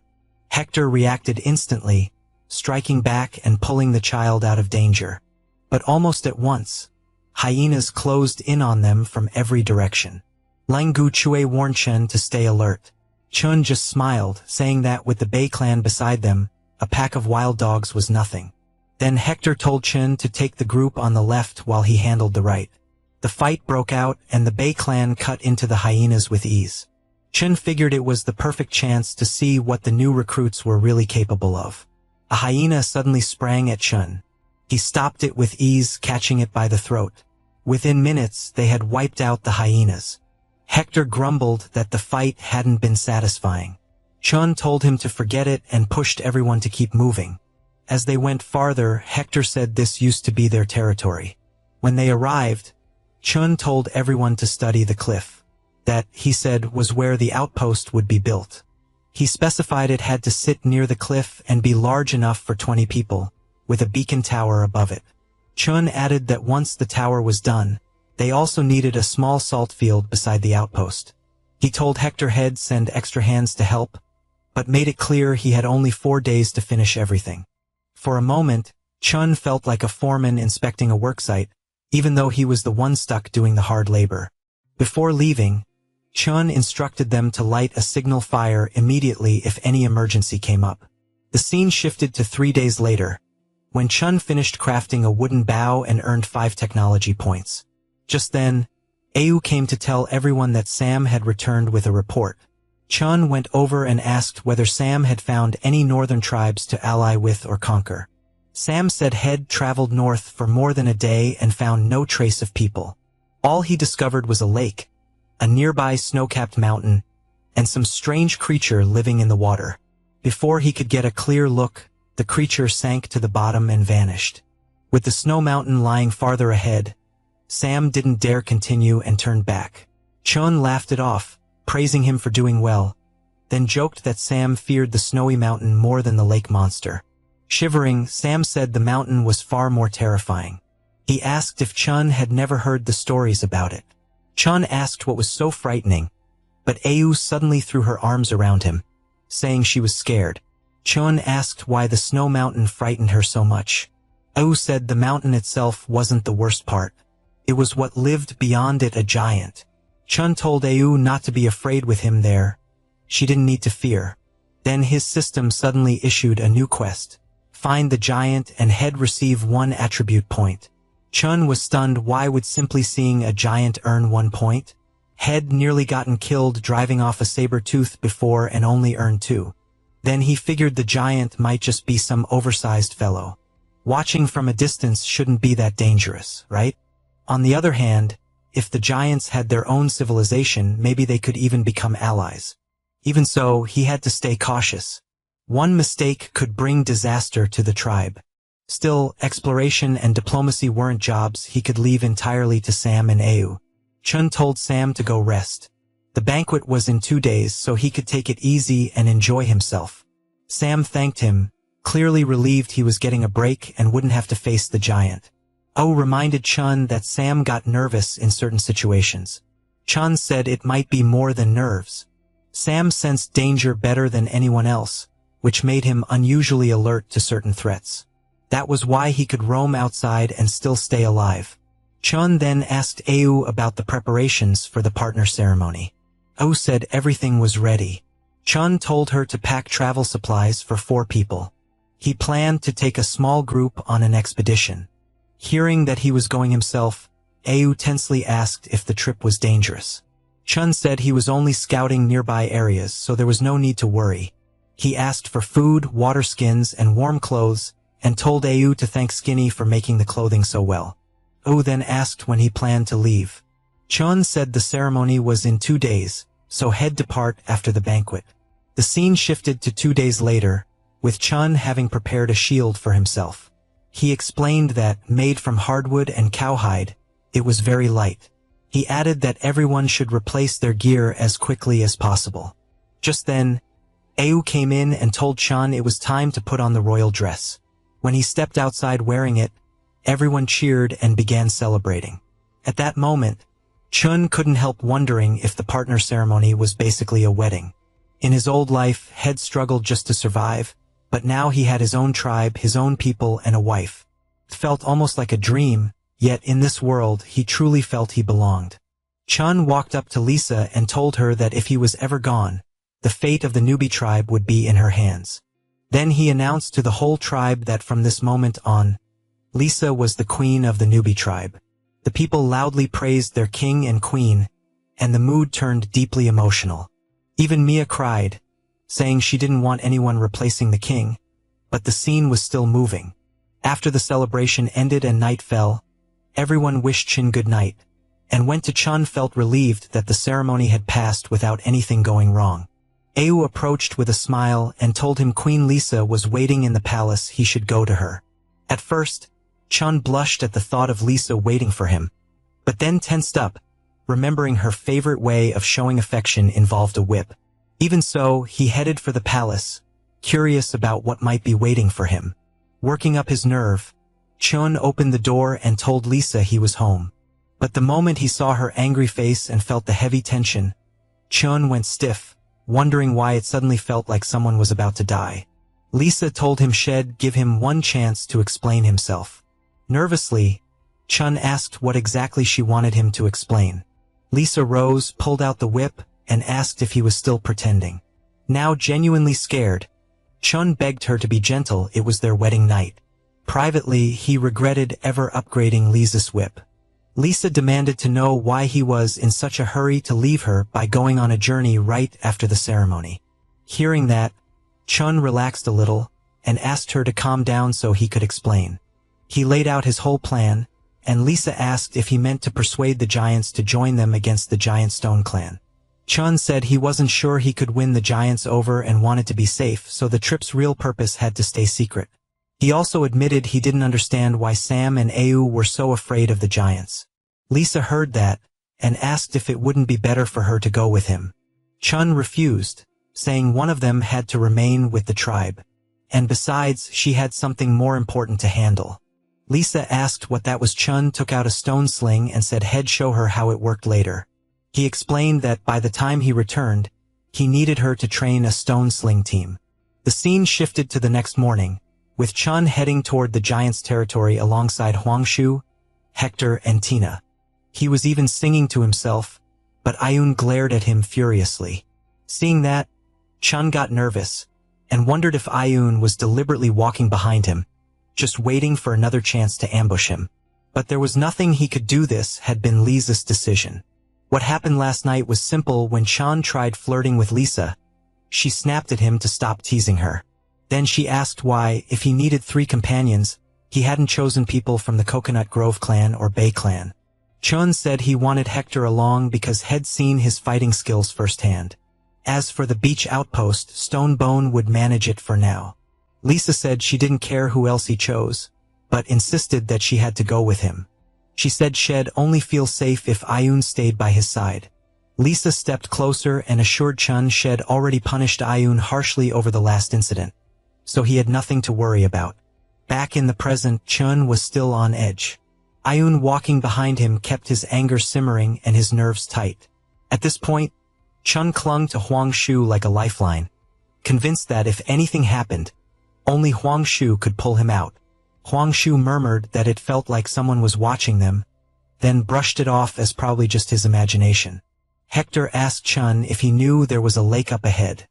Hector reacted instantly, striking back and pulling the child out of danger. But almost at once, hyenas closed in on them from every direction. Lang Gu Chue warned Chen to stay alert. Chun just smiled, saying that with the Bei clan beside them, a pack of wild dogs was nothing. Then Hector told Chen to take the group on the left while he handled the right. The fight broke out and the Bei clan cut into the hyenas with ease. Chen figured it was the perfect chance to see what the new recruits were really capable of. A hyena suddenly sprang at Chen. He stopped it with ease, catching it by the throat. Within minutes, they had wiped out the hyenas. Hector grumbled that the fight hadn't been satisfying. Chun told him to forget it and pushed everyone to keep moving. As they went farther, Hector said this used to be their territory. When they arrived, Chun told everyone to study the cliff. That, he said, was where the outpost would be built. He specified it had to sit near the cliff and be large enough for 20 people, with a beacon tower above it. Chun added that once the tower was done, they also needed a small salt field beside the outpost. He told Hector he'd send extra hands to help, but made it clear he had only 4 days to finish everything. For a moment, Chun felt like a foreman inspecting a worksite, even though he was the one stuck doing the hard labor. Before leaving, Chun instructed them to light a signal fire immediately if any emergency came up. The scene shifted to 3 days later, when Chun finished crafting a wooden bow and earned 5 technology points. Just then, Au came to tell everyone that Sam had returned with a report. Chun went over and asked whether Sam had found any northern tribes to ally with or conquer. Sam said he'd traveled north for more than a day and found no trace of people. All he discovered was a lake, a nearby snow-capped mountain, and some strange creature living in the water. Before he could get a clear look, the creature sank to the bottom and vanished. With the snow mountain lying farther ahead, Sam didn't dare continue and turned back. Chun laughed it off, praising him for doing well, then joked that Sam feared the snowy mountain more than the lake monster. Shivering, Sam said the mountain was far more terrifying. He asked if Chun had never heard the stories about it. Chun asked what was so frightening, but Au suddenly threw her arms around him, saying she was scared. Chun asked why the snow mountain frightened her so much. Au said the mountain itself wasn't the worst part. It was what lived beyond it, a giant. Chun told Au not to be afraid with him there. She didn't need to fear. Then his system suddenly issued a new quest. Find the giant and he'd receive 1 attribute point. Chun was stunned. Why would simply seeing a giant earn 1 point? He'd nearly gotten killed driving off a saber-tooth before and only earned 2. Then he figured the giant might just be some oversized fellow. Watching from a distance shouldn't be that dangerous, right? On the other hand, if the giants had their own civilization, maybe they could even become allies. Even so, he had to stay cautious. One mistake could bring disaster to the tribe. Still, exploration and diplomacy weren't jobs he could leave entirely to Sam and Au. Chun told Sam to go rest. The banquet was in 2 days, so he could take it easy and enjoy himself. Sam thanked him, clearly relieved he was getting a break and wouldn't have to face the giant. Au reminded Chun that Sam got nervous in certain situations. Chun said it might be more than nerves. Sam sensed danger better than anyone else, which made him unusually alert to certain threats. That was why he could roam outside and still stay alive. Chun then asked Au about the preparations for the partner ceremony. Au said everything was ready. Chun told her to pack travel supplies for 4 people. He planned to take a small group on an expedition. Hearing that he was going himself, Au tensely asked if the trip was dangerous. Chun said he was only scouting nearby areas, so there was no need to worry. He asked for food, water skins, and warm clothes, and told Au to thank Skinny for making the clothing so well. Au then asked when he planned to leave. Chun said the ceremony was in 2 days, so he'd depart after the banquet. The scene shifted to 2 days later, with Chun having prepared a shield for himself. He explained that, made from hardwood and cowhide, it was very light. He added that everyone should replace their gear as quickly as possible. Just then, Ayu came in and told Chun it was time to put on the royal dress. When he stepped outside wearing it, everyone cheered and began celebrating. At that moment, Chun couldn't help wondering if the partner ceremony was basically a wedding. In his old life, Head struggled just to survive, but now he had his own tribe, his own people, and a wife. It felt almost like a dream, yet in this world he truly felt he belonged. Chun walked up to Lisa and told her that if he was ever gone, the fate of the newbie tribe would be in her hands. Then he announced to the whole tribe that from this moment on, Lisa was the queen of the newbie tribe. The people loudly praised their king and queen, and the mood turned deeply emotional. Even Mia cried, saying she didn't want anyone replacing the king, but the scene was still moving. After the celebration ended and night fell, everyone wished Chin good night, and when Chun felt relieved that the ceremony had passed without anything going wrong. Ayu approached with a smile and told him Queen Lisa was waiting in the palace, he should go to her. At first, Chun blushed at the thought of Lisa waiting for him, but then tensed up, remembering her favorite way of showing affection involved a whip. Even so, he headed for the palace, curious about what might be waiting for him. Working up his nerve, Chun opened the door and told Lisa he was home. But the moment he saw her angry face and felt the heavy tension, Chun went stiff, wondering why it suddenly felt like someone was about to die. Lisa told him she'd give him one chance to explain himself. Nervously, Chun asked what exactly she wanted him to explain. Lisa rose, pulled out the whip, and asked if he was still pretending. Now genuinely scared, Chun begged her to be gentle, it was their wedding night. Privately, he regretted ever upgrading Lisa's whip. Lisa demanded to know why he was in such a hurry to leave her by going on a journey right after the ceremony. Hearing that, Chun relaxed a little and asked her to calm down so he could explain. He laid out his whole plan, and Lisa asked if he meant to persuade the giants to join them against the Giant Stone clan. Chun said he wasn't sure he could win the giants over and wanted to be safe, so the trip's real purpose had to stay secret. He also admitted he didn't understand why Sam and Ayu were so afraid of the giants. Lisa heard that, and asked if it wouldn't be better for her to go with him. Chun refused, saying one of them had to remain with the tribe. And besides, she had something more important to handle. Lisa asked what that was. Chun took out a stone sling and said he'd show her how it worked later. He explained that by the time he returned, he needed her to train a stone sling team. The scene shifted to the next morning, with Chun heading toward the giants' territory alongside Huangshu, Hector, and Tina. He was even singing to himself, but Ayun glared at him furiously. Seeing that, Chun got nervous, and wondered if Ayun was deliberately walking behind him, just waiting for another chance to ambush him. But there was nothing he could do. This had been Lisa's decision. What happened last night was simple. When Chun tried flirting with Lisa, she snapped at him to stop teasing her. Then she asked why, if he needed 3 companions, he hadn't chosen people from the Coconut Grove clan or Bay clan. Chun said he wanted Hector along because he'd seen his fighting skills firsthand. As for the beach outpost, Stonebone would manage it for now. Lisa said she didn't care who else he chose, but insisted that she had to go with him. She said she'd only feel safe if Ayun stayed by his side. Lisa stepped closer and assured Chun she'd already punished Ayun harshly over the last incident, so he had nothing to worry about. Back in the present, Chun was still on edge. Ayun walking behind him kept his anger simmering and his nerves tight. At this point, Chun clung to Huangshu like a lifeline, convinced that if anything happened, only Huangshu could pull him out. Huangshu murmured that it felt like someone was watching them, then brushed it off as probably just his imagination. Hector asked Chun if he knew there was a lake up ahead.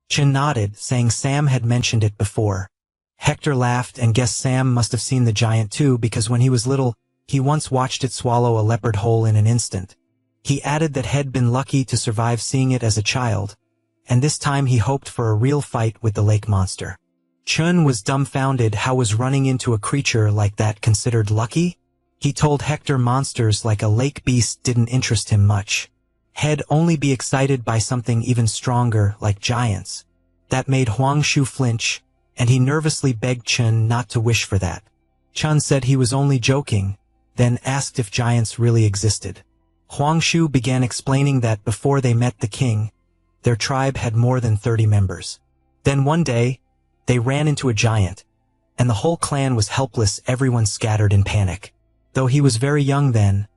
Chun nodded, saying Sam had mentioned it before. Hector laughed and guessed Sam must have seen the giant too, because when he was little, he once watched it swallow a leopard whole in an instant. He added that he'd been lucky to survive seeing it as a child, and this time he hoped for a real fight with the lake monster. Chun was dumbfounded. How was running into a creature like that considered lucky? He told Hector monsters like a lake beast didn't interest him much. He'd only be excited by something even stronger, like giants. That made Huangshu flinch, and he nervously begged Chun not to wish for that. Chun said he was only joking, then asked if giants really existed. Huangshu began explaining that before they met the king, their tribe had more than 30 members. Then one day, they ran into a giant, and the whole clan was helpless. Everyone scattered in panic. Though he was very young then,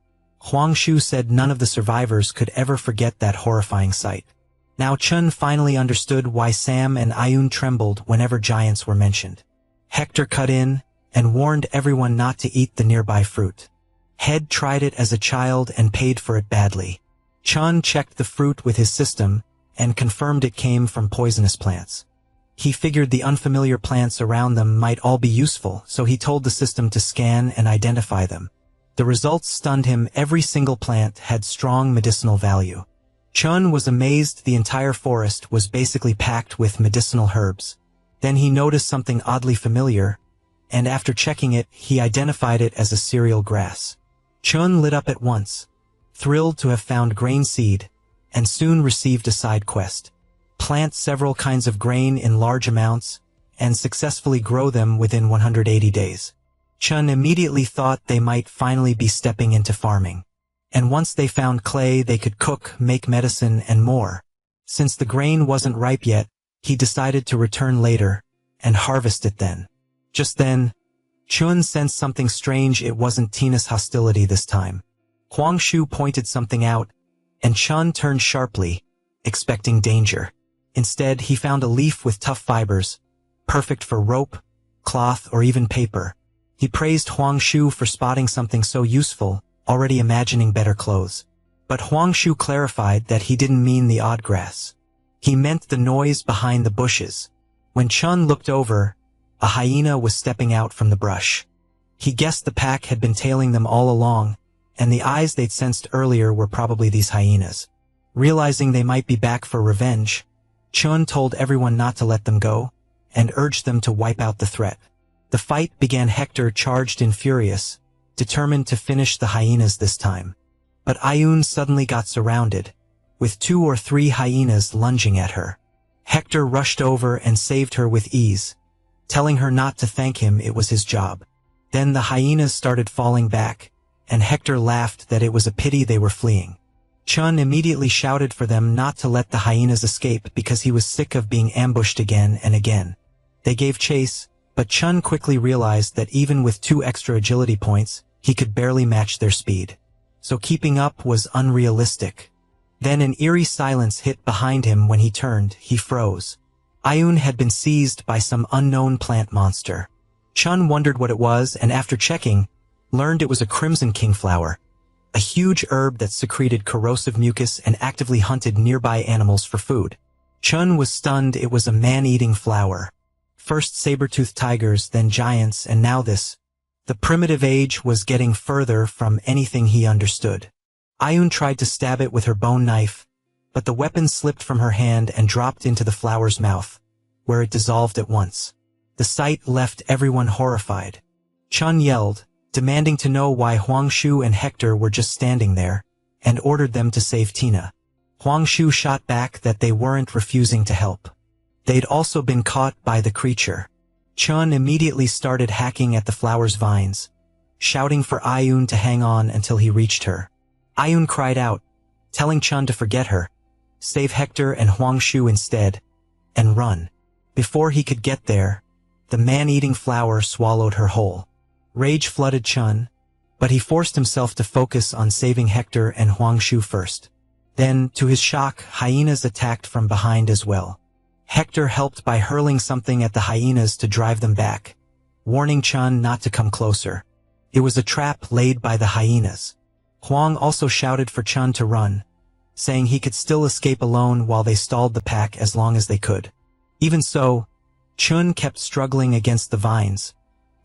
Huang Shu said none of the survivors could ever forget that horrifying sight. Now Chun finally understood why Sam and Ayun trembled whenever giants were mentioned. Hector cut in and warned everyone not to eat the nearby fruit. Head tried it as a child and paid for it badly. Chun checked the fruit with his system and confirmed it came from poisonous plants. He figured the unfamiliar plants around them might all be useful, so he told the system to scan and identify them. The results stunned him. Every single plant had strong medicinal value. Chun was amazed. The entire forest was basically packed with medicinal herbs. Then he noticed something oddly familiar, and after checking it, he identified it as a cereal grass. Chun lit up at once, thrilled to have found grain seed, and soon received a side quest. Plant several kinds of grain in large amounts, and successfully grow them within 180 days. Chun immediately thought they might finally be stepping into farming. And once they found clay, they could cook, make medicine, and more. Since the grain wasn't ripe yet, he decided to return later and harvest it then. Just then, Chun sensed something strange. It wasn't Tina's hostility this time. Huang Shu pointed something out, and Chun turned sharply, expecting danger. Instead, he found a leaf with tough fibers, perfect for rope, cloth, or even paper. He praised Huang Shu for spotting something so useful, already imagining better clothes. But Huang Shu clarified that he didn't mean the odd grass. He meant the noise behind the bushes. When Chun looked over, a hyena was stepping out from the brush. He guessed the pack had been tailing them all along, and the eyes they'd sensed earlier were probably these hyenas. Realizing they might be back for revenge, Chun told everyone not to let them go, and urged them to wipe out the threat. The fight began. Hector charged in furious, determined to finish the hyenas this time. But Ayun suddenly got surrounded, with 2 or 3 hyenas lunging at her. Hector rushed over and saved her with ease, telling her not to thank him, it was his job. Then the hyenas started falling back, and Hector laughed that it was a pity they were fleeing. Chun immediately shouted for them not to let the hyenas escape because he was sick of being ambushed again and again. They gave chase, but Chun quickly realized that even with 2 extra agility points, he could barely match their speed. So keeping up was unrealistic. Then an eerie silence hit behind him. When he turned, he froze. Ayun had been seized by some unknown plant monster. Chun wondered what it was, and after checking, learned it was a crimson kingflower, a huge herb that secreted corrosive mucus and actively hunted nearby animals for food. Chun was stunned. It was a man-eating flower. First saber-toothed tigers, then giants, and now this. The primitive age was getting further from anything he understood. Ayun tried to stab it with her bone knife, but the weapon slipped from her hand and dropped into the flower's mouth, where it dissolved at once. The sight left everyone horrified. Chun yelled, demanding to know why Huang Shu and Hector were just standing there, and ordered them to save Tina. Huang Shu shot back that they weren't refusing to help. They'd also been caught by the creature. Chun immediately started hacking at the flower's vines, shouting for Ayun to hang on until he reached her. Ayun cried out, telling Chun to forget her, save Hector and Huang Shu instead, and run. Before he could get there, the man-eating flower swallowed her whole. Rage flooded Chun, but he forced himself to focus on saving Hector and Huang Shu first. Then, to his shock, hyenas attacked from behind as well. Hector helped by hurling something at the hyenas to drive them back, warning Chun not to come closer. It was a trap laid by the hyenas. Huang also shouted for Chun to run, saying he could still escape alone while they stalled the pack as long as they could. Even so, Chun kept struggling against the vines,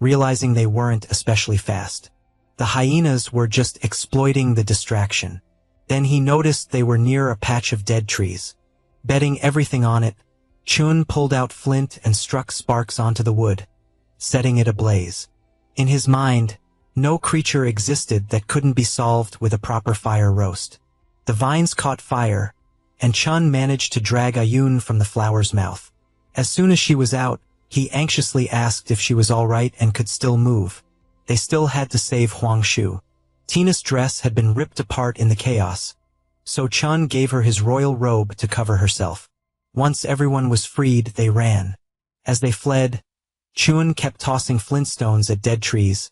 realizing they weren't especially fast. The hyenas were just exploiting the distraction. Then he noticed they were near a patch of dead trees. Betting everything on it, Chun pulled out flint and struck sparks onto the wood, setting it ablaze. In his mind, no creature existed that couldn't be solved with a proper fire roast. The vines caught fire, and Chun managed to drag Ayun from the flower's mouth. As soon as she was out, he anxiously asked if she was all right and could still move. They still had to save Huang Shu. Tina's dress had been ripped apart in the chaos, so Chun gave her his royal robe to cover herself. Once everyone was freed, they ran. As they fled, Chun kept tossing flintstones at dead trees,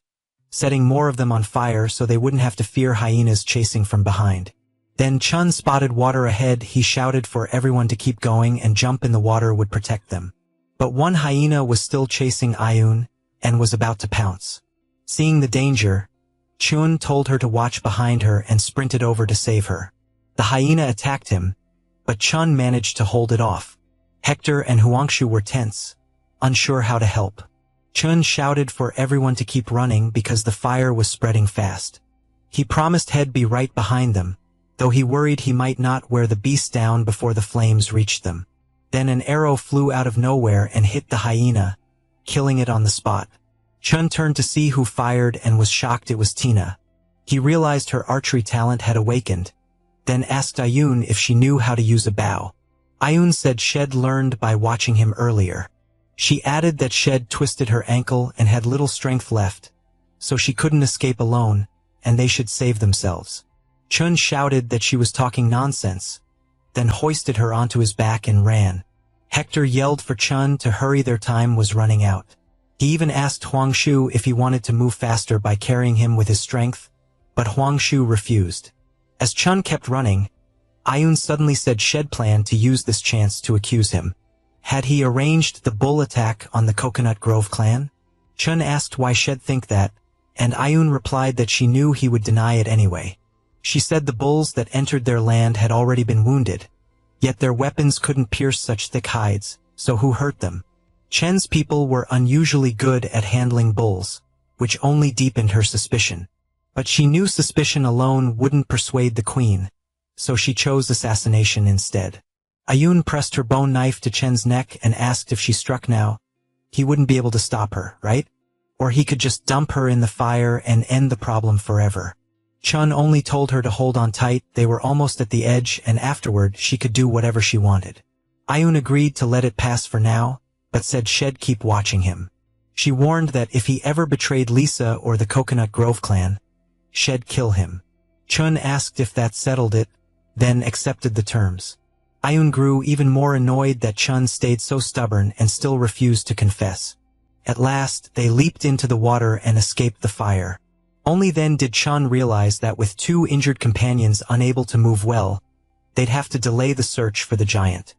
setting more of them on fire so they wouldn't have to fear hyenas chasing from behind. Then Chun spotted water ahead. He shouted for everyone to keep going and jump in the water would protect them. But one hyena was still chasing Ayun and was about to pounce. Seeing the danger, Chun told her to watch behind her and sprinted over to save her. The hyena attacked him, but Chun managed to hold it off. Hector and Huangshu were tense, unsure how to help. Chun shouted for everyone to keep running because the fire was spreading fast. He promised he'd be right behind them, though he worried he might not wear the beast down before the flames reached them. Then an arrow flew out of nowhere and hit the hyena, killing it on the spot. Chun turned to see who fired and was shocked it was Tina. He realized her archery talent had awakened, then asked Ayun if she knew how to use a bow. Ayun said she'd learned by watching him earlier. She added that she'd twisted her ankle and had little strength left, so she couldn't escape alone, and they should save themselves. Chun shouted that she was talking nonsense, then hoisted her onto his back and ran. Hector yelled for Chun to hurry, their time was running out. He even asked Huangshu if he wanted to move faster by carrying him with his strength, but Huangshu refused. As Chun kept running, Ayun suddenly said she'd planned to use this chance to accuse him. Had he arranged the bull attack on the Coconut Grove clan? Chun asked why she'd think that, and Ayun replied that she knew he would deny it anyway. She said the bulls that entered their land had already been wounded, yet their weapons couldn't pierce such thick hides, so who hurt them? Chen's people were unusually good at handling bulls, which only deepened her suspicion. But she knew suspicion alone wouldn't persuade the queen, so she chose assassination instead. Ayun pressed her bone knife to Chen's neck and asked if she struck now, he wouldn't be able to stop her, right? Or he could just dump her in the fire and end the problem forever. Chun only told her to hold on tight. They were almost at the edge, and afterward she could do whatever she wanted. Ayun agreed to let it pass for now, but said she'd keep watching him. She warned that if he ever betrayed Lisa or the Coconut Grove clan, she'd kill him. Chun asked if that settled it, then accepted the terms. Ayun grew even more annoyed that Chun stayed so stubborn and still refused to confess. At last, they leaped into the water and escaped the fire. Only then did Chun realize that with two injured companions unable to move well, they'd have to delay the search for the giant.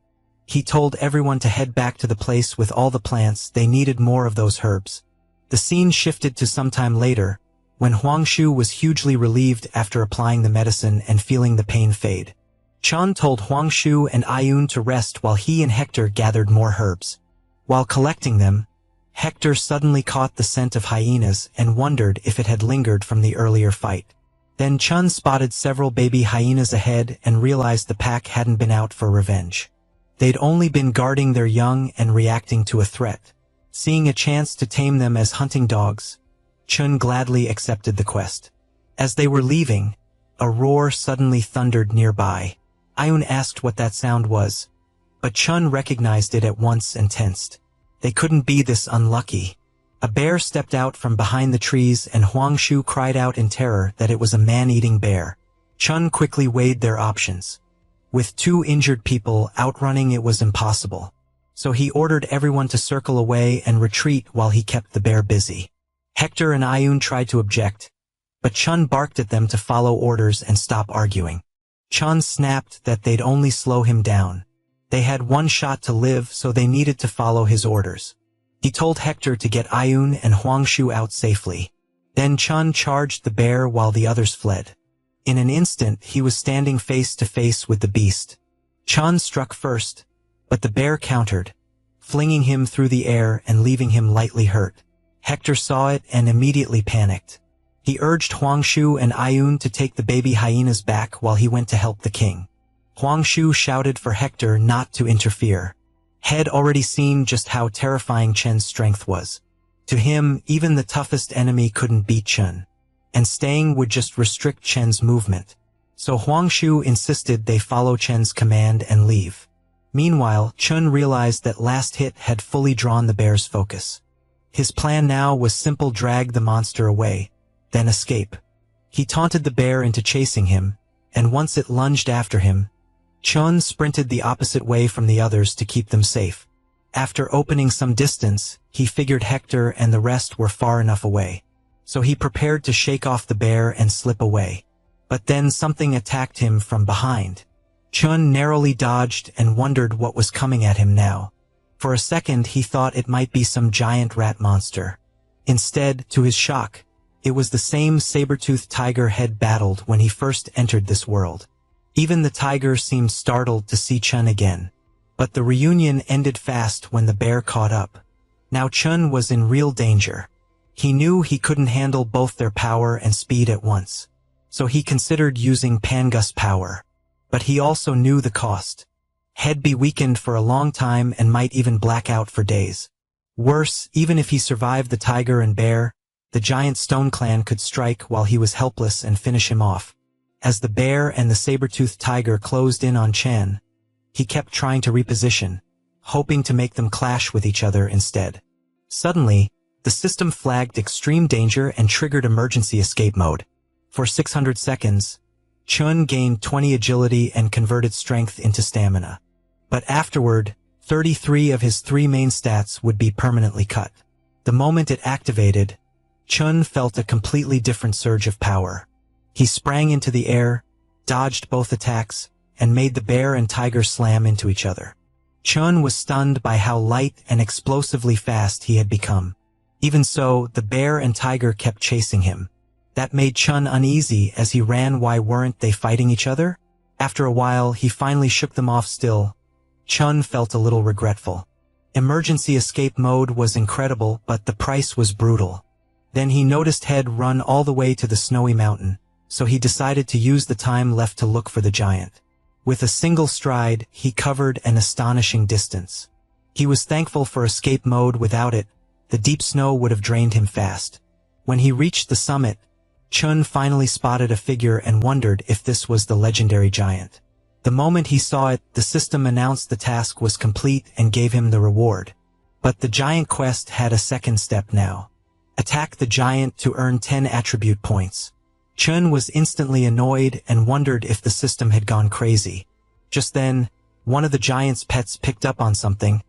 He told everyone to head back to the place with all the plants. They needed more of those herbs. The scene shifted to some time later, when Huangshu was hugely relieved after applying the medicine and feeling the pain fade. Chun told Huangshu and Ayun to rest while he and Hector gathered more herbs. While collecting them, Hector suddenly caught the scent of hyenas and wondered if it had lingered from the earlier fight. Then Chun spotted several baby hyenas ahead and realized the pack hadn't been out for revenge. They'd only been guarding their young and reacting to a threat. Seeing a chance to tame them as hunting dogs, Chun gladly accepted the quest. As they were leaving, a roar suddenly thundered nearby. Ayun asked what that sound was, but Chun recognized it at once and tensed. They couldn't be this unlucky. A bear stepped out from behind the trees and Huangshu cried out in terror that it was a man-eating bear. Chun quickly weighed their options. With two injured people, outrunning it was impossible. So he ordered everyone to circle away and retreat while he kept the bear busy. Hector and Ayun tried to object, but Chun barked at them to follow orders and stop arguing. Chun snapped that they'd only slow him down. They had one shot to live, so they needed to follow his orders. He told Hector to get Ayun and Huangshu out safely. Then Chun charged the bear while the others fled. In an instant, he was standing face to face with the beast. Chun struck first, but the bear countered, flinging him through the air and leaving him lightly hurt. Hector saw it and immediately panicked. He urged Huangshu and Ayun to take the baby hyenas back while he went to help the king. Huangshu shouted for Hector not to interfere. He'd already seen just how terrifying Chen's strength was. To him, even the toughest enemy couldn't beat Chen, and staying would just restrict Chen's movement. So Huangshu insisted they follow Chen's command and leave. Meanwhile, Chun realized that last hit had fully drawn the bear's focus. His plan now was simple: drag the monster away, then escape. He taunted the bear into chasing him, and once it lunged after him, Chun sprinted the opposite way from the others to keep them safe. After opening some distance, he figured Hector and the rest were far enough away. So he prepared to shake off the bear and slip away. But then something attacked him from behind. Chun narrowly dodged and wondered what was coming at him now. For a second he thought it might be some giant rat monster. Instead, to his shock, it was the same saber-toothed tiger Head battled when he first entered this world. Even the tiger seemed startled to see Chun again. But the reunion ended fast when the bear caught up. Now Chun was in real danger. He knew he couldn't handle both their power and speed at once. So he considered using Pangus power. But he also knew the cost. He'd be weakened for a long time and might even black out for days. Worse, even if he survived the tiger and bear, the giant stone clan could strike while he was helpless and finish him off. As the bear and the saber-toothed tiger closed in on Chen, he kept trying to reposition, hoping to make them clash with each other instead. Suddenly, the system flagged extreme danger and triggered emergency escape mode. For 600 seconds, Chun gained 20 agility and converted strength into stamina. But afterward, 33 of his 3 main stats would be permanently cut. The moment it activated, Chun felt a completely different surge of power. He sprang into the air, dodged both attacks, and made the bear and tiger slam into each other. Chun was stunned by how light and explosively fast he had become. Even so, the bear and tiger kept chasing him. That made Chun uneasy as he ran. Why weren't they fighting each other? After a while, he finally shook them off still. Chun felt a little regretful. Emergency escape mode was incredible, but the price was brutal. Then he noticed Head run all the way to the snowy mountain, so he decided to use the time left to look for the giant. With a single stride, he covered an astonishing distance. He was thankful for escape mode. Without it, the deep snow would have drained him fast. When he reached the summit, Chun finally spotted a figure and wondered if this was the legendary giant. The moment he saw it, the system announced the task was complete and gave him the reward. But the giant quest had a second step now. Attack the giant to earn 10 attribute points. Chun was instantly annoyed and wondered if the system had gone crazy. Just then, one of the giant's pets picked up on something,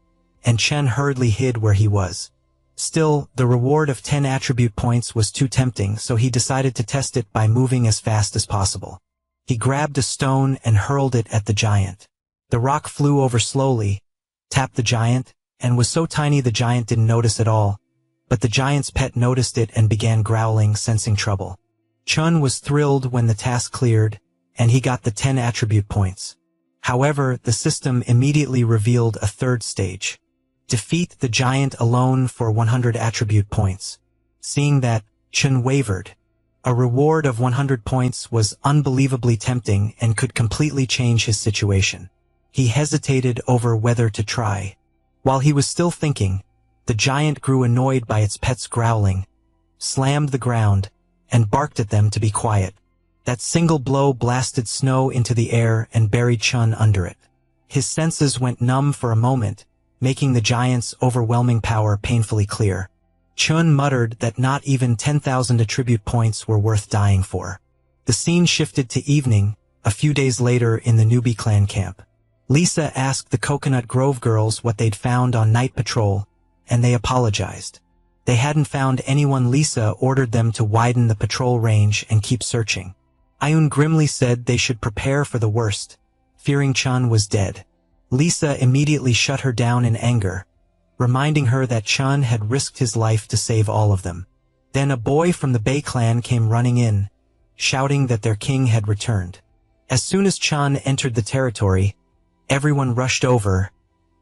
and Chen hurriedly hid where he was. Still, the reward of 10 attribute points was too tempting, so he decided to test it by moving as fast as possible. He grabbed a stone and hurled it at the giant. The rock flew over slowly, tapped the giant, and was so tiny the giant didn't notice at all. But the giant's pet noticed it and began growling, sensing trouble. Chun was thrilled when the task cleared, and he got the 10 attribute points. However, the system immediately revealed a third stage. Defeat the giant alone for 100 attribute points. Seeing that, Chun wavered. A reward of 100 points was unbelievably tempting and could completely change his situation. He hesitated over whether to try. While he was still thinking, the giant grew annoyed by its pets growling, slammed the ground, and barked at them to be quiet. That single blow blasted snow into the air and buried Chun under it. His senses went numb for a moment, making the giant's overwhelming power painfully clear. Chun muttered that not even 10,000 attribute points were worth dying for. The scene shifted to evening, a few days later in the newbie clan camp. Lisa asked the Coconut Grove girls what they'd found on night patrol, and they apologized. They hadn't found anyone. Lisa ordered them to widen the patrol range and keep searching. Ayun grimly said they should prepare for the worst, fearing Chun was dead. Lisa immediately shut her down in anger, reminding her that Chun had risked his life to save all of them. Then a boy from the Bay clan came running in, shouting that their king had returned. As soon as Chun entered the territory, everyone rushed over,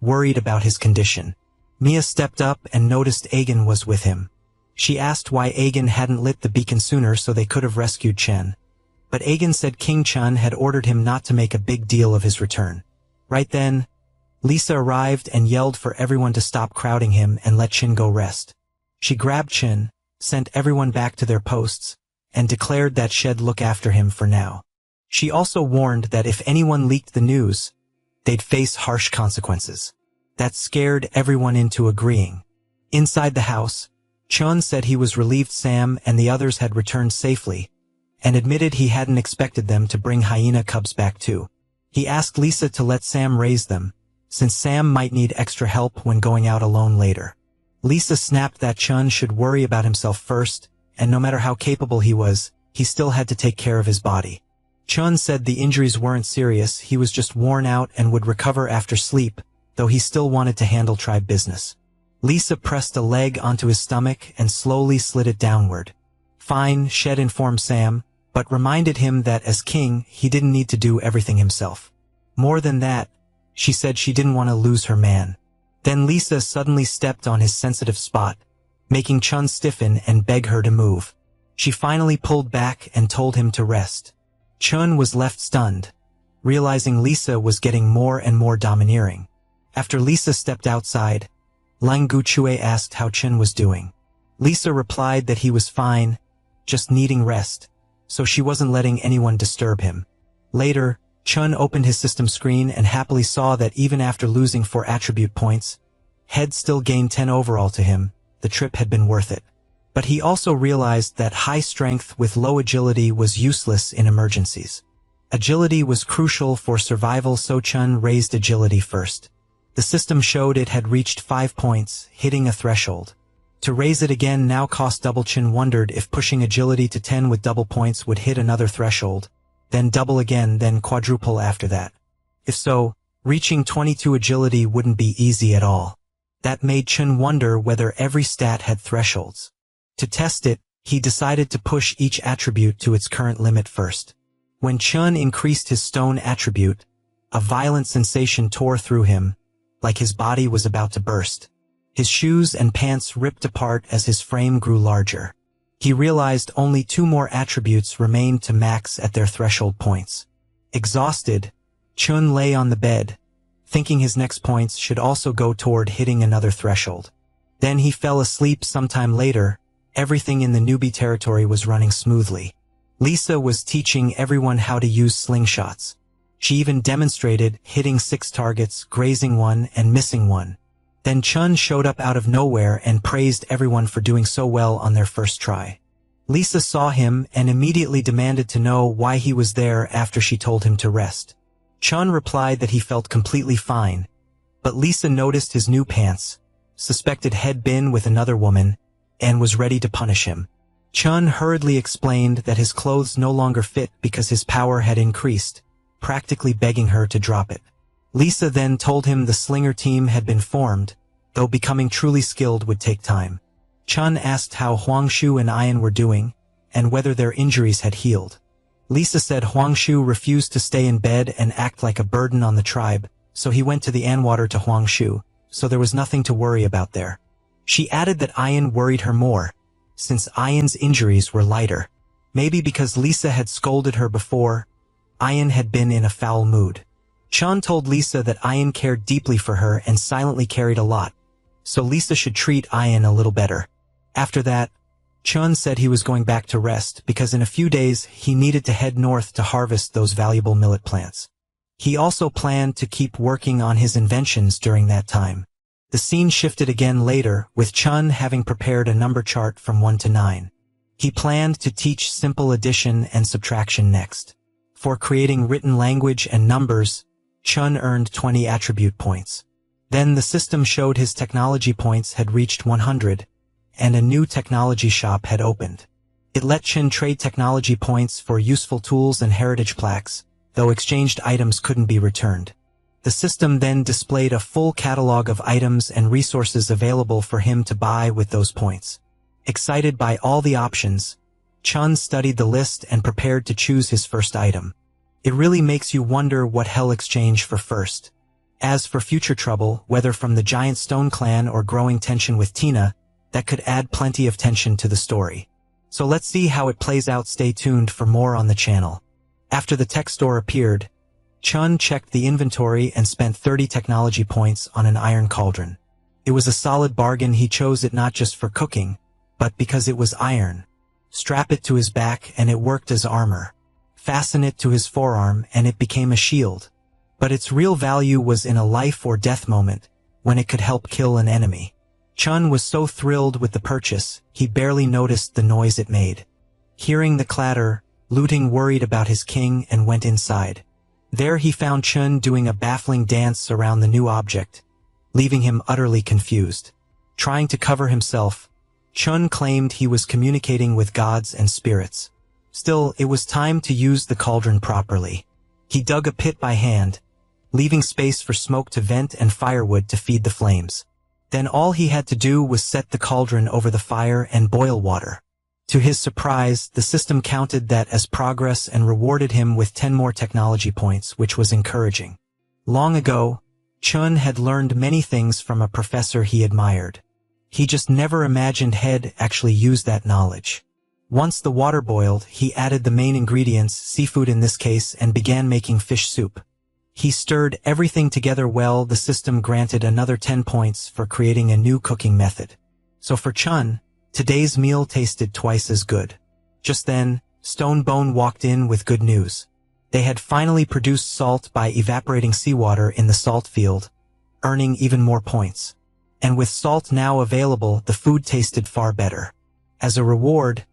worried about his condition. Mia stepped up and noticed Aegon was with him. She asked why Aegon hadn't lit the beacon sooner so they could have rescued Chen. But Aegon said King Chun had ordered him not to make a big deal of his return. Right then, Lisa arrived and yelled for everyone to stop crowding him and let Chin go rest. She grabbed Chin, sent everyone back to their posts, and declared that she'd look after him for now. She also warned that if anyone leaked the news, they'd face harsh consequences. That scared everyone into agreeing. Inside the house, Chun said he was relieved Sam and the others had returned safely, and admitted he hadn't expected them to bring hyena cubs back too. He asked Lisa to let Sam raise them, since Sam might need extra help when going out alone later. Lisa snapped that Chun should worry about himself first, and no matter how capable he was, he still had to take care of his body. Chun said the injuries weren't serious, he was just worn out and would recover after sleep, though he still wanted to handle tribe business. Lisa pressed a leg onto his stomach and slowly slid it downward. Fine, Shed informed Sam, but reminded him that as king, he didn't need to do everything himself. More than that, she said she didn't want to lose her man. Then Lisa suddenly stepped on his sensitive spot, making Chun stiffen and beg her to move. She finally pulled back and told him to rest. Chun was left stunned, realizing Lisa was getting more and more domineering. After Lisa stepped outside, Lang Guchue asked how Chun was doing. Lisa replied that he was fine, just needing rest, so she wasn't letting anyone disturb him. Later, Chun opened his system screen and happily saw that even after losing 4 attribute points, Head still gained 10 overall to him. The trip had been worth it. But he also realized that high strength with low agility was useless in emergencies. Agility was crucial for survival, so Chun raised agility first. The system showed it had reached 5 points, hitting a threshold. To raise it again now cost double. Chun wondered if pushing agility to 10 with double points would hit another threshold, then double again, then quadruple after that. If so, reaching 22 agility wouldn't be easy at all. That made Chun wonder whether every stat had thresholds. To test it, he decided to push each attribute to its current limit first. When Chun increased his stone attribute, a violent sensation tore through him, like his body was about to burst. His shoes and pants ripped apart as his frame grew larger. He realized only 2 more attributes remained to max at their threshold points. Exhausted, Chun lay on the bed, thinking his next points should also go toward hitting another threshold. Then he fell asleep. Sometime later, everything in the newbie territory was running smoothly. Lisa was teaching everyone how to use slingshots. She even demonstrated hitting 6 targets, grazing 1 and missing 1. Then Chun showed up out of nowhere and praised everyone for doing so well on their first try. Lisa saw him and immediately demanded to know why he was there after she told him to rest. Chun replied that he felt completely fine, but Lisa noticed his new pants, suspected he'd been with another woman, and was ready to punish him. Chun hurriedly explained that his clothes no longer fit because his power had increased, practically begging her to drop it. Lisa then told him the slinger team had been formed, though becoming truly skilled would take time. Chun asked how Huangshu and Ian were doing, and whether their injuries had healed. Lisa said Huangshu refused to stay in bed and act like a burden on the tribe, so he went to the Anwater to Huangshu, so there was nothing to worry about there. She added that Ian worried her more, since Ian's injuries were lighter. Maybe because Lisa had scolded her before, Ian had been in a foul mood. Chun told Lisa that Ian cared deeply for her and silently carried a lot, so Lisa should treat Ian a little better. After that, Chun said he was going back to rest because in a few days he needed to head north to harvest those valuable millet plants. He also planned to keep working on his inventions during that time. The scene shifted again later, with Chun having prepared a number chart from 1 to 9. He planned to teach simple addition and subtraction next. For creating written language and numbers, Chun earned 20 attribute points. Then the system showed his technology points had reached 100, and a new technology shop had opened. It let Chun trade technology points for useful tools and heritage plaques, though exchanged items couldn't be returned. The system then displayed a full catalog of items and resources available for him to buy with those points. Excited by all the options, Chun studied the list and prepared to choose his first item. It really makes you wonder what he'll exchange for first. As for future trouble, whether from the Giant Stone clan or growing tension with Tina, that could add plenty of tension to the story. So let's see how it plays out. Stay tuned for more on the channel. After the tech store appeared, Chun checked the inventory and spent 30 technology points on an iron cauldron. It was a solid bargain. He chose it not just for cooking, but because it was iron. Strap it to his back and it worked as armor. Fasten it to his forearm and it became a shield. But its real value was in a life or death moment, when it could help kill an enemy. Chun was so thrilled with the purchase, he barely noticed the noise it made. Hearing the clatter, Looting worried about his king and went inside. There he found Chun doing a baffling dance around the new object, leaving him utterly confused. Trying to cover himself, Chun claimed he was communicating with gods and spirits. Still, it was time to use the cauldron properly. He dug a pit by hand, leaving space for smoke to vent and firewood to feed the flames. Then all he had to do was set the cauldron over the fire and boil water. To his surprise, the system counted that as progress and rewarded him with 10 more technology points, which was encouraging. Long ago, Chun had learned many things from a professor he admired. He just never imagined he'd actually use that knowledge. Once the water boiled, he added the main ingredients, seafood in this case, and began making fish soup. He stirred everything together well. The system granted another 10 points for creating a new cooking method. So for Chun, today's meal tasted twice as good. Just then, Stonebone walked in with good news. They had finally produced salt by evaporating seawater in the salt field, earning even more points. And with salt now available, the food tasted far better. As a reward,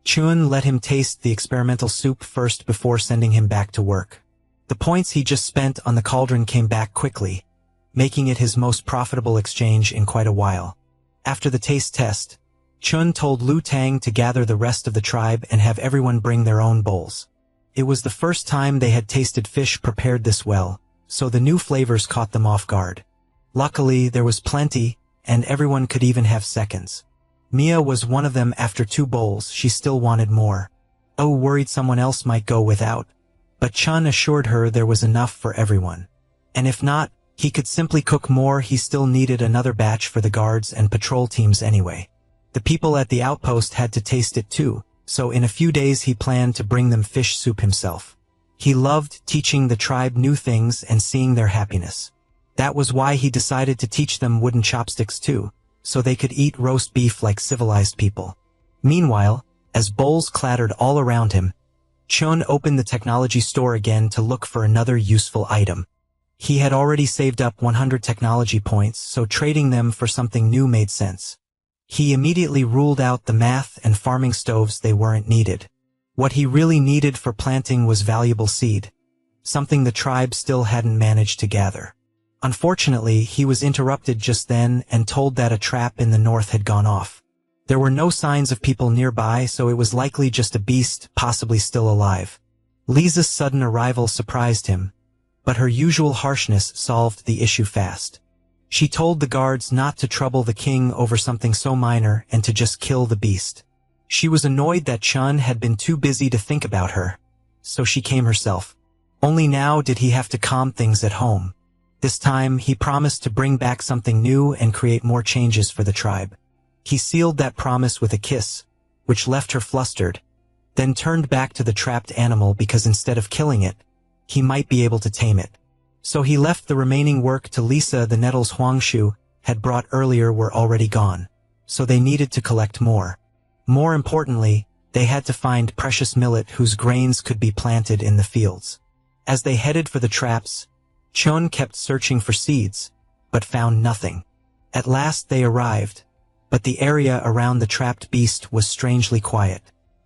Chun let him taste the experimental soup first before sending him back to work. The points he just spent on the cauldron came back quickly, making it his most profitable exchange in quite a while. After the taste test, Chun told Lu Tang to gather the rest of the tribe and have everyone bring their own bowls. It was the first time they had tasted fish prepared this well, so the new flavors caught them off guard. Luckily, there was plenty, and everyone could even have seconds. Mia was one of them. After 2 bowls, she still wanted more. Oh, worried someone else might go without. But Chun assured her there was enough for everyone. And if not, he could simply cook more. He still needed another batch for the guards and patrol teams anyway. The people at the outpost had to taste it too, so in a few days he planned to bring them fish soup himself. He loved teaching the tribe new things and seeing their happiness. That was why he decided to teach them wooden chopsticks too, so they could eat roast beef like civilized people. Meanwhile, as bowls clattered all around him, Chun opened the technology store again to look for another useful item. He had already saved up 100 technology points, so trading them for something new made sense. He immediately ruled out the math and farming stoves. They weren't needed. What he really needed for planting was valuable seed, something the tribe still hadn't managed to gather. Unfortunately, he was interrupted just then and told that a trap in the north had gone off. There were no signs of people nearby, so it was likely just a beast, possibly still alive. Lisa's sudden arrival surprised him, but her usual harshness solved the issue fast. She told the guards not to trouble the king over something so minor and to just kill the beast. She was annoyed that Chun had been too busy to think about her, so she came herself. Only now did he have to calm things at home. This time, he promised to bring back something new and create more changes for the tribe. He sealed that promise with a kiss, which left her flustered, then turned back to the trapped animal because instead of killing it, he might be able to tame it. So he left the remaining work to Lisa. The nettles Huangshu had brought earlier were already gone, so they needed to collect more. More importantly, they had to find precious millet whose grains could be planted in the fields. As they headed for the traps, Chun kept searching for seeds, but found nothing. At last they arrived, but the area around the trapped beast was strangely quiet.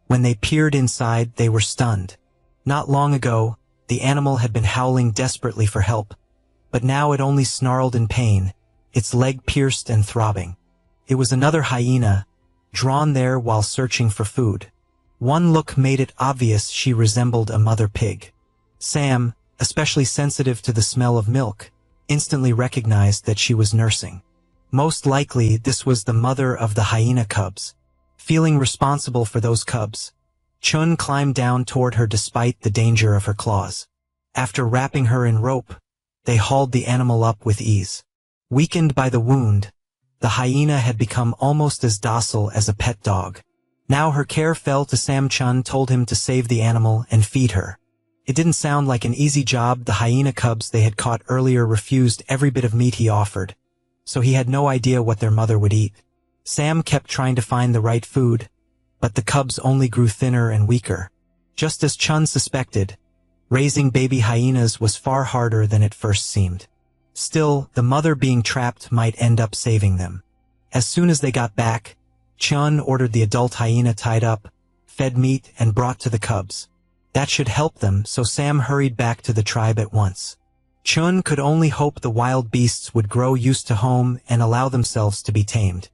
When they peered inside, they were stunned. Not long ago, the animal had been howling desperately for help, but now it only snarled in pain, its leg pierced and throbbing. It was another hyena, drawn there while searching for food. One look made it obvious she resembled a mother pig. Sam, especially sensitive to the smell of milk, instantly recognized that she was nursing. Most likely, this was the mother of the hyena cubs. Feeling responsible for those cubs, Chun climbed down toward her despite the danger of her claws. After wrapping her in rope, they hauled the animal up with ease. Weakened by the wound, the hyena had become almost as docile as a pet dog. Now her care fell to Sam. Chun told him to save the animal and feed her. It didn't sound like an easy job. The hyena cubs they had caught earlier refused every bit of meat he offered, so he had no idea what their mother would eat. Sam kept trying to find the right food, but the cubs only grew thinner and weaker. Just as Chun suspected, raising baby hyenas was far harder than it first seemed. Still, the mother being trapped might end up saving them. As soon as they got back, Chun ordered the adult hyena tied up, fed meat, and brought to the cubs. That should help them, so Sam hurried back to the tribe at once. Chun could only hope the wild beasts would grow used to home and allow themselves to be tamed.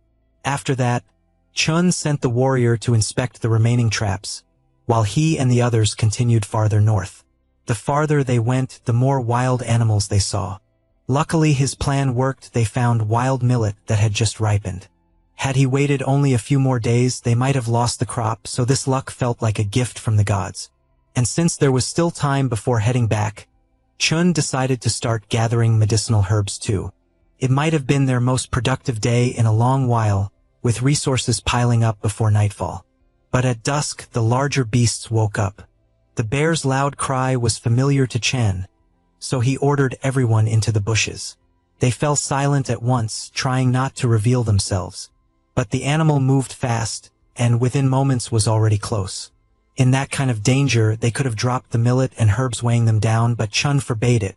After that, Chun sent the warrior to inspect the remaining traps, while he and the others continued farther north. The farther they went, the more wild animals they saw. Luckily his plan worked. They found wild millet that had just ripened. Had he waited only a few more days, they might have lost the crop, so this luck felt like a gift from the gods. And since there was still time before heading back, Chun decided to start gathering medicinal herbs too. It might have been their most productive day in a long while, with resources piling up before nightfall. But at dusk, the larger beasts woke up. The bear's loud cry was familiar to Chen, so he ordered everyone into the bushes. They fell silent at once, trying not to reveal themselves. But the animal moved fast, and within moments was already close. In that kind of danger, they could have dropped the millet and herbs weighing them down, but Chun forbade it.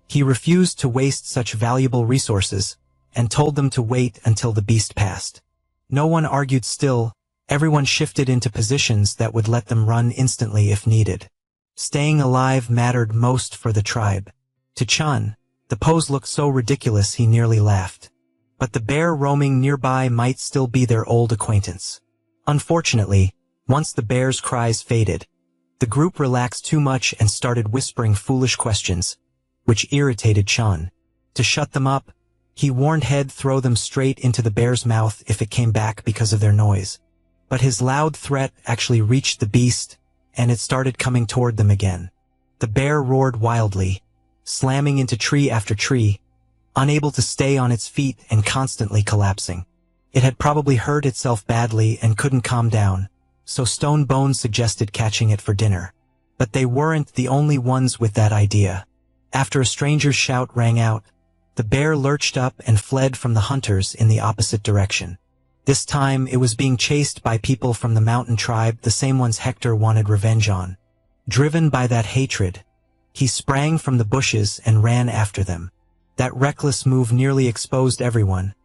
He refused to waste such valuable resources, and told them to wait until the beast passed. No one argued still. Everyone shifted into positions that would let them run instantly if needed. Staying alive mattered most for the tribe. To Chun, the pose looked so ridiculous he nearly laughed. But the bear roaming nearby might still be their old acquaintance. Unfortunately, once the bear's cries faded, the group relaxed too much and started whispering foolish questions, which irritated Chun. To shut them up, he warned he'd throw them straight into the bear's mouth if it came back because of their noise. But his loud threat actually reached the beast, and it started coming toward them again. The bear roared wildly, slamming into tree after tree, unable to stay on its feet and constantly collapsing. It had probably hurt itself badly and couldn't calm down, so Stone Bones suggested catching it for dinner. But they weren't the only ones with that idea. After a stranger's shout rang out, the bear lurched up and fled from the hunters in the opposite direction. This time it was being chased by people from the mountain tribe, the same ones Hector wanted revenge on. Driven by that hatred, he sprang from the bushes and ran after them. That reckless move nearly exposed everyone,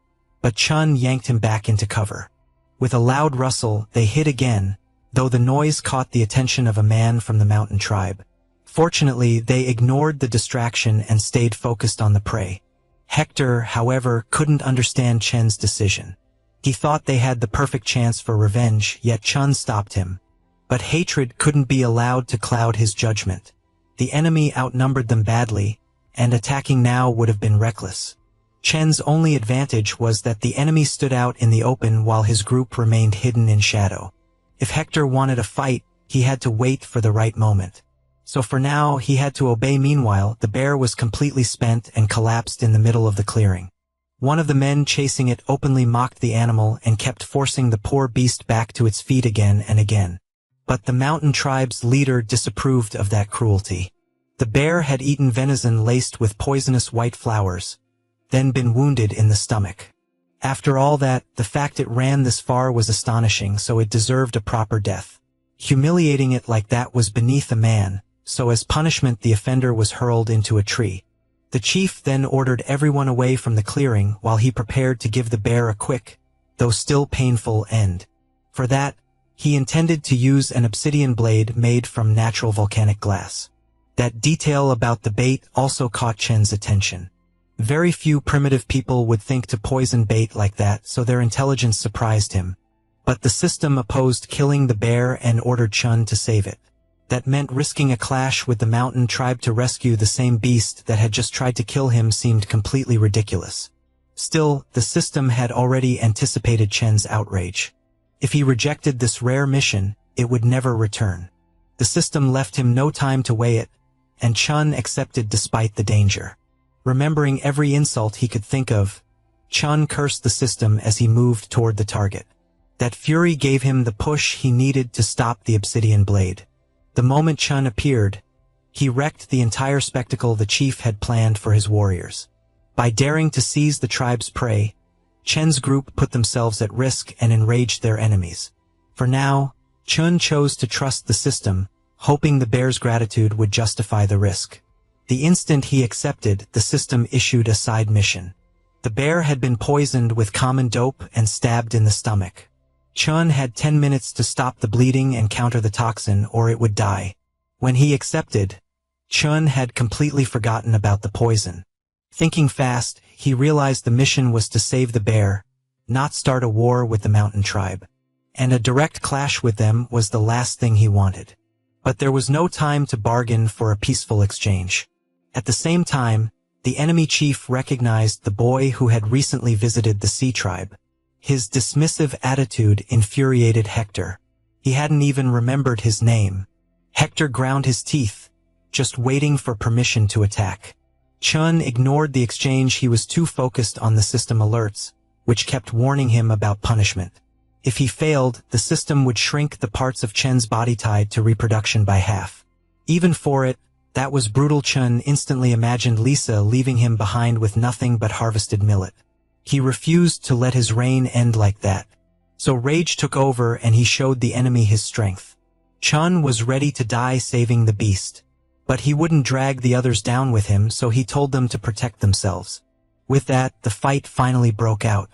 but Chun yanked him back into cover. With a loud rustle, they hid again, though the noise caught the attention of a man from the mountain tribe. Fortunately, they ignored the distraction and stayed focused on the prey. Hector, however, couldn't understand Chen's decision. He thought they had the perfect chance for revenge, yet Chun stopped him. But hatred couldn't be allowed to cloud his judgment. The enemy outnumbered them badly, and attacking now would have been reckless. Chen's only advantage was that the enemy stood out in the open while his group remained hidden in shadow. If Hector wanted a fight, he had to wait for the right moment. So for now, he had to obey. Meanwhile, the bear was completely spent and collapsed in the middle of the clearing. One of the men chasing it openly mocked the animal and kept forcing the poor beast back to its feet again and again. But the mountain tribe's leader disapproved of that cruelty. The bear had eaten venison laced with poisonous white flowers, then been wounded in the stomach. After all that, the fact it ran this far was astonishing, so it deserved a proper death. Humiliating it like that was beneath a man, so as punishment the offender was hurled into a tree. The chief then ordered everyone away from the clearing while he prepared to give the bear a quick, though still painful, end. For that, he intended to use an obsidian blade made from natural volcanic glass. That detail about the bait also caught Chen's attention. Very few primitive people would think to poison bait like that, so their intelligence surprised him. But the system opposed killing the bear and ordered Chun to save it. That meant risking a clash with the mountain tribe to rescue the same beast that had just tried to kill him seemed completely ridiculous. Still, the system had already anticipated Chen's outrage. If he rejected this rare mission, it would never return. The system left him no time to weigh it, and Chun accepted despite the danger. Remembering every insult he could think of, Chun cursed the system as he moved toward the target. That fury gave him the push he needed to stop the obsidian blade. The moment Chun appeared, he wrecked the entire spectacle the chief had planned for his warriors. By daring to seize the tribe's prey, Chen's group put themselves at risk and enraged their enemies. For now, Chun chose to trust the system, hoping the bear's gratitude would justify the risk. The instant he accepted, the system issued a side mission. The bear had been poisoned with common dope and stabbed in the stomach. Chun had 10 minutes to stop the bleeding and counter the toxin, or it would die. When he accepted, Chun had completely forgotten about the poison. Thinking fast, he realized the mission was to save the bear, not start a war with the mountain tribe. And a direct clash with them was the last thing he wanted. But there was no time to bargain for a peaceful exchange. At the same time, the enemy chief recognized the boy who had recently visited the sea tribe. His dismissive attitude infuriated Hector. He hadn't even remembered his name. Hector ground his teeth, just waiting for permission to attack. Chun ignored the exchange. He was too focused on the system alerts, which kept warning him about punishment. If he failed, the system would shrink the parts of Chen's body tied to reproduction by half. Even for it, that was brutal. Chun instantly imagined Lisa leaving him behind with nothing but harvested millet. He refused to let his reign end like that. So rage took over and he showed the enemy his strength. Chun was ready to die saving the beast. But he wouldn't drag the others down with him, so he told them to protect themselves. With that, the fight finally broke out.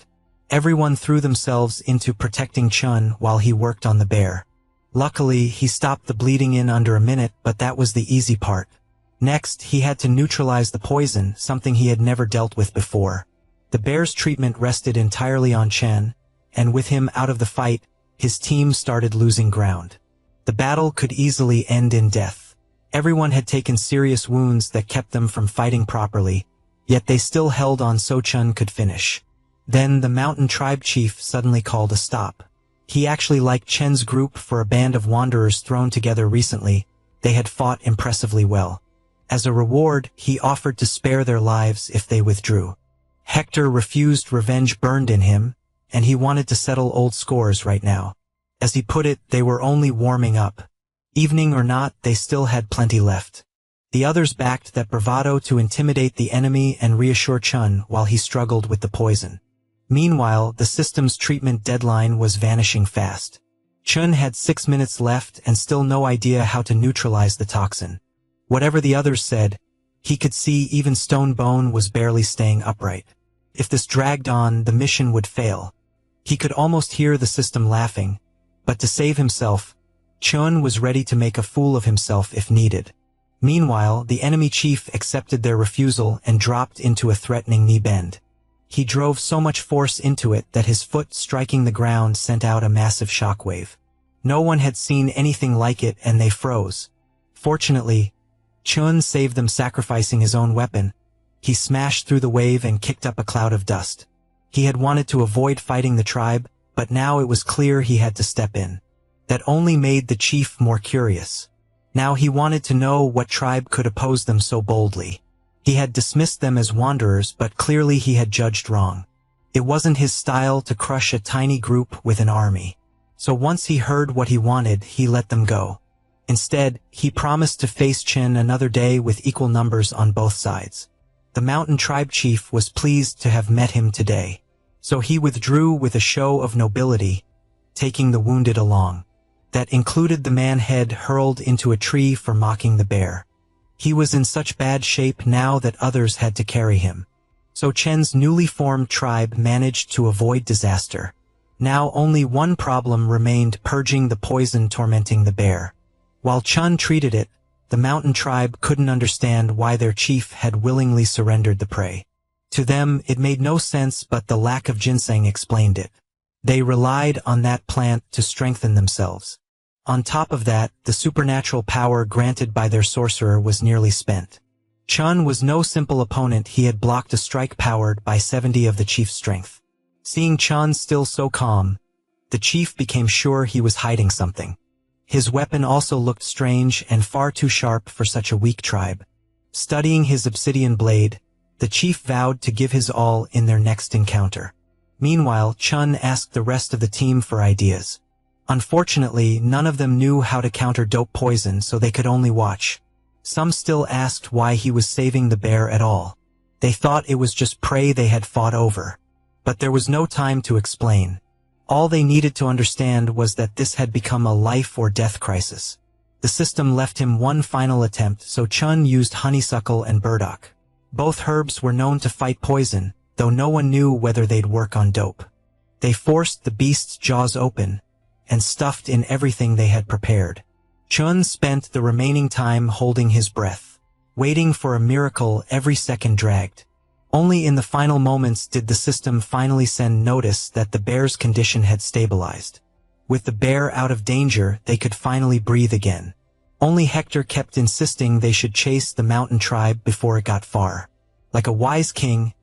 Everyone threw themselves into protecting Chun while he worked on the bear. Luckily, he stopped the bleeding in under a minute, but that was the easy part. Next, he had to neutralize the poison, something he had never dealt with before. The bear's treatment rested entirely on Chen, and with him out of the fight, his team started losing ground. The battle could easily end in death. Everyone had taken serious wounds that kept them from fighting properly, yet they still held on so Chun could finish. Then the mountain tribe chief suddenly called a stop. He actually liked Chen's group for a band of wanderers thrown together recently. They had fought impressively well. As a reward, he offered to spare their lives if they withdrew. Hector refused. Revenge burned in him, and he wanted to settle old scores right now. As he put it, they were only warming up. Evening or not, they still had plenty left. The others backed that bravado to intimidate the enemy and reassure Chun while he struggled with the poison. Meanwhile, the system's treatment deadline was vanishing fast. Chun had 6 minutes left and still no idea how to neutralize the toxin. Whatever the others said, he could see even Stone Bone was barely staying upright. If this dragged on, the mission would fail. He could almost hear the system laughing, but to save himself, Chun was ready to make a fool of himself if needed. Meanwhile, the enemy chief accepted their refusal and dropped into a threatening knee bend. He drove so much force into it that his foot striking the ground sent out a massive shockwave. No one had seen anything like it and they froze. Fortunately, Chun saved them, sacrificing his own weapon. He smashed through the wave and kicked up a cloud of dust. He had wanted to avoid fighting the tribe, but now it was clear he had to step in. That only made the chief more curious. Now he wanted to know what tribe could oppose them so boldly. He had dismissed them as wanderers, but clearly he had judged wrong. It wasn't his style to crush a tiny group with an army. So once he heard what he wanted, he let them go. Instead, he promised to face Chen another day with equal numbers on both sides. The mountain tribe chief was pleased to have met him today. So he withdrew with a show of nobility, taking the wounded along. That included the man head hurled into a tree for mocking the bear. He was in such bad shape now that others had to carry him. So Chen's newly formed tribe managed to avoid disaster. Now only one problem remained: purging the poison tormenting the bear. While Chun treated it, the mountain tribe couldn't understand why their chief had willingly surrendered the prey. To them, it made no sense, but the lack of ginseng explained it. They relied on that plant to strengthen themselves. On top of that, the supernatural power granted by their sorcerer was nearly spent. Chun was no simple opponent. He had blocked a strike powered by 70 of the chief's strength. Seeing Chun still so calm, the chief became sure he was hiding something. His weapon also looked strange and far too sharp for such a weak tribe. Studying his obsidian blade, the chief vowed to give his all in their next encounter. Meanwhile, Chun asked the rest of the team for ideas. Unfortunately, none of them knew how to counter dope poison, so they could only watch. Some still asked why he was saving the bear at all. They thought it was just prey they had fought over. But there was no time to explain. All they needed to understand was that this had become a life-or-death crisis. The system left him one final attempt, so Chun used honeysuckle and burdock. Both herbs were known to fight poison, though no one knew whether they'd work on dope. They forced the beast's jaws open and stuffed in everything they had prepared. Chun spent the remaining time holding his breath, waiting for a miracle. Every second dragged. Only in the final moments did the system finally send notice that the bear's condition had stabilized. With the bear out of danger, they could finally breathe again. Only Hector kept insisting they should chase the mountain tribe before it got far. Like a wise king,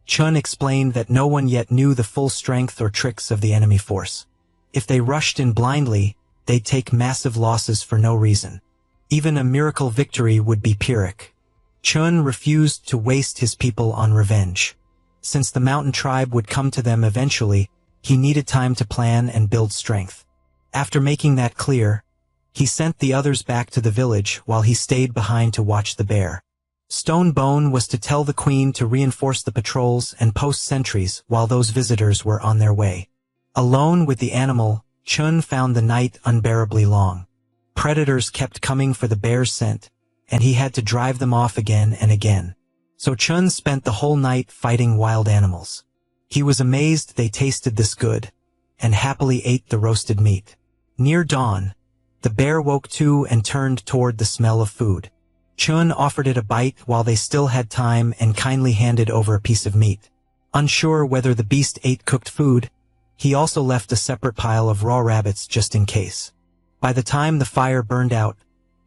Chun explained that no one yet knew the full strength or tricks of the enemy force. If they rushed in blindly, they'd take massive losses for no reason. Even a miracle victory would be Pyrrhic. Chun refused to waste his people on revenge. Since the mountain tribe would come to them eventually, he needed time to plan and build strength. After making that clear, he sent the others back to the village while he stayed behind to watch the bear. Stone Bone was to tell the queen to reinforce the patrols and post sentries while those visitors were on their way. Alone with the animal, Chun found the night unbearably long. Predators kept coming for the bear's scent, and he had to drive them off again and again. So Chun spent the whole night fighting wild animals. He was amazed they tasted this good, and happily ate the roasted meat. Near dawn, the bear woke too and turned toward the smell of food. Chun offered it a bite while they still had time and kindly handed over a piece of meat. Unsure whether the beast ate cooked food, he also left a separate pile of raw rabbits just in case. By the time the fire burned out,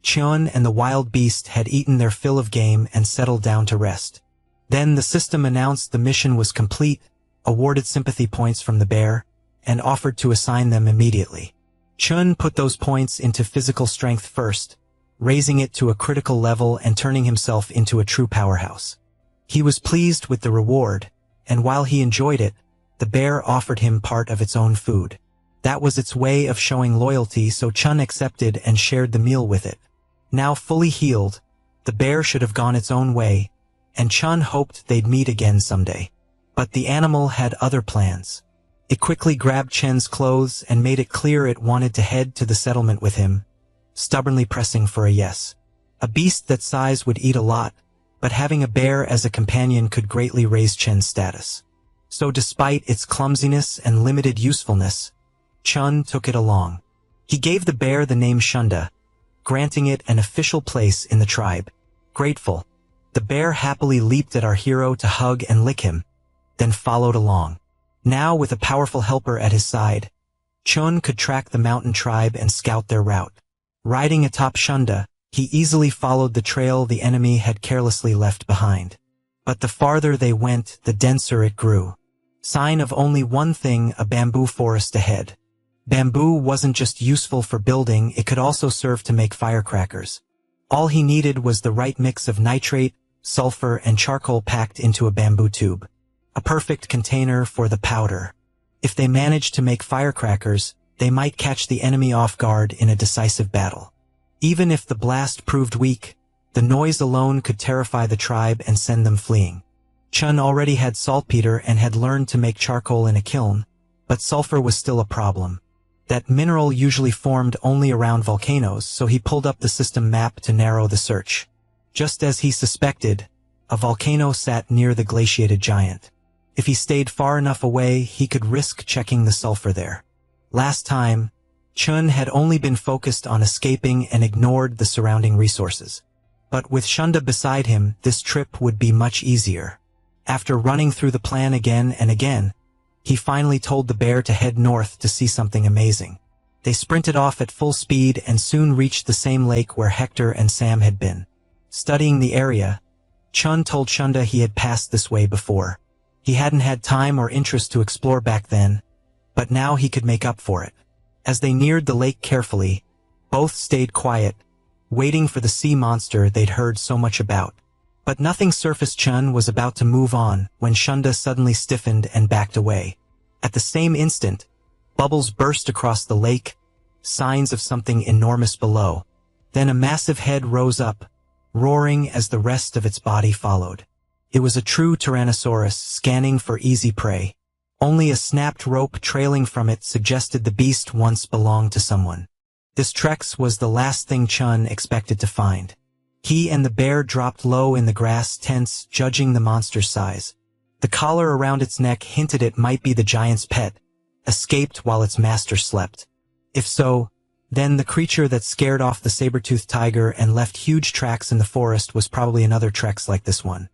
Chun and the wild beast had eaten their fill of game and settled down to rest. Then the system announced the mission was complete, awarded sympathy points from the bear, and offered to assign them immediately. Chun put those points into physical strength first, raising it to a critical level and turning himself into a true powerhouse. He was pleased with the reward, and while he enjoyed it, the bear offered him part of its own food. That was its way of showing loyalty, so Chun accepted and shared the meal with it. Now fully healed, the bear should have gone its own way, and Chun hoped they'd meet again someday. But the animal had other plans. It quickly grabbed Chen's clothes and made it clear it wanted to head to the settlement with him, stubbornly pressing for a yes. A beast that size would eat a lot, but having a bear as a companion could greatly raise Chen's status. So despite its clumsiness and limited usefulness, Chun took it along. He gave the bear the name Shunda, granting it an official place in the tribe. Grateful, the bear happily leaped at our hero to hug and lick him, then followed along. Now with a powerful helper at his side, Chun could track the mountain tribe and scout their route. Riding atop Shunda, he easily followed the trail the enemy had carelessly left behind. But the farther they went, the denser it grew. Sign of only one thing: a bamboo forest ahead. Bamboo wasn't just useful for building, it could also serve to make firecrackers. All he needed was the right mix of nitrate, sulfur, and charcoal packed into a bamboo tube. A perfect container for the powder. If they managed to make firecrackers, they might catch the enemy off guard in a decisive battle. Even if the blast proved weak, the noise alone could terrify the tribe and send them fleeing. Chun already had saltpeter and had learned to make charcoal in a kiln, but sulfur was still a problem. That mineral usually formed only around volcanoes, so he pulled up the system map to narrow the search. Just as he suspected, a volcano sat near the glaciated giant. If he stayed far enough away, he could risk checking the sulfur there. Last time, Chun had only been focused on escaping and ignored the surrounding resources. But with Shunda beside him, this trip would be much easier. After running through the plan again and again, he finally told the bear to head north to see something amazing. They sprinted off at full speed and soon reached the same lake where Hector and Sam had been. Studying the area, Chun told Shunda he had passed this way before. He hadn't had time or interest to explore back then, but now he could make up for it. As they neared the lake carefully, both stayed quiet, waiting for the sea monster they'd heard so much about. But nothing surfaced. Chun was about to move on when Shunda suddenly stiffened and backed away. At the same instant, bubbles burst across the lake, signs of something enormous below. Then a massive head rose up, roaring as the rest of its body followed. It was a true Tyrannosaurus scanning for easy prey. Only a snapped rope trailing from it suggested the beast once belonged to someone. This Trex was the last thing Chun expected to find. He and the bear dropped low in the grass, tense, judging the monster's size. The collar around its neck hinted it might be the giant's pet, escaped while its master slept. If so, Then the creature that scared off the saber-toothed tiger and left huge tracks in the forest was probably another Trex like this one.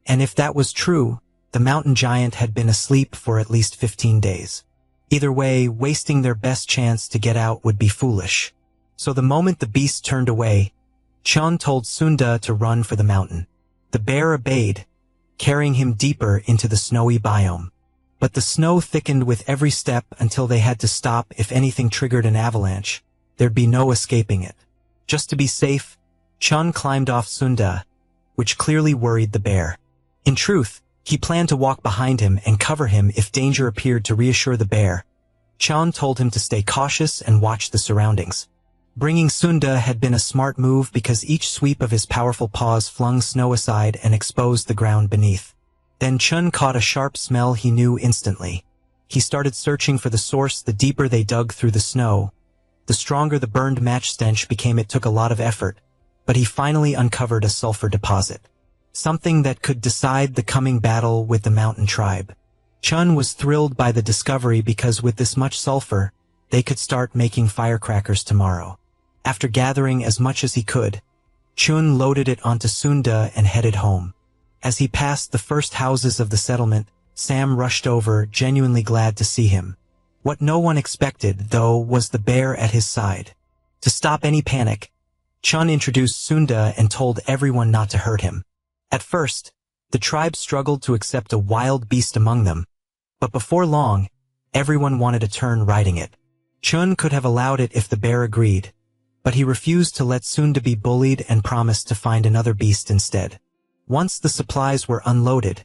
And if that was true, the mountain giant had been asleep for at least 15 days. Either way, wasting their best chance to get out would be foolish. So the moment the beast turned away, Chun told Sunda to run for the mountain. The bear obeyed, carrying him deeper into the snowy biome. But the snow thickened with every step until they had to stop if anything triggered an avalanche. There'd be no escaping it. Just to be safe, Chun climbed off Sunda, which clearly worried the bear. In truth, he planned to walk behind him and cover him if danger appeared to reassure the bear. Chun told him to stay cautious and watch the surroundings. Bringing Sunda had been a smart move because each sweep of his powerful paws flung snow aside and exposed the ground beneath. Then Chun caught a sharp smell he knew instantly. He started searching for the source. The deeper they dug through the snow, the stronger the burned match stench became. It took a lot of effort, but he finally uncovered a sulfur deposit. Something that could decide the coming battle with the mountain tribe. Chun was thrilled by the discovery because with this much sulfur, they could start making firecrackers tomorrow. After gathering as much as he could, Chun loaded it onto Sunda and headed home. As he passed the first houses of the settlement, Sam rushed over, genuinely glad to see him. What no one expected, though, was the bear at his side. To stop any panic, Chun introduced Sunda and told everyone not to hurt him. At first, the tribe struggled to accept a wild beast among them, but before long, everyone wanted a turn riding it. Chun could have allowed it if the bear agreed, but he refused to let Sunda be bullied and promised to find another beast instead. Once the supplies were unloaded,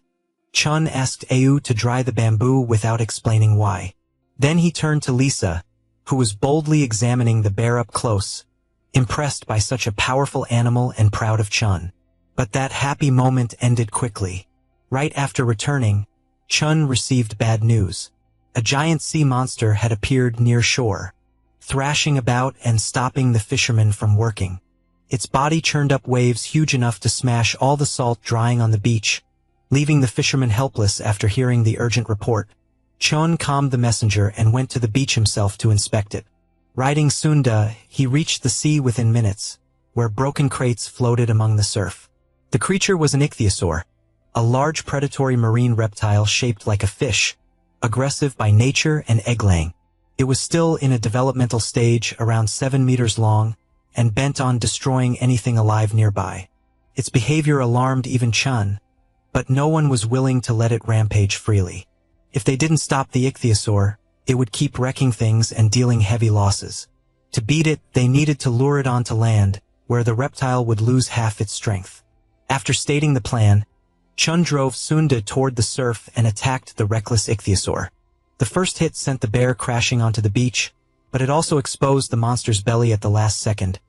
Chun asked Au to dry the bamboo without explaining why. Then he turned to Lisa, who was boldly examining the bear up close, impressed by such a powerful animal and proud of Chun. But that happy moment ended quickly. Right after returning, Chun received bad news. A giant sea monster had appeared near shore, thrashing about and stopping the fishermen from working. Its body churned up waves huge enough to smash all the salt drying on the beach, leaving the fishermen helpless. After hearing the urgent report, Chun calmed the messenger and went to the beach himself to inspect it. Riding Sunda, he reached the sea within minutes, where broken crates floated among the surf. The creature was an ichthyosaur, a large predatory marine reptile shaped like a fish, aggressive by nature and egg-laying. It was still in a developmental stage, around 7 meters long, and bent on destroying anything alive nearby. Its behavior alarmed even Chun, but no one was willing to let it rampage freely. If they didn't stop the ichthyosaur, it would keep wrecking things and dealing heavy losses. To beat it, they needed to lure it onto land, where the reptile would lose half its strength. After stating the plan, Chun drove Sunda toward the surf and attacked the reckless ichthyosaur. The first hit sent the bear crashing onto the beach, but it also exposed the monster's belly at the last second.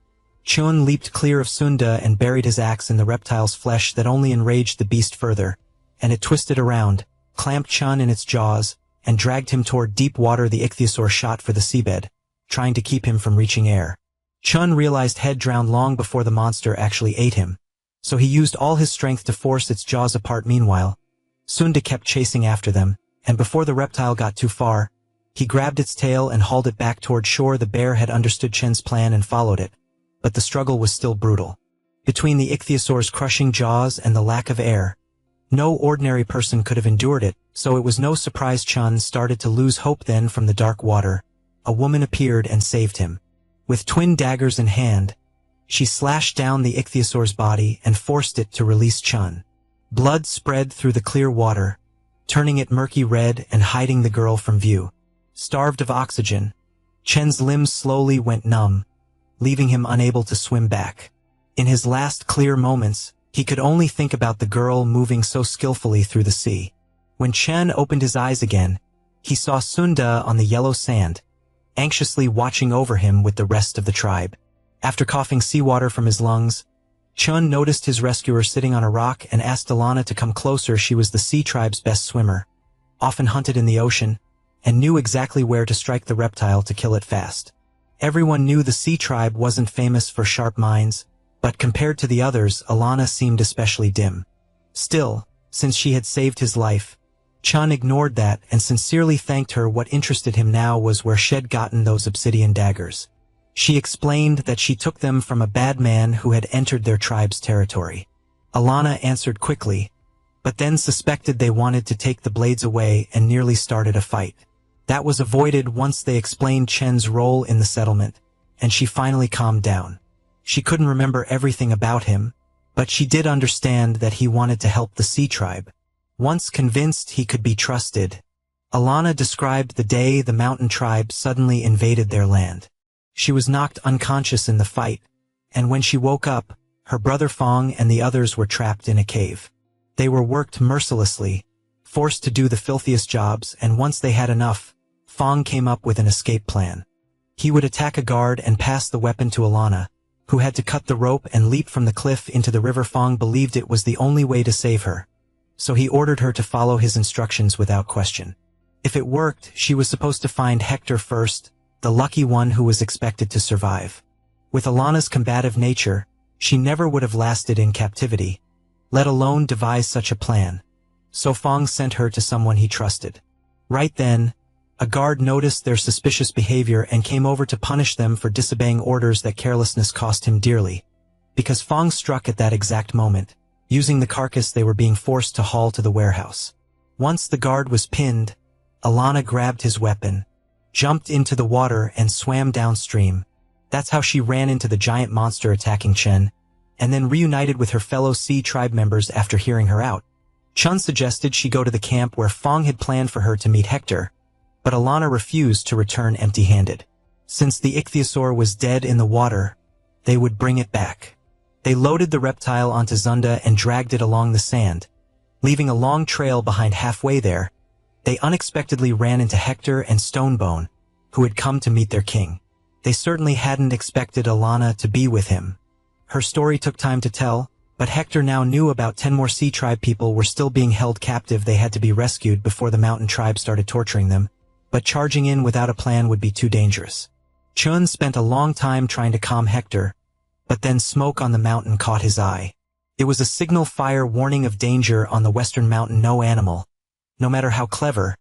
Chun leaped clear of Sunda and buried his axe in the reptile's flesh. That only enraged the beast further, and it twisted around, clamped Chun in its jaws, and dragged him toward deep water. The ichthyosaur shot for the seabed, trying to keep him from reaching air. Chun realized he'd drowned long before the monster actually ate him, so he used all his strength to force its jaws apart. Meanwhile, Sunda kept chasing after them, and before the reptile got too far, he grabbed its tail and hauled it back toward shore. The bear had understood Chen's plan and followed it, but the struggle was still brutal. Between the ichthyosaur's crushing jaws and the lack of air, no ordinary person could have endured it, so it was no surprise Chun started to lose hope. Then from the dark water, a woman appeared and saved him. With twin daggers in hand, she slashed down the ichthyosaur's body and forced it to release Chun. Blood spread through the clear water, turning it murky red and hiding the girl from view. Starved of oxygen, Chen's limbs slowly went numb, leaving him unable to swim back. In his last clear moments, he could only think about the girl moving so skillfully through the sea. When Chen opened his eyes again, he saw Sunda on the yellow sand, anxiously watching over him with the rest of the tribe. After coughing seawater from his lungs, Chun noticed his rescuer sitting on a rock and asked Alana to come closer. She was the sea tribe's best swimmer, often hunted in the ocean, and knew exactly where to strike the reptile to kill it fast. Everyone knew the sea tribe wasn't famous for sharp minds, but compared to the others, Alana seemed especially dim. Still, since she had saved his life, Chun ignored that and sincerely thanked her. What interested him now was where she'd gotten those obsidian daggers. She explained that she took them from a bad man who had entered their tribe's territory. Alana answered quickly, but then suspected they wanted to take the blades away and nearly started a fight. That was avoided once they explained Chen's role in the settlement, and she finally calmed down. She couldn't remember everything about him, but she did understand that he wanted to help the Sea Tribe. Once convinced he could be trusted, Alana described the day the Mountain Tribe suddenly invaded their land. She was knocked unconscious in the fight, and when she woke up, her brother Fong and the others were trapped in a cave. They were worked mercilessly, forced to do the filthiest jobs, and once they had enough, Fong came up with an escape plan. He would attack a guard and pass the weapon to Alana, who had to cut the rope and leap from the cliff into the river. Fong believed it was the only way to save her, so he ordered her to follow his instructions without question. If it worked, she was supposed to find Hector first, the lucky one who was expected to survive. With Alana's combative nature, she never would have lasted in captivity, let alone devise such a plan, so Fong sent her to someone he trusted. Right then, a guard noticed their suspicious behavior and came over to punish them for disobeying orders. That carelessness cost him dearly, because Fong struck at that exact moment, using the carcass they were being forced to haul to the warehouse. Once the guard was pinned, Alana grabbed his weapon, jumped into the water and swam downstream. That's how she ran into the giant monster attacking Chen, and then reunited with her fellow Sea Tribe members after hearing her out. Chun suggested she go to the camp where Fong had planned for her to meet Hector, but Alana refused to return empty-handed. Since the ichthyosaur was dead in the water, they would bring it back. They loaded the reptile onto Zunda and dragged it along the sand. Leaving a long trail behind. Halfway there, they unexpectedly ran into Hector and Stonebone, who had come to meet their king. They certainly hadn't expected Alana to be with him. Her story took time to tell, but Hector now knew about 10 more Sea Tribe people were still being held captive. They had to be rescued before the Mountain Tribe started torturing them, but charging in without a plan would be too dangerous. Chun spent a long time trying to calm Hector, but then smoke on the mountain caught his eye. It was a signal fire warning of danger on the western mountain. No animal, no matter how clever,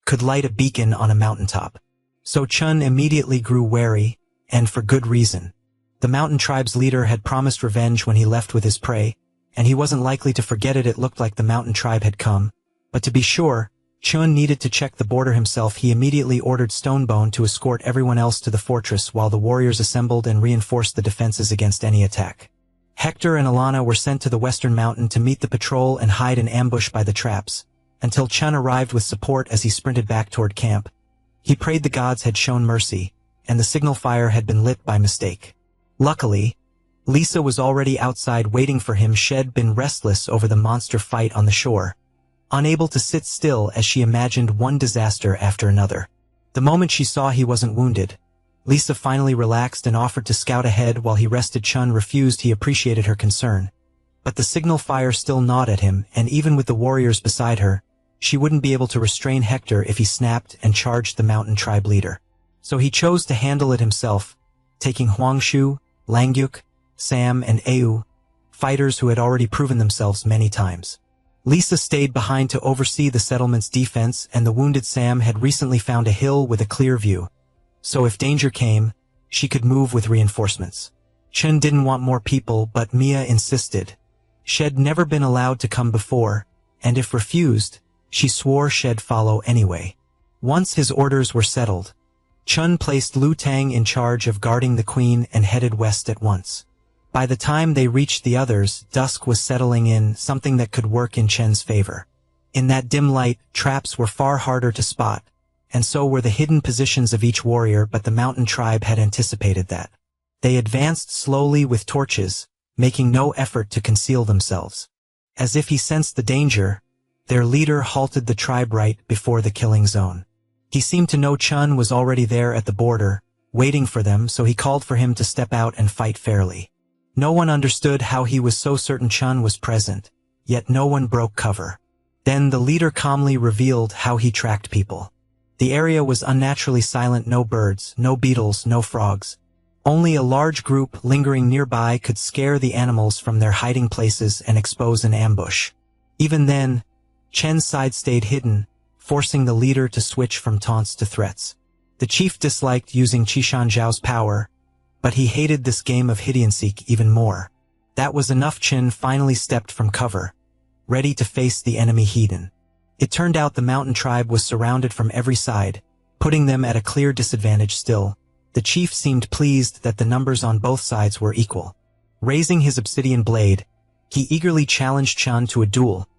could light a beacon on a mountaintop. So Chun immediately grew wary, and for good reason. The Mountain Tribe's leader had promised revenge when he left with his prey, and he wasn't likely to forget it. It looked like the Mountain Tribe had come, but to be sure, Chun needed to check the border himself. He immediately ordered Stonebone to escort everyone else to the fortress while the warriors assembled and reinforced the defenses against any attack. Hector and Alana were sent to the western mountain to meet the patrol and hide in ambush by the traps, until Chun arrived with support. As he sprinted back toward camp, he prayed the gods had shown mercy, and the signal fire had been lit by mistake. Luckily, Lisa was already outside waiting for him. She'd been restless over the monster fight on the shore, unable to sit still as she imagined one disaster after another. The moment she saw he wasn't wounded, Lisa finally relaxed and offered to scout ahead while he rested. Chun refused. He appreciated her concern, but the signal fire still gnawed at him, and even with the warriors beside her, she wouldn't be able to restrain Hector if he snapped and charged the Mountain Tribe leader. So he chose to handle it himself, taking Huangshu, Langyuk, Sam, and Au, fighters who had already proven themselves many times. Lisa stayed behind to oversee the settlement's defense, and the wounded Sam had recently found a hill with a clear view, so if danger came, she could move with reinforcements. Chen didn't want more people, but Mia insisted. She'd never been allowed to come before, and if refused, she swore she'd follow anyway. Once his orders were settled, Chun placed Lu Tang in charge of guarding the queen and headed west at once. By the time they reached the others, dusk was settling in, something that could work in Chen's favor. In that dim light, traps were far harder to spot, and so were the hidden positions of each warrior, but the Mountain Tribe had anticipated that. They advanced slowly with torches, making no effort to conceal themselves. As if he sensed the danger, their leader halted the tribe right before the killing zone. He seemed to know Chun was already there at the border, waiting for them, so he called for him to step out and fight fairly. No one understood how he was so certain Chun was present, yet no one broke cover. Then the leader calmly revealed how he tracked people. The area was unnaturally silent. No birds, no beetles, no frogs. Only a large group lingering nearby could scare the animals from their hiding places and expose an ambush. Even then, Chen's side stayed hidden, forcing the leader to switch from taunts to threats. The chief disliked using Qishan Zhao's power, But he hated this game of hide-and-seek even more. That was enough. Chen finally stepped from cover, ready to face the enemy heathen. It turned out the mountain tribe was surrounded from every side, putting them at a clear disadvantage. Still, the chief seemed pleased that the numbers on both sides were equal. Raising his obsidian blade, he eagerly challenged Chen to a duel,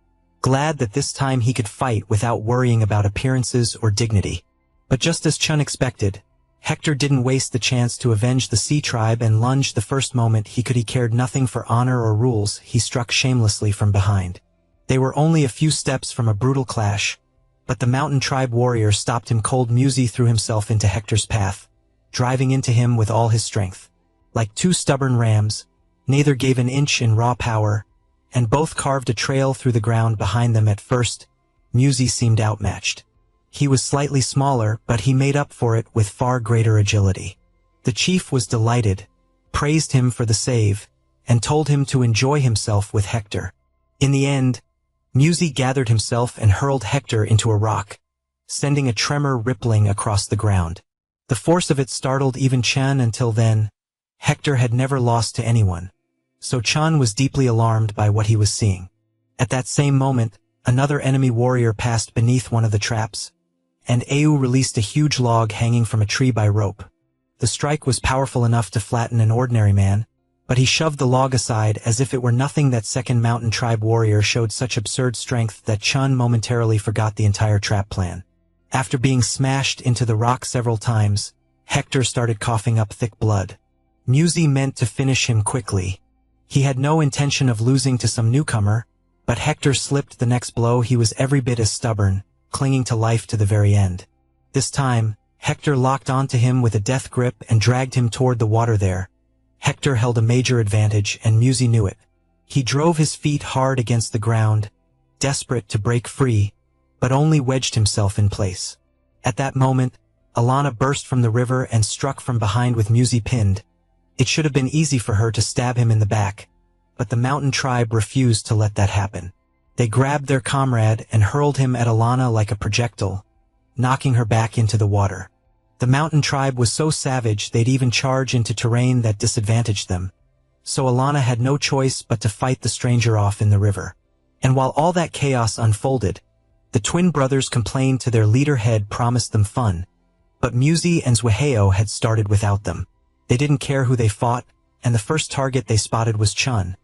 glad that this time he could fight without worrying about appearances or dignity. But just as Chen expected, Hector didn't waste the chance to avenge the sea tribe and lunged the first moment he could. He cared nothing for honor or rules. He struck shamelessly from behind. They were only a few steps from a brutal clash, but the mountain tribe warrior stopped him cold. Muzi threw himself into Hector's path, driving into him with all his strength. Like two stubborn rams, neither gave an inch in raw power, and both carved a trail through the ground behind them. At first, Muzi seemed outmatched. He was slightly smaller, but he made up for it with far greater agility. The chief was delighted, praised him for the save, and told him to enjoy himself with Hector. In the end, Muzi gathered himself and hurled Hector into a rock, sending a tremor rippling across the ground. The force of it startled even Chen. Until then, Hector had never lost to anyone, so Chen was deeply alarmed by what he was seeing. At that same moment, another enemy warrior passed beneath one of the traps, and Au released a huge log hanging from a tree by rope. The strike was powerful enough to flatten an ordinary man, but he shoved the log aside as if it were nothing. That second mountain tribe warrior showed such absurd strength that Chen momentarily forgot the entire trap plan. After being smashed into the rock several times, Hector started coughing up thick blood. Muzi meant to finish him quickly. He had no intention of losing to some newcomer, but Hector slipped the next blow. He was every bit as stubborn, clinging to life to the very end. This time, Hector locked onto him with a death grip and dragged him toward the water. There, Hector held a major advantage, and Muzi knew it. He drove his feet hard against the ground, desperate to break free, but only wedged himself in place. At that moment, Alana burst from the river and struck from behind with Muzi pinned. It should have been easy for her to stab him in the back, but the mountain tribe refused to let that happen. They grabbed their comrade and hurled him at Alana like a projectile, knocking her back into the water. The mountain tribe was so savage they'd even charge into terrain that disadvantaged them, so Alana had no choice but to fight the stranger off in the river. And while all that chaos unfolded, the twin brothers complained to their leader. Had promised them fun, but Muzi and Zwaheo had started without them. They didn't care who they fought, and the first target they spotted was Chen.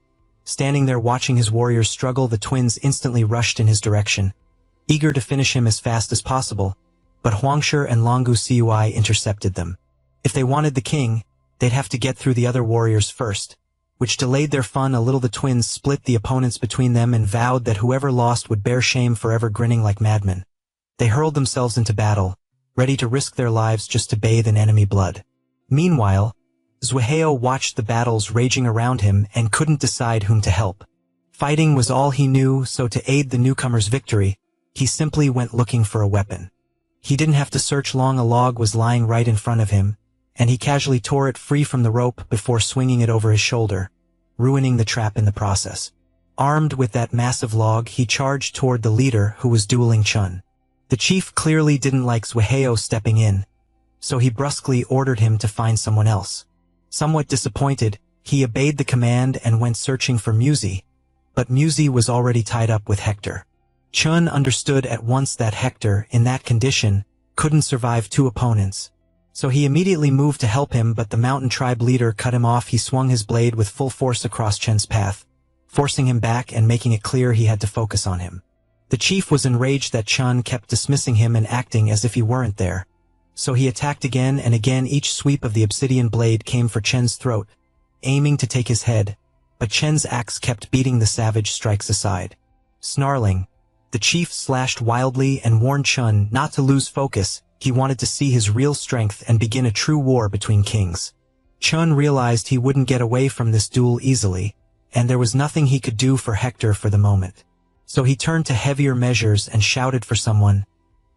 Standing there watching his warriors struggle, the twins instantly rushed in his direction, eager to finish him as fast as possible, but Huangshi and Longu Cui intercepted them. If they wanted the king, they'd have to get through the other warriors first, which delayed their fun a little. The twins split the opponents between them and vowed that whoever lost would bear shame forever. Grinning like madmen, they hurled themselves into battle, ready to risk their lives just to bathe in enemy blood. Meanwhile, Zwaheo watched the battles raging around him and couldn't decide whom to help. Fighting was all he knew, so to aid the newcomer's victory, he simply went looking for a weapon. He didn't have to search long. A log was lying right in front of him, and he casually tore it free from the rope before swinging it over his shoulder, ruining the trap in the process. Armed with that massive log, he charged toward the leader, who was dueling Chen. The chief clearly didn't like Zwaheo stepping in, so he brusquely ordered him to find someone else. Somewhat disappointed, he obeyed the command and went searching for Muzi, but Muzi was already tied up with Hector. Chen understood at once that Hector, in that condition, couldn't survive two opponents, so he immediately moved to help him, but the mountain tribe leader cut him off. He swung his blade with full force across Chen's path, forcing him back and making it clear he had to focus on him. The chief was enraged that Chen kept dismissing him and acting as if he weren't there, so he attacked again and again. Each sweep of the obsidian blade came for Chen's throat, aiming to take his head, but Chen's axe kept beating the savage strikes aside. Snarling, the chief slashed wildly and warned Chen not to lose focus. He wanted to see his real strength and begin a true war between kings. Chen realized he wouldn't get away from this duel easily, and there was nothing he could do for Hector for the moment. So he turned to heavier measures and shouted for someone,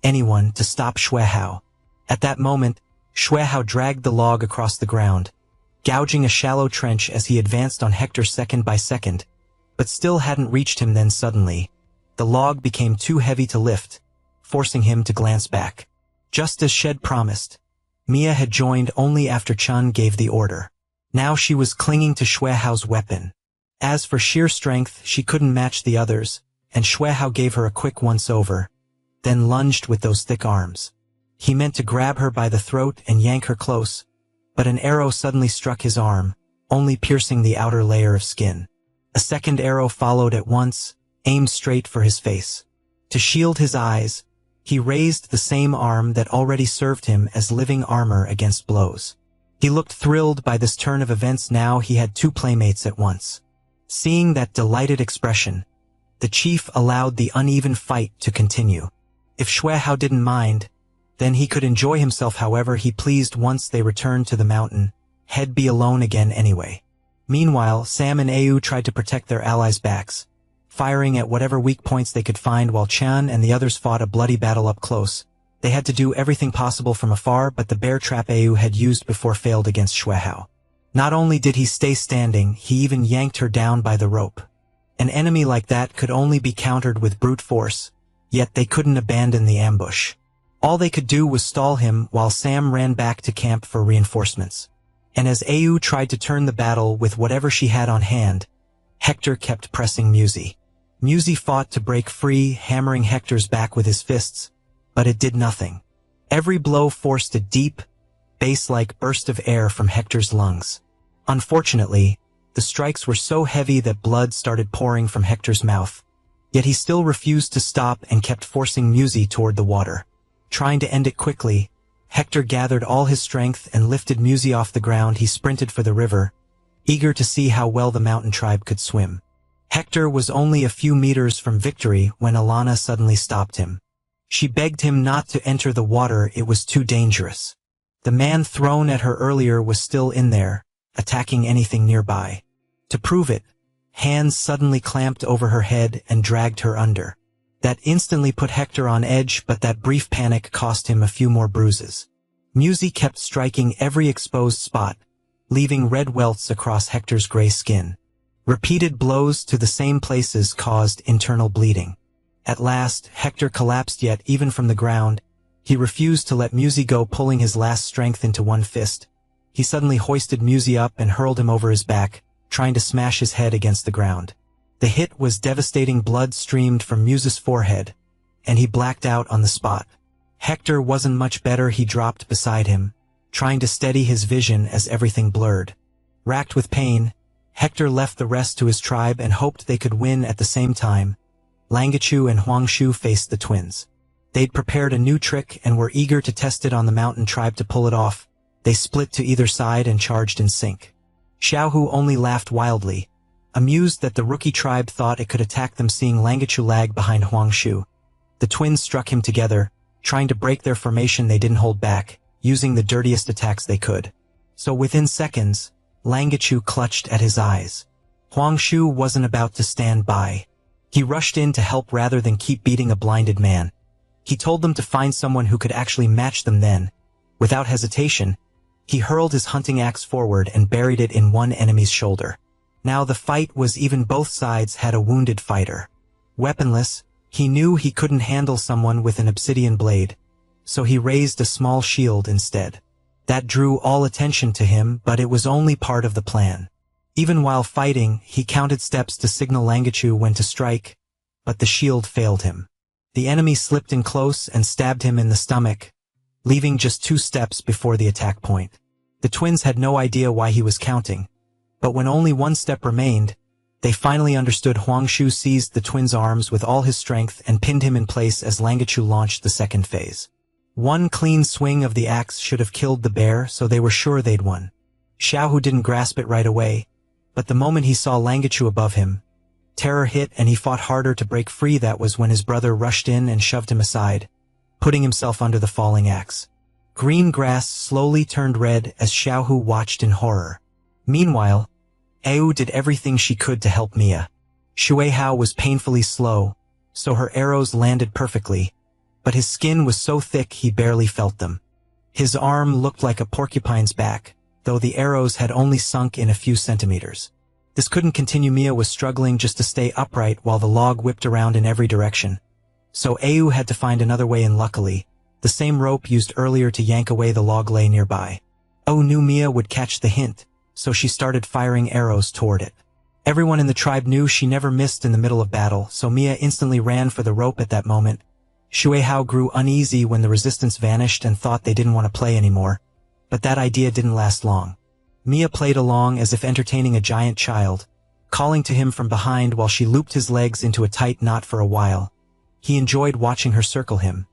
anyone, to stop Zwaheo. At that moment, Zwaheo dragged the log across the ground, gouging a shallow trench as he advanced on Hector second by second, but still hadn't reached him. Then suddenly, the log became too heavy to lift, forcing him to glance back. Just as Shed promised, Mia had joined only after Chun gave the order. Now she was clinging to Xuehao's weapon. As for sheer strength, she couldn't match the others, and Xuehao gave her a quick once-over, then lunged with those thick arms. He meant to grab her by the throat and yank her close, but an arrow suddenly struck his arm, only piercing the outer layer of skin. A second arrow followed at once, aimed straight for his face. To shield his eyes, he raised the same arm that already served him as living armor against blows. He looked thrilled by this turn of events. Now he had two playmates at once. Seeing that delighted expression, the chief allowed the uneven fight to continue. If Xuehao didn't mind, then he could enjoy himself however he pleased. Once they returned to the mountain, he'd be alone again anyway. Meanwhile, Sam and Au tried to protect their allies' backs, firing at whatever weak points they could find while Chan and the others fought a bloody battle up close. They had to do everything possible from afar, but the bear trap Au had used before failed against Xuehao. Not only did he stay standing, he even yanked her down by the rope. An enemy like that could only be countered with brute force, yet they couldn't abandon the ambush. All they could do was stall him while Sam ran back to camp for reinforcements. And as Au tried to turn the battle with whatever she had on hand, Hector kept pressing Musi. Musi fought to break free, hammering Hector's back with his fists, but it did nothing. Every blow forced a deep, bass-like burst of air from Hector's lungs. Unfortunately, the strikes were so heavy that blood started pouring from Hector's mouth. Yet he still refused to stop and kept forcing Musi toward the water. Trying to end it quickly, Hector gathered all his strength and lifted Musi off the ground. He sprinted for the river, eager to see how well the mountain tribe could swim. Hector was only a few meters from victory when Alana suddenly stopped him. She begged him not to enter the water, it was too dangerous. The man thrown at her earlier was still in there, attacking anything nearby. To prove it, hands suddenly clamped over her head and dragged her under. That instantly put Hector on edge, but that brief panic cost him a few more bruises. Musi kept striking every exposed spot, leaving red welts across Hector's gray skin. Repeated blows to the same places caused internal bleeding. At last, Hector collapsed, yet even from the ground, he refused to let Musi go, pulling his last strength into one fist. He suddenly hoisted Musi up and hurled him over his back, trying to smash his head against the ground. The hit was devastating. Blood streamed from Musi's forehead, and he blacked out on the spot. Hector wasn't much better. He dropped beside him, trying to steady his vision as everything blurred. Racked with pain, Hector left the rest to his tribe and hoped they could win at the same time. Langachu and Huangshu faced the twins. They'd prepared a new trick and were eager to test it on the mountain tribe. To pull it off, they split to either side and charged in sync. Xiaohu only laughed wildly, amused that the rookie tribe thought it could attack them. Seeing Langachu lag behind Huangshu, the twins struck him together, trying to break their formation. They didn't hold back, using the dirtiest attacks they could. So within seconds, Langachu clutched at his eyes. Huangshu wasn't about to stand by. He rushed in to help rather than keep beating a blinded man. He told them to find someone who could actually match them. Then, without hesitation, he hurled his hunting axe forward and buried it in one enemy's shoulder. Now the fight was even. Both sides had a wounded fighter. Weaponless, he knew he couldn't handle someone with an obsidian blade, so he raised a small shield instead. That drew all attention to him, but it was only part of the plan. Even while fighting, he counted steps to signal Langachu when to strike, but the shield failed him. The enemy slipped in close and stabbed him in the stomach, leaving just 2 steps before the attack point. The twins had no idea why he was counting, but when only 1 step remained, they finally understood. Huangshu seized the twins' arms with all his strength and pinned him in place as Langachu launched the second phase. One clean swing of the axe should have killed the bear, so they were sure they'd won. Xiaohu didn't grasp it right away, but the moment he saw Langachu above him, terror hit and he fought harder to break free. That was when his brother rushed in and shoved him aside, putting himself under the falling axe. Green grass slowly turned red as Xiaohu watched in horror. Meanwhile, Au did everything she could to help Mia. Xuehao was painfully slow, so her arrows landed perfectly, but his skin was so thick he barely felt them. His arm looked like a porcupine's back, though the arrows had only sunk in a few centimeters. This couldn't continue. Mia was struggling just to stay upright while the log whipped around in every direction. So Au had to find another way, and luckily, The same rope used earlier to yank away the log lay nearby. Oh, knew Mia would catch the hint, so she started firing arrows toward it. Everyone in the tribe knew she never missed in the middle of battle, so Mia instantly ran for the rope at that moment. Shui Hao grew uneasy when the resistance vanished and thought they didn't want to play anymore, but that idea didn't last long. Mia played along as if entertaining a giant child, calling to him from behind while she looped his legs into a tight knot for a while. He enjoyed watching her circle him,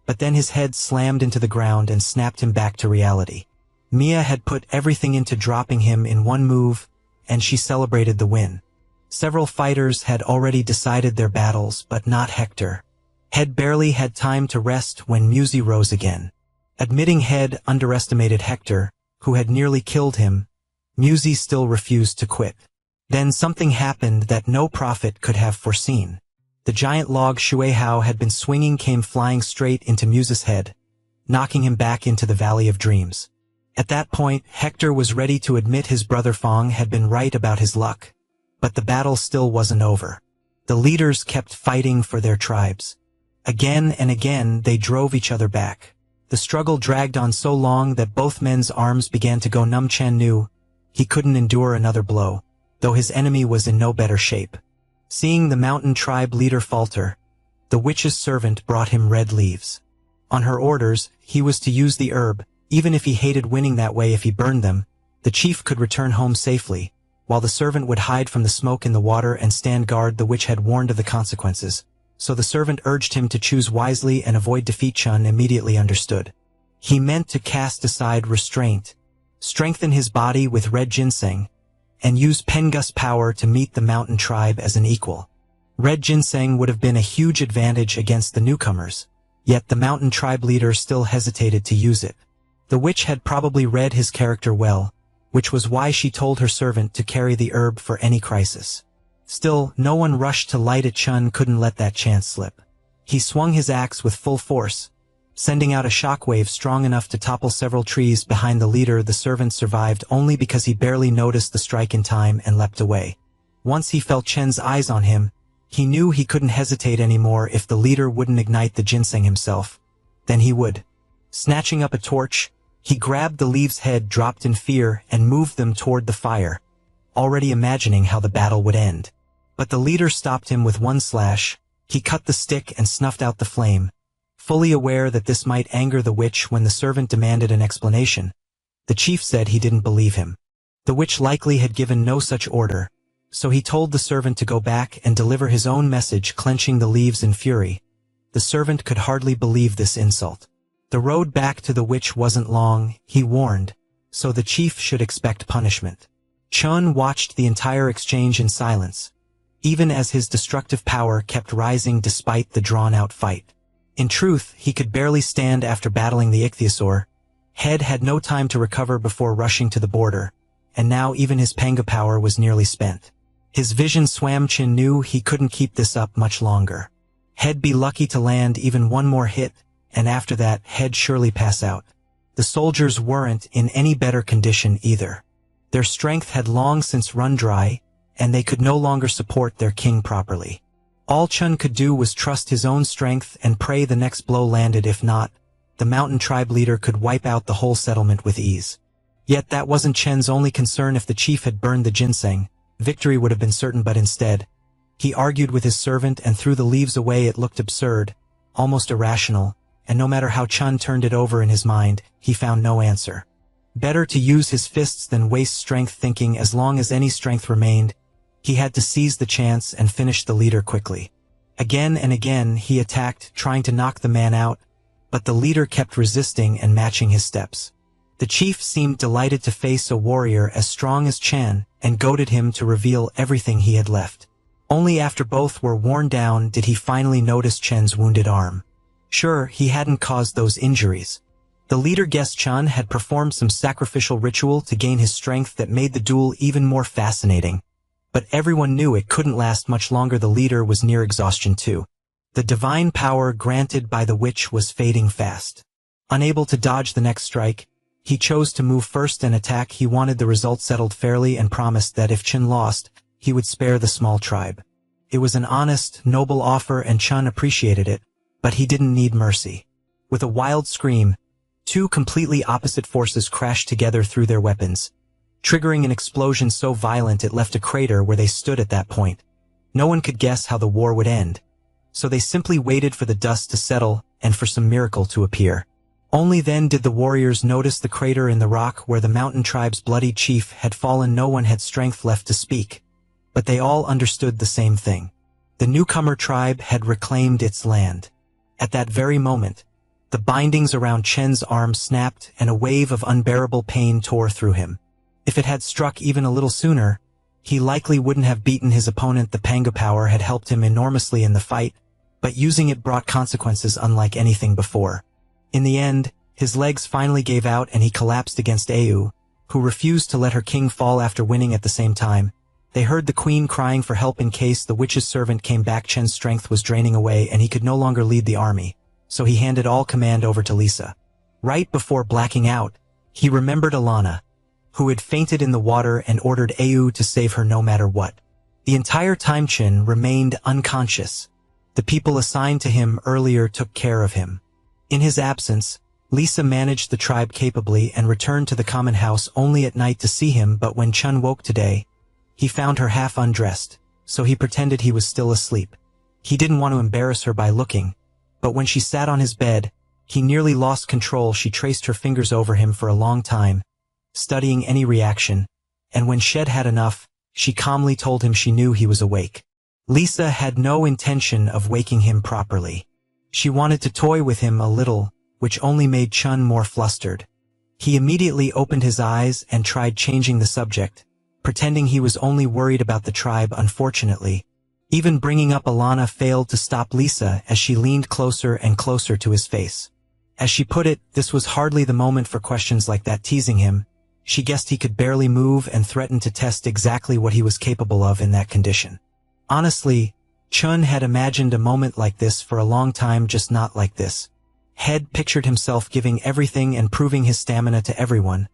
but then his head slammed into the ground and snapped him back to reality. Mia had put everything into dropping him in one move, and she celebrated the win. Several fighters had already decided their battles, but not Hector. Head barely had time to rest when Musi rose again. Admitting Head underestimated Hector, who had nearly killed him, Musi still refused to quit. Then something happened that no prophet could have foreseen. The giant log Shui Hao had been swinging came flying straight into Musi's head, knocking him back into the Valley of Dreams. At that point, Hector was ready to admit his brother Fong had been right about his luck. But the battle still wasn't over. The leaders kept fighting for their tribes. Again and again they drove each other back. The struggle dragged on so long that both men's arms began to go numb. Chen knew he couldn't endure another blow, though his enemy was in no better shape. Seeing the mountain tribe leader falter, the witch's servant brought him red leaves. On her orders, he was to use the herb. Even if he hated winning that way, if he burned them, the chief could return home safely, while the servant would hide from the smoke in the water and stand guard. The witch had warned of the consequences, so the servant urged him to choose wisely and avoid defeat. Chun immediately understood. He meant to cast aside restraint, strengthen his body with red ginseng, and use Pengus power to meet the mountain tribe as an equal. Red ginseng would have been a huge advantage against the newcomers, yet the mountain tribe leader still hesitated to use it. The witch had probably read his character well, which was why she told her servant to carry the herb for any crisis. Still, no one rushed to light it. Chun couldn't let that chance slip. He swung his axe with full force, sending out a shockwave strong enough to topple several trees behind the leader. The servant survived only because he barely noticed the strike in time and leapt away. Once he felt Chen's eyes on him, he knew he couldn't hesitate anymore. If the leader wouldn't ignite the ginseng himself, then he would. Snatching up a torch, he grabbed the leaves' head, dropped in fear, and moved them toward the fire, already imagining how the battle would end. But the leader stopped him with one slash. He cut the stick and snuffed out the flame, fully aware that this might anger the witch. When the servant demanded an explanation, the chief said he didn't believe him. The witch likely had given no such order, so he told the servant to go back and deliver his own message, clenching the leaves in fury. The servant could hardly believe this insult. The road back to the witch wasn't long, he warned, so the chief should expect punishment. Chun watched the entire exchange in silence, even as his destructive power kept rising despite the drawn-out fight. In truth, he could barely stand after battling the ichthyosaur. Head had no time to recover before rushing to the border, and now even his panga power was nearly spent. His vision swam. Chin knew he couldn't keep this up much longer. Head be lucky to land even one more hit, and after that, Head surely pass out. The soldiers weren't in any better condition either. Their strength had long since run dry, and they could no longer support their king properly. All Chun could do was trust his own strength and pray the next blow landed. If not, the mountain tribe leader could wipe out the whole settlement with ease. Yet that wasn't Chen's only concern. If the chief had burned the ginseng, victory would have been certain. But instead, he argued with his servant and threw the leaves away. It looked absurd, almost irrational, and no matter how Chun turned it over in his mind, he found no answer. Better to use his fists than waste strength thinking. As long as any strength remained, he had to seize the chance and finish the leader quickly. Again and again he attacked, trying to knock the man out, but the leader kept resisting and matching his steps. The chief seemed delighted to face a warrior as strong as Chen, and goaded him to reveal everything he had left. Only after both were worn down did he finally notice Chen's wounded arm. Sure, he hadn't caused those injuries. The leader guessed Chun had performed some sacrificial ritual to gain his strength that made the duel even more fascinating. But everyone knew it couldn't last much longer. The leader was near exhaustion too. The divine power granted by the witch was fading fast. Unable to dodge the next strike, he chose to move first and attack. He wanted the result settled fairly and promised that if Chun lost, he would spare the small tribe. It was an honest, noble offer and Chun appreciated it, but he didn't need mercy. With a wild scream, two completely opposite forces crashed together through their weapons, triggering an explosion so violent it left a crater where they stood at that point. No one could guess how the war would end, so they simply waited for the dust to settle and for some miracle to appear. Only then did the warriors notice the crater in the rock where the mountain tribe's bloody chief had fallen. No one had strength left to speak, but they all understood the same thing. The newcomer tribe had reclaimed its land. At that very moment, the bindings around Chen's arm snapped and a wave of unbearable pain tore through him. If it had struck even a little sooner, he likely wouldn't have beaten his opponent. The Panga power had helped him enormously in the fight, but using it brought consequences unlike anything before. In the end, his legs finally gave out and he collapsed against Au, who refused to let her king fall after winning. At the same time, they heard the queen crying for help in case the witch's servant came back. Chen's strength was draining away and he could no longer lead the army, so he handed all command over to Lisa. Right before blacking out, he remembered Alana, who had fainted in the water, and ordered Au to save her no matter what. The entire time Chen remained unconscious. The people assigned to him earlier took care of him. In his absence, Lisa managed the tribe capably and returned to the common house only at night to see him. But when Chen woke today, he found her half undressed, so he pretended he was still asleep. He didn't want to embarrass her by looking, but when she sat on his bed, he nearly lost control. She traced her fingers over him for a long time, studying any reaction, and when Shed had enough, she calmly told him she knew he was awake. Lisa had no intention of waking him properly. She wanted to toy with him a little, which only made Chun more flustered. He immediately opened his eyes and tried changing the subject, pretending he was only worried about the tribe. Unfortunately, even bringing up Alana failed to stop Lisa as she leaned closer and closer to his face. As she put it, this was hardly the moment for questions like that. Teasing him, she guessed he could barely move and threatened to test exactly what he was capable of in that condition. Honestly, Chun had imagined a moment like this for a long time, just not like this. Head pictured himself giving everything and proving his stamina to everyone,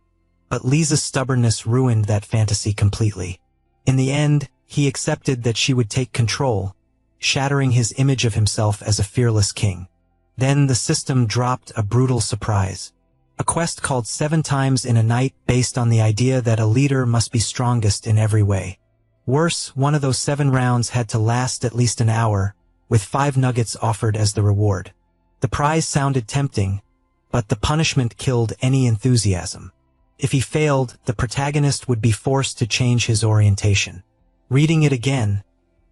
but Lisa's stubbornness ruined that fantasy completely. In the end, he accepted that she would take control, shattering his image of himself as a fearless king. Then the system dropped a brutal surprise. A quest called 7 Times in a Night, based on the idea that a leader must be strongest in every way. Worse, one of those 7 rounds had to last at least an hour, with 5 nuggets offered as the reward. The prize sounded tempting, but the punishment killed any enthusiasm. If he failed, the protagonist would be forced to change his orientation. Reading it again,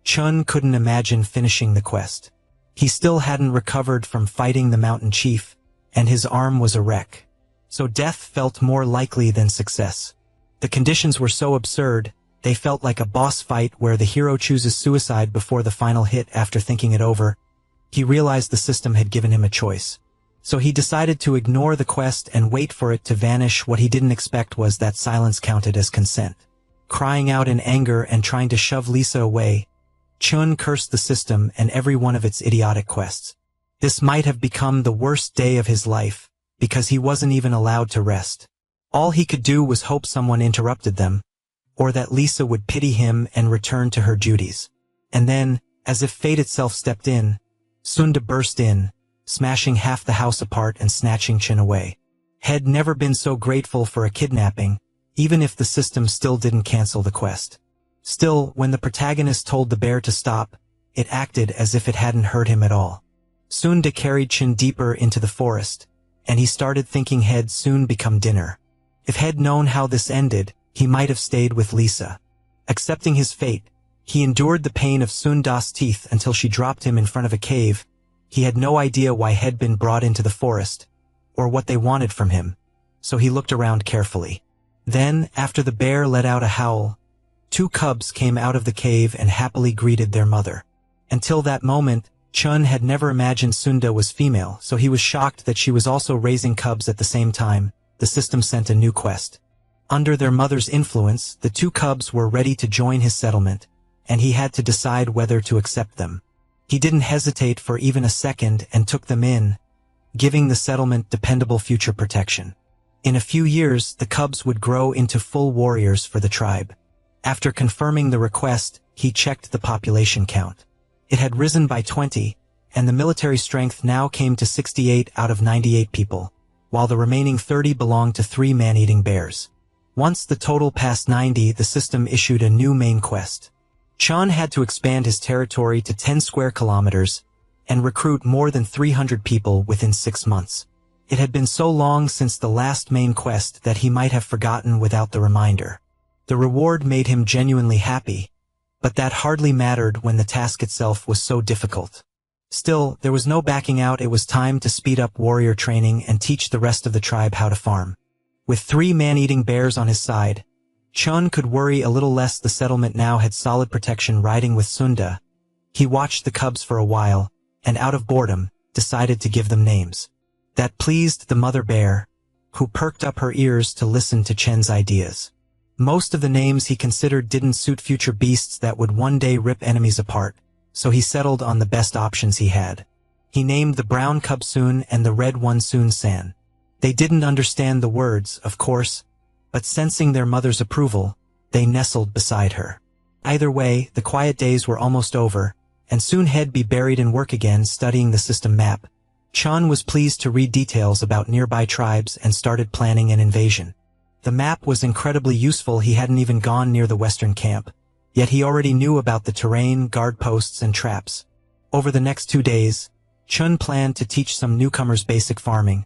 Chun couldn't imagine finishing the quest. He still hadn't recovered from fighting the mountain chief, and his arm was a wreck. So death felt more likely than success. The conditions were so absurd, they felt like a boss fight where the hero chooses suicide before the final hit. After thinking it over, he realized the system had given him a choice. So he decided to ignore the quest and wait for it to vanish. What he didn't expect was that silence counted as consent. Crying out in anger and trying to shove Lisa away, Chun cursed the system and every one of its idiotic quests. This might have become the worst day of his life, because he wasn't even allowed to rest. All he could do was hope someone interrupted them, or that Lisa would pity him and return to her duties. And then, as if fate itself stepped in, Sunda burst in, smashing half the house apart and snatching Chin away. Had never been so grateful for a kidnapping, even if the system still didn't cancel the quest. Still, when the protagonist told the bear to stop, it acted as if it hadn't heard him at all. Sunda carried Chin deeper into the forest, and he started thinking Head soon become dinner. If Head known how this ended, he might have stayed with Lisa. Accepting his fate, he endured the pain of Sunda's teeth until she dropped him in front of a cave. He had no idea why He'd been brought into the forest, or what they wanted from him, so he looked around carefully. Then, after the bear let out a howl, 2 cubs came out of the cave and happily greeted their mother. Until that moment, Chun had never imagined Sunda was female, so he was shocked that she was also raising cubs at the same time. The system sent a new quest. Under their mother's influence, the 2 cubs were ready to join his settlement, and he had to decide whether to accept them. He didn't hesitate for even a second and took them in, giving the settlement dependable future protection. In a few years, the cubs would grow into full warriors for the tribe. After confirming the request, he checked the population count. It had risen by 20, and the military strength now came to 68 out of 98 people, while the remaining 30 belonged to 3 man-eating bears. Once the total passed 90, the system issued a new main quest. Chun had to expand his territory to 10 square kilometers and recruit more than 300 people within 6 months. It had been so long since the last main quest that he might have forgotten without the reminder. The reward made him genuinely happy, but that hardly mattered when the task itself was so difficult. Still, there was no backing out. It was time to speed up warrior training and teach the rest of the tribe how to farm. With 3 man-eating bears on his side, Chun could worry a little less. The settlement now had solid protection. Riding with Sunda, he watched the cubs for a while, and out of boredom, decided to give them names. That pleased the mother bear, who perked up her ears to listen to Chen's ideas. Most of the names he considered didn't suit future beasts that would one day rip enemies apart, so he settled on the best options he had. He named the brown cub Sun and the red one Sun-san. They didn't understand the words, of course, but sensing their mother's approval, they nestled beside her. Either way, the quiet days were almost over, and soon he'd be buried in work again studying the system map. Chun was pleased to read details about nearby tribes and started planning an invasion. The map was incredibly useful. He hadn't even gone near the western camp, yet he already knew about the terrain, guard posts, and traps. Over the next 2 days, Chun planned to teach some newcomers basic farming,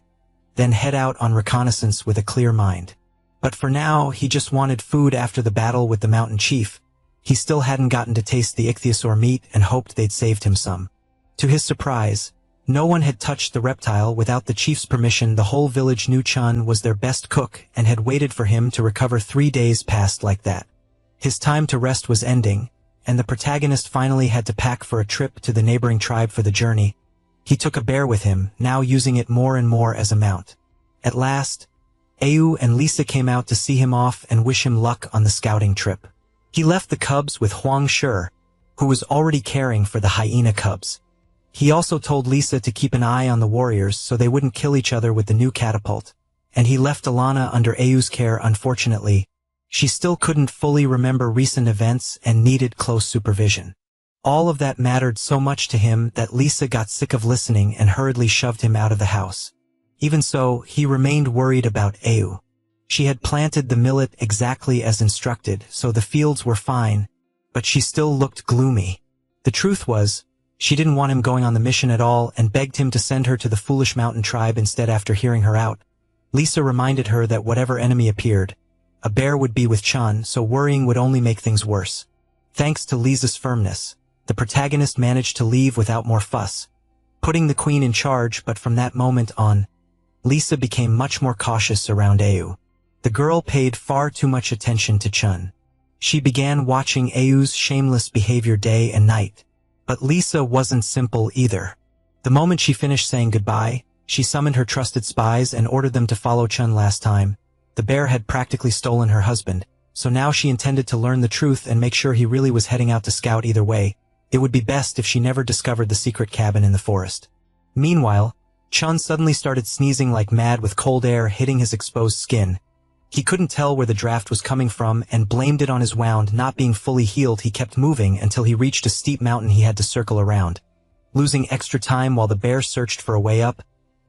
then head out on reconnaissance with a clear mind. But for now, he just wanted food. After the battle with the mountain chief, he still hadn't gotten to taste the ichthyosaur meat and hoped they'd saved him some. To his surprise, no one had touched the reptile without the chief's permission. The whole village knew Chun was their best cook and had waited for him to recover. 3 days passed like that. His time to rest was ending, and the protagonist finally had to pack for a trip to the neighboring tribe. For the journey, he took a bear with him, now using it more and more as a mount. At last, Ayu and Lisa came out to see him off and wish him luck on the scouting trip. He left the cubs with Huang Shi, who was already caring for the hyena cubs. He also told Lisa to keep an eye on the warriors so they wouldn't kill each other with the new catapult, and he left Alana under Ayu's care. Unfortunately, she still couldn't fully remember recent events and needed close supervision. All of that mattered so much to him that Lisa got sick of listening and hurriedly shoved him out of the house. Even so, he remained worried about Ayu. She had planted the millet exactly as instructed, so the fields were fine, but she still looked gloomy. The truth was, she didn't want him going on the mission at all and begged him to send her to the foolish mountain tribe instead. After hearing her out, Lisa reminded her that whatever enemy appeared, a bear would be with Chun, so worrying would only make things worse. Thanks to Lisa's firmness, the protagonist managed to leave without more fuss, putting the queen in charge. But from that moment on, Lisa became much more cautious around Ayu. The girl paid far too much attention to Chun. She began watching Ayu's shameless behavior day and night. But Lisa wasn't simple either. The moment she finished saying goodbye, she summoned her trusted spies and ordered them to follow Chun. Last time, the bear had practically stolen her husband, so now she intended to learn the truth and make sure he really was heading out to scout. Either way, it would be best if she never discovered the secret cabin in the forest. Meanwhile, Chun suddenly started sneezing like mad with cold air hitting his exposed skin. He couldn't tell where the draft was coming from and blamed it on his wound not being fully healed. He kept moving until he reached a steep mountain he had to circle around. Losing extra time while the bear searched for a way up,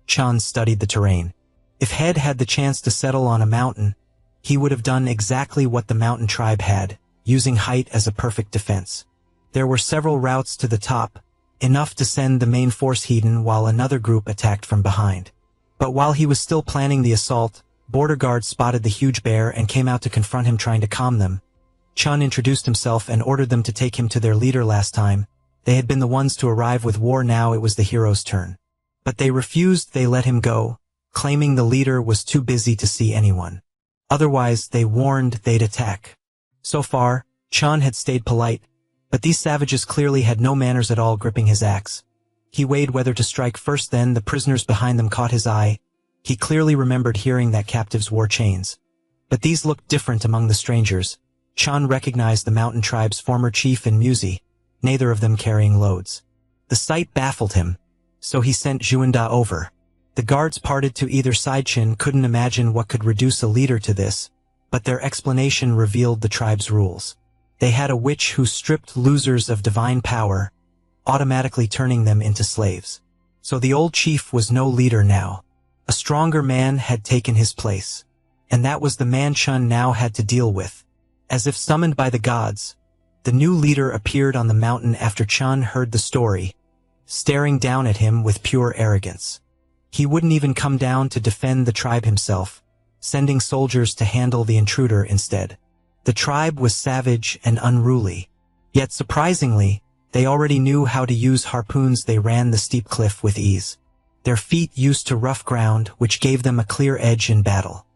Chun studied the terrain. If Head had the chance to settle on a mountain, he would have done exactly what the mountain tribe had, using height as a perfect defense. There were several routes to the top, enough to send the main force hidden while another group attacked from behind. But while he was still planning the assault, border guards spotted the huge bear and came out to confront him, trying to calm them. Chun introduced himself and ordered them to take him to their leader. Last time, they had been the ones to arrive with war. Now it was the hero's turn. But they refused. They let him go, claiming the leader was too busy to see anyone. Otherwise, they warned they'd attack. So far, Chun had stayed polite, but these savages clearly had no manners at all. Gripping his axe, he weighed whether to strike first. Then the prisoners behind them caught his eye. He clearly remembered hearing that captives wore chains. But these looked different among the strangers. Chun recognized the mountain tribe's former chief and Musi, neither of them carrying loads. The sight baffled him, so he sent Juanda over. The guards parted to either side. Chin couldn't imagine what could reduce a leader to this, but their explanation revealed the tribe's rules. They had a witch who stripped losers of divine power, automatically turning them into slaves. So the old chief was no leader now. A stronger man had taken his place. And that was the man Chun now had to deal with. As if summoned by the gods, the new leader appeared on the mountain after Chun heard the story, staring down at him with pure arrogance. He wouldn't even come down to defend the tribe himself, sending soldiers to handle the intruder instead. The tribe was savage and unruly. Yet surprisingly, they already knew how to use harpoons. They ran the steep cliff with ease. Their feet used to rough ground, which gave them a clear edge in battle.